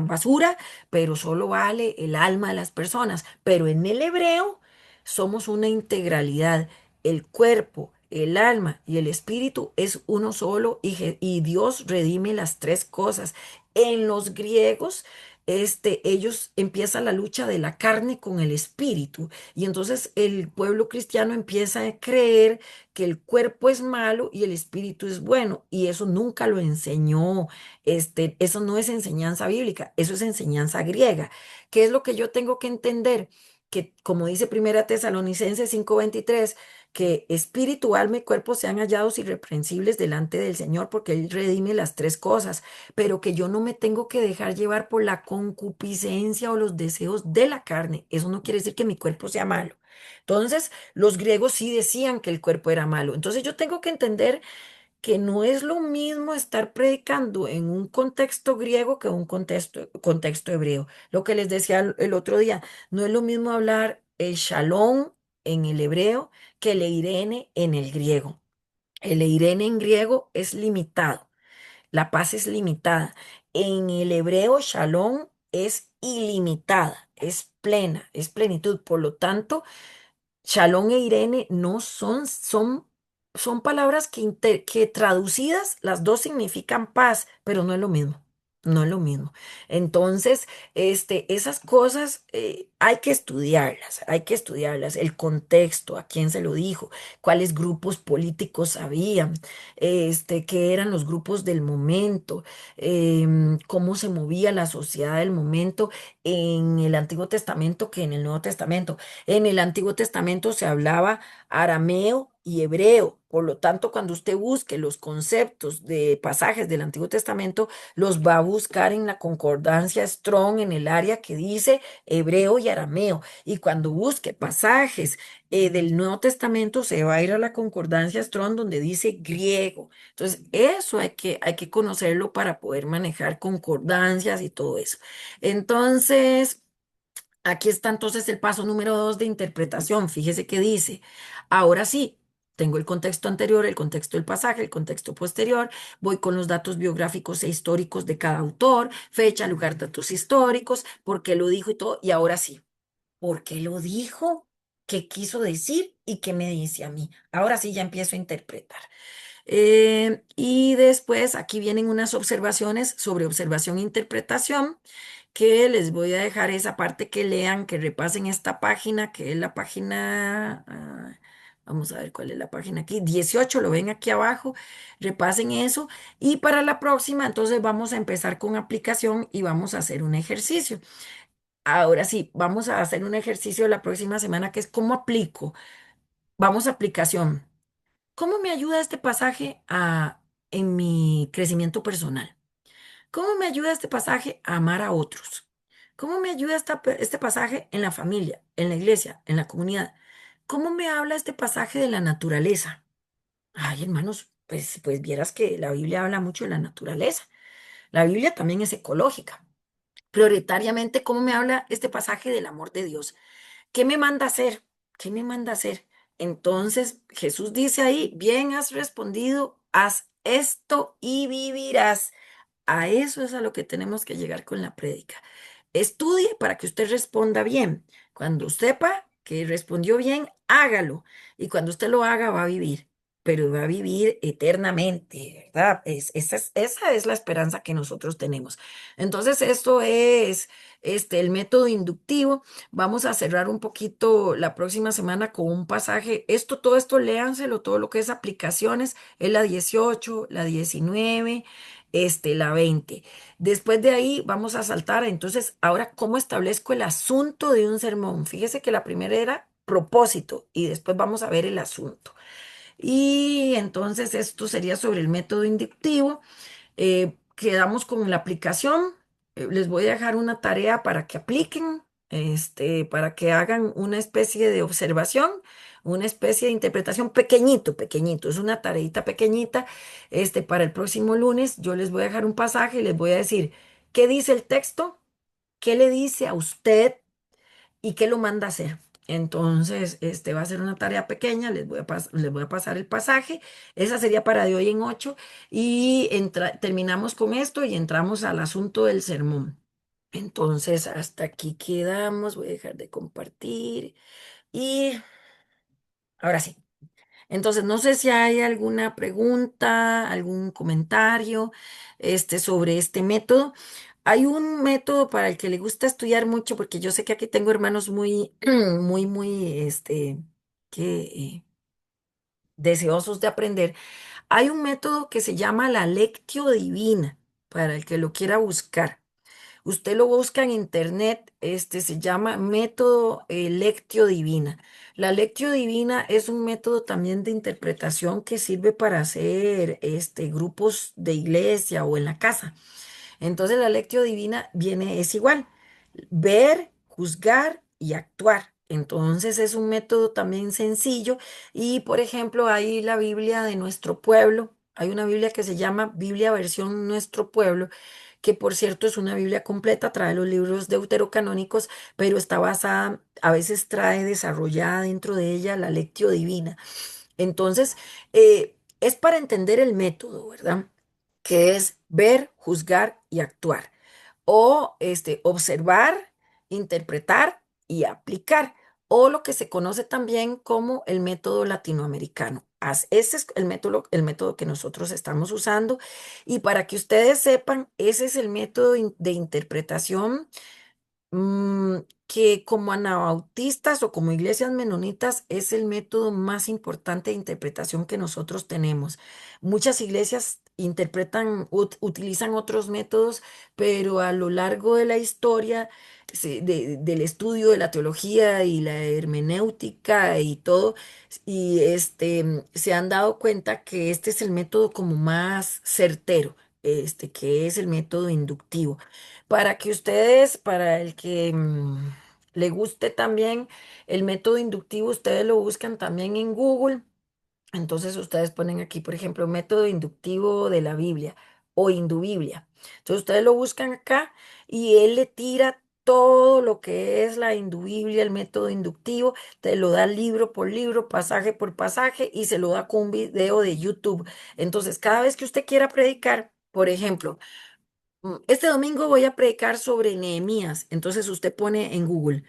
basura, pero solo vale el alma de las personas. Pero en el hebreo somos una integralidad, el cuerpo, el alma y el espíritu es uno solo, y Dios redime las tres cosas. En los griegos, ellos empiezan la lucha de la carne con el espíritu, y entonces el pueblo cristiano empieza a creer que el cuerpo es malo y el espíritu es bueno, y eso nunca lo enseñó, eso no es enseñanza bíblica, eso es enseñanza griega. ¿Qué es lo que yo tengo que entender? Que como dice Primera Tesalonicenses 5:23, que espíritu, alma y cuerpo sean hallados irreprensibles delante del Señor, porque Él redime las tres cosas, pero que yo no me tengo que dejar llevar por la concupiscencia o los deseos de la carne. Eso no quiere decir que mi cuerpo sea malo. Entonces, los griegos sí decían que el cuerpo era malo. Entonces, yo tengo que entender que no es lo mismo estar predicando en un contexto griego que en un contexto hebreo. Lo que les decía el otro día, no es lo mismo hablar el shalom en el hebreo que el eirene en el griego. El eirene en griego es limitado, la paz es limitada. En el hebreo, shalom es ilimitada, es plena, es plenitud. Por lo tanto, Shalom e Irene no son palabras que traducidas, las dos significan paz, pero no es lo mismo. No es lo mismo. Entonces, esas cosas hay que estudiarlas, hay que estudiarlas. El contexto, a quién se lo dijo, cuáles grupos políticos habían, qué eran los grupos del momento, cómo se movía la sociedad del momento en el Antiguo Testamento que en el Nuevo Testamento. En el Antiguo Testamento se hablaba arameo y hebreo. Por lo tanto, cuando usted busque los conceptos de pasajes del Antiguo Testamento, los va a buscar en la concordancia Strong, en el área que dice hebreo y arameo. Y cuando busque pasajes del Nuevo Testamento, se va a ir a la concordancia Strong donde dice griego. Entonces, eso hay que conocerlo para poder manejar concordancias y todo eso. Entonces, aquí está entonces el paso número 2 de interpretación. Fíjese que dice, ahora sí, tengo el contexto anterior, el contexto del pasaje, el contexto posterior, voy con los datos biográficos e históricos de cada autor, fecha, lugar, datos históricos, por qué lo dijo y todo, y ahora sí, ¿por qué lo dijo? ¿Qué quiso decir? y qué me dice a mí. Ahora sí ya empiezo a interpretar. Y después aquí vienen unas observaciones sobre observación e interpretación, que les voy a dejar esa parte que lean, que repasen esta página, que es la página, vamos a ver cuál es la página aquí, 18, lo ven aquí abajo, repasen eso. Y para la próxima, entonces vamos a empezar con aplicación y vamos a hacer un ejercicio. Ahora sí, vamos a hacer un ejercicio la próxima semana que es cómo aplico. Vamos a aplicación. ¿Cómo me ayuda este pasaje en mi crecimiento personal? ¿Cómo me ayuda este pasaje a amar a otros? ¿Cómo me ayuda este pasaje en la familia, en la iglesia, en la comunidad? ¿Cómo me habla este pasaje de la naturaleza? Ay, hermanos, pues vieras que la Biblia habla mucho de la naturaleza. La Biblia también es ecológica. Prioritariamente, ¿cómo me habla este pasaje del amor de Dios? ¿Qué me manda a hacer? ¿Qué me manda a hacer? Entonces Jesús dice ahí, bien has respondido, haz esto y vivirás. A eso es a lo que tenemos que llegar con la prédica. Estudie para que usted responda bien. Cuando sepa que respondió bien, hágalo. Y cuando usted lo haga, va a vivir, pero va a vivir eternamente, ¿verdad? Esa es la esperanza que nosotros tenemos. Entonces, esto es el método inductivo. Vamos a cerrar un poquito la próxima semana con un pasaje. Todo esto, léanselo, todo lo que es aplicaciones, es la 18, la 19, la 20. Después de ahí vamos a saltar. Entonces, ahora, ¿cómo establezco el asunto de un sermón? Fíjese que la primera era propósito y después vamos a ver el asunto. Y entonces esto sería sobre el método inductivo. Quedamos con la aplicación. Les voy a dejar una tarea para que apliquen, para que hagan una especie de observación, una especie de interpretación pequeñito, pequeñito. Es una tareita pequeñita. Para el próximo lunes yo les voy a dejar un pasaje y les voy a decir qué dice el texto, qué le dice a usted y qué lo manda a hacer. Entonces, va a ser una tarea pequeña, les voy a pasar el pasaje. Esa sería para de hoy en 8 y terminamos con esto y entramos al asunto del sermón. Entonces, hasta aquí quedamos. Voy a dejar de compartir y ahora sí. Entonces, no sé si hay alguna pregunta, algún comentario, sobre este método. Hay un método para el que le gusta estudiar mucho, porque yo sé que aquí tengo hermanos muy, muy, que deseosos de aprender. Hay un método que se llama la Lectio Divina, para el que lo quiera buscar. Usted lo busca en internet, se llama método Lectio Divina. La Lectio Divina es un método también de interpretación que sirve para hacer grupos de iglesia o en la casa. Entonces la Lectio Divina es igual, ver, juzgar y actuar. Entonces es un método también sencillo y por ejemplo hay la Biblia de nuestro pueblo, hay una Biblia que se llama Biblia versión Nuestro Pueblo, que por cierto es una Biblia completa, trae los libros deuterocanónicos, pero está basada, a veces trae desarrollada dentro de ella la Lectio Divina. Entonces, es para entender el método, ¿verdad? Que es ver, juzgar y actuar. O observar, interpretar y aplicar. O lo que se conoce también como el método latinoamericano. Ese es el método que nosotros estamos usando. Y para que ustedes sepan, ese es el método de interpretación que como anabautistas o como iglesias menonitas es el método más importante de interpretación que nosotros tenemos. Muchas iglesias utilizan otros métodos, pero a lo largo de la historia, del estudio de la teología y la hermenéutica y todo, y se han dado cuenta que este es el método como más certero, que es el método inductivo. Para que ustedes, para el que le guste también el método inductivo, ustedes lo buscan también en Google. Entonces ustedes ponen aquí, por ejemplo, método inductivo de la Biblia o Indubiblia. Entonces ustedes lo buscan acá y él le tira todo lo que es la Indubiblia, el método inductivo, te lo da libro por libro, pasaje por pasaje y se lo da con un video de YouTube. Entonces, cada vez que usted quiera predicar, por ejemplo, este domingo voy a predicar sobre Nehemías. Entonces usted pone en Google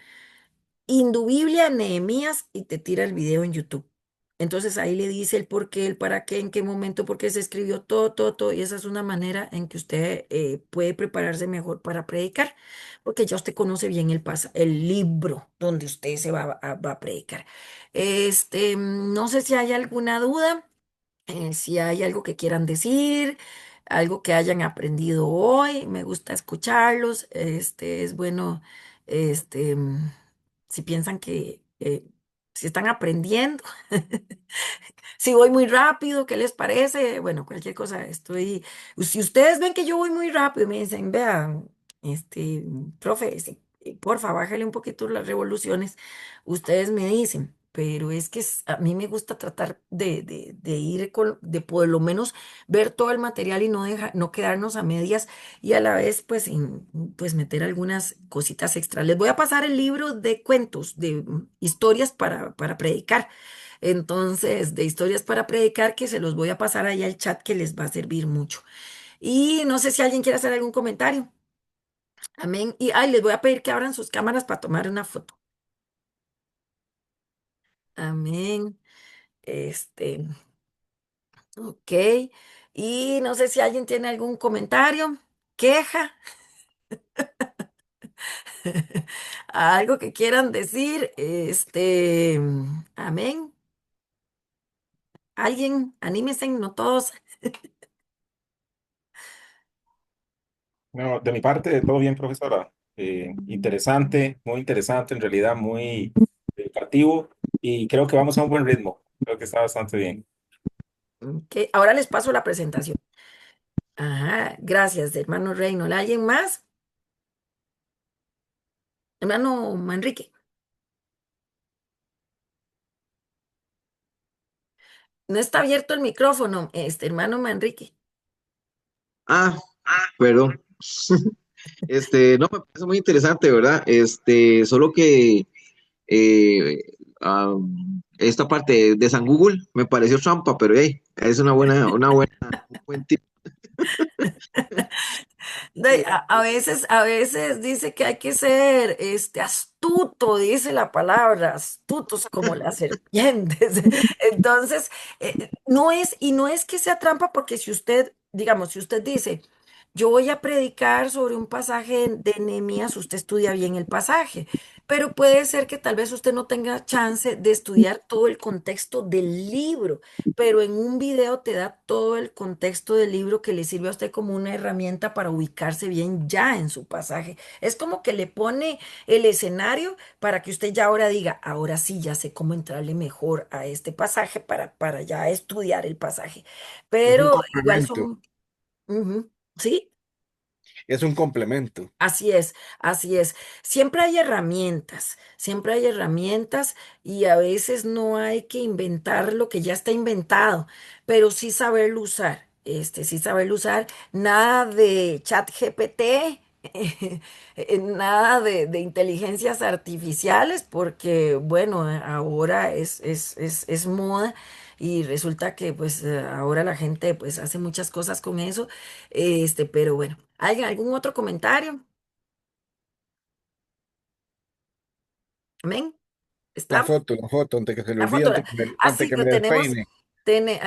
Indubiblia, Nehemías y te tira el video en YouTube. Entonces ahí le dice el por qué, el para qué, en qué momento, por qué se escribió todo, todo, todo. Y esa es una manera en que usted puede prepararse mejor para predicar, porque ya usted conoce bien el libro donde usted se va a predicar. No sé si hay alguna duda, si hay algo que quieran decir, algo que hayan aprendido hoy. Me gusta escucharlos. Es bueno, si piensan que si están aprendiendo. Si voy muy rápido, ¿qué les parece? Bueno, cualquier cosa, si ustedes ven que yo voy muy rápido, me dicen, vean, profe, porfa, bájale un poquito las revoluciones, ustedes me dicen, pero es que a mí me gusta tratar de ir de por lo menos ver todo el material y no quedarnos a medias y a la vez, pues, pues meter algunas cositas extras. Les voy a pasar el libro de cuentos, de historias para predicar. Entonces, de historias para predicar, que se los voy a pasar ahí al chat que les va a servir mucho. Y no sé si alguien quiere hacer algún comentario. Amén. Y ay, les voy a pedir que abran sus cámaras para tomar una foto. Amén. Este, ok. Y no sé si alguien tiene algún comentario, queja, algo que quieran decir. Amén. Alguien, anímense, no todos. No, de mi parte, todo bien, profesora. Interesante, muy interesante, en realidad muy educativo y creo que vamos a un buen ritmo. Creo que está bastante bien. Ok, ahora les paso la presentación. Ajá, gracias, hermano Reynolds. ¿Alguien más? Hermano Manrique. No está abierto el micrófono, hermano Manrique. Ah, perdón. No, me parece muy interesante, ¿verdad? Solo que eh, esta parte de San Google me pareció trampa, pero hey, es un buen tip. A veces dice que hay que ser astuto, dice la palabra, astutos como las serpientes. Entonces, no es que sea trampa, porque si usted, digamos, si usted dice, yo voy a predicar sobre un pasaje de Nehemías, usted estudia bien el pasaje, pero puede ser que tal vez usted no tenga chance de estudiar todo el contexto del libro, pero en un video te da todo el contexto del libro que le sirve a usted como una herramienta para ubicarse bien ya en su pasaje. Es como que le pone el escenario para que usted ya ahora diga, ahora sí, ya sé cómo entrarle mejor a este pasaje para ya estudiar el pasaje. Es un Pero igual complemento, son, ujú, ¿sí? es un complemento. Así es, así es. Siempre hay herramientas y a veces no hay que inventar lo que ya está inventado, pero sí saberlo usar. Sí saberlo usar. Nada de chat GPT, nada de inteligencias artificiales, porque bueno, ahora es moda y resulta que pues ahora la gente pues hace muchas cosas con eso. Pero bueno, ¿hay algún otro comentario? Amén. ¿Estamos? La foto, antes que se le La olvide, foto. antes Así que que me despeine. tene-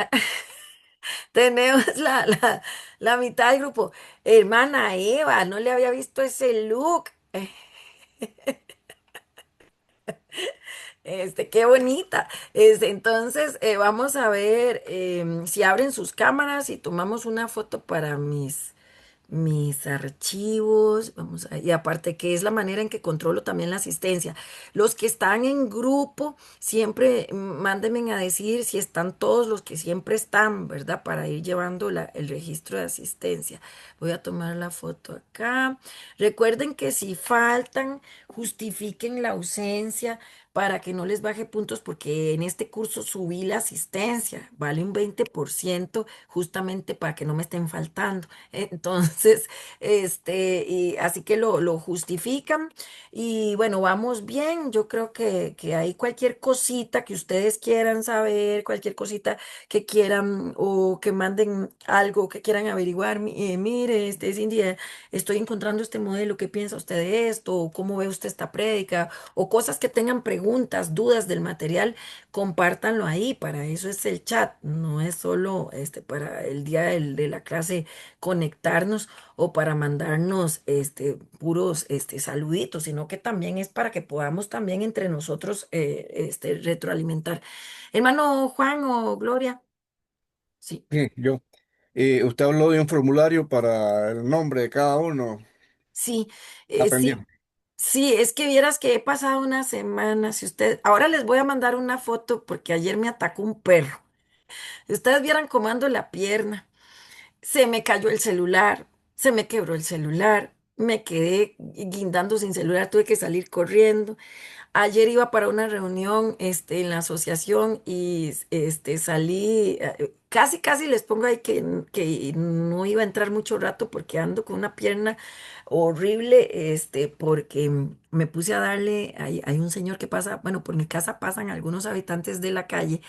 tenemos la mitad del grupo. Hermana Eva, no le había visto ese look. Qué bonita. Entonces, vamos a ver si abren sus cámaras y tomamos una foto para mis archivos, y aparte que es la manera en que controlo también la asistencia. Los que están en grupo, siempre mándenme a decir si están todos los que siempre están, ¿verdad? Para ir llevando el registro de asistencia. Voy a tomar la foto acá. Recuerden que si faltan, justifiquen la ausencia, para que no les baje puntos, porque en este curso subí la asistencia, vale un 20% justamente para que no me estén faltando. Entonces, y así que lo justifican y bueno, vamos bien. Yo creo que hay cualquier cosita que ustedes quieran saber, cualquier cosita que quieran o que manden algo que quieran averiguar. Mire, Cindy, estoy encontrando este modelo, ¿qué piensa usted de esto? ¿O cómo ve usted esta prédica? O cosas que tengan preguntas, dudas del material, compártanlo ahí. Para eso es el chat, no es solo para el día de la clase conectarnos o para mandarnos puros saluditos, sino que también es para que podamos también entre nosotros retroalimentar. Hermano Juan o Gloria, sí, Sí, yo. Usted habló de un formulario para el nombre de cada uno. sí, Está sí. pendiente. Sí, es que vieras que he pasado una semana, si usted, ahora les voy a mandar una foto porque ayer me atacó un perro. Si ustedes vieran cómo ando la pierna, se me cayó el celular, se me quebró el celular, me quedé guindando sin celular, tuve que salir corriendo. Ayer iba para una reunión, en la asociación y salí, casi les pongo ahí que no iba a entrar mucho rato porque ando con una pierna horrible, porque me puse a darle, hay un señor que pasa, bueno, por mi casa pasan algunos habitantes de la calle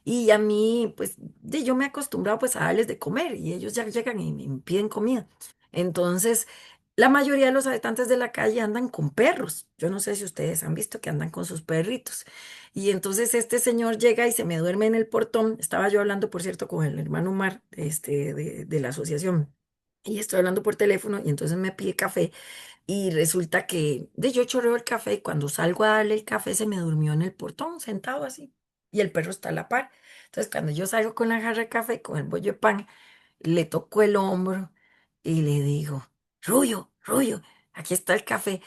y a mí, pues, yo me he acostumbrado pues a darles de comer y ellos ya llegan y me piden comida. Entonces, la mayoría de los habitantes de la calle andan con perros. Yo no sé si ustedes han visto que andan con sus perritos. Y entonces este señor llega y se me duerme en el portón. Estaba yo hablando, por cierto, con el hermano Omar, de la asociación. Y estoy hablando por teléfono y entonces me pide café y resulta que yo chorreo el café y cuando salgo a darle el café se me durmió en el portón, sentado así. Y el perro está a la par. Entonces cuando yo salgo con la jarra de café, con el bollo de pan, le toco el hombro y le digo, Rullo, Rullo, aquí está el café.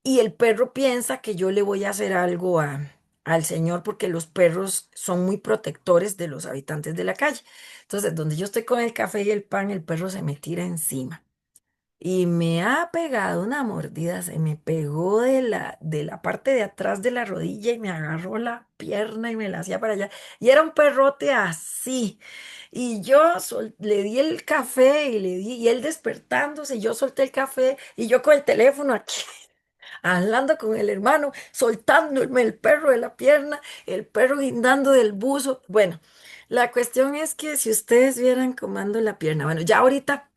Y el perro piensa que yo le voy a hacer algo al señor porque los perros son muy protectores de los habitantes de la calle. Entonces, donde yo estoy con el café y el pan, el perro se me tira encima. Y me ha pegado una mordida, se me pegó de la parte de atrás de la rodilla y me agarró la pierna y me la hacía para allá. Y era un perrote así. Y yo le di el café y él despertándose, y yo solté el café y yo con el teléfono aquí, hablando con el hermano, soltándome el perro de la pierna, el perro guindando del buzo. Bueno, la cuestión es que si ustedes vieran cómo ando la pierna, bueno, ya ahorita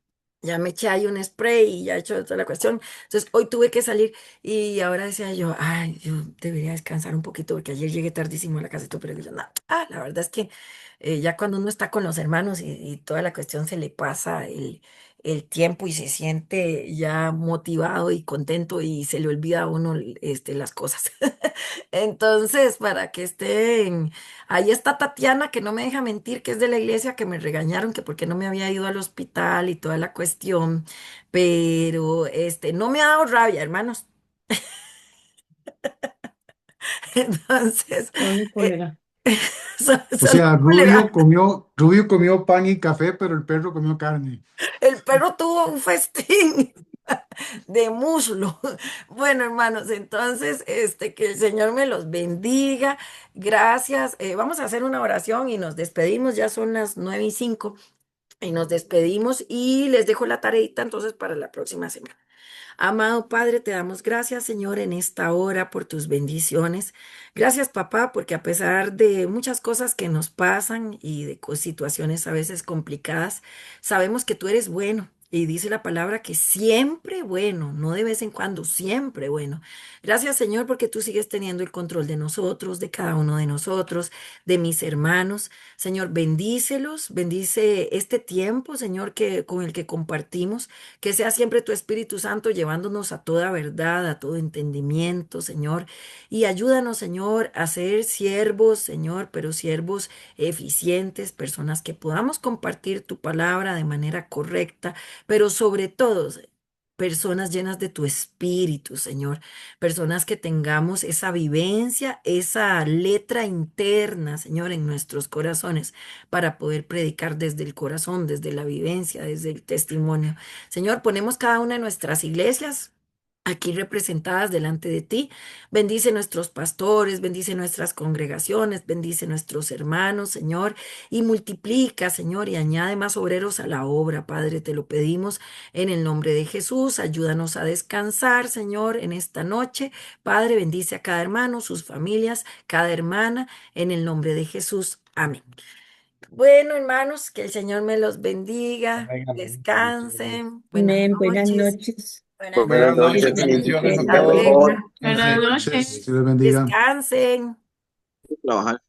ya me eché ahí un spray y ya he hecho toda la cuestión. Entonces hoy tuve que salir y ahora decía yo, ay, yo debería descansar un poquito porque ayer llegué tardísimo a la casa y todo, pero yo, no, la verdad es que ya cuando uno está con los hermanos y toda la cuestión se le pasa el tiempo y se siente ya motivado y contento y se le olvida a uno las cosas. Entonces, para que estén, ahí está Tatiana, que no me deja mentir, que es de la iglesia, que me regañaron que porque no me había ido al hospital y toda la cuestión, pero no me ha dado rabia, hermanos. Entonces, Soy mi eh, cólera. O solo sea, cólera. Rubio comió pan y café, pero el perro comió carne. El perro tuvo un festín de muslo. Bueno, hermanos, entonces, que el Señor me los bendiga. Gracias. Vamos a hacer una oración y nos despedimos. Ya son las 9:05 y nos despedimos y les dejo la tareita entonces para la próxima semana. Amado Padre, te damos gracias, Señor, en esta hora por tus bendiciones. Gracias, papá, porque a pesar de muchas cosas que nos pasan y de situaciones a veces complicadas, sabemos que tú eres bueno. Y dice la palabra que siempre bueno, no de vez en cuando, siempre bueno. Gracias, Señor, porque tú sigues teniendo el control de nosotros, de cada uno de nosotros, de mis hermanos. Señor, bendícelos, bendice este tiempo, Señor, con el que compartimos. Que sea siempre tu Espíritu Santo llevándonos a toda verdad, a todo entendimiento, Señor. Y ayúdanos, Señor, a ser siervos, Señor, pero siervos eficientes, personas que podamos compartir tu palabra de manera correcta, pero sobre todo, personas llenas de tu espíritu, Señor. Personas que tengamos esa vivencia, esa letra interna, Señor, en nuestros corazones para poder predicar desde el corazón, desde la vivencia, desde el testimonio. Señor, ponemos cada una de nuestras iglesias. aquí representadas delante de ti. Bendice nuestros pastores, bendice nuestras congregaciones, bendice nuestros hermanos, Señor, y multiplica, Señor, y añade más obreros a la obra, Padre, te lo pedimos en el nombre de Jesús. Ayúdanos a descansar, Señor, en esta noche. Padre, bendice a cada hermano, sus familias, cada hermana, en el nombre de Jesús. Amén. Bueno, hermanos, que el Señor me los bendiga. Amén, amén. Bendiciones. Descansen. Buenas Amén. Buenas noches. noches. Buenas Buenas Buenas noches. noches, noches, bendiciones a Hasta bendiciones, todos. por luego. favor, Buenas Dios noches. les bendiga. Descansen. trabajar.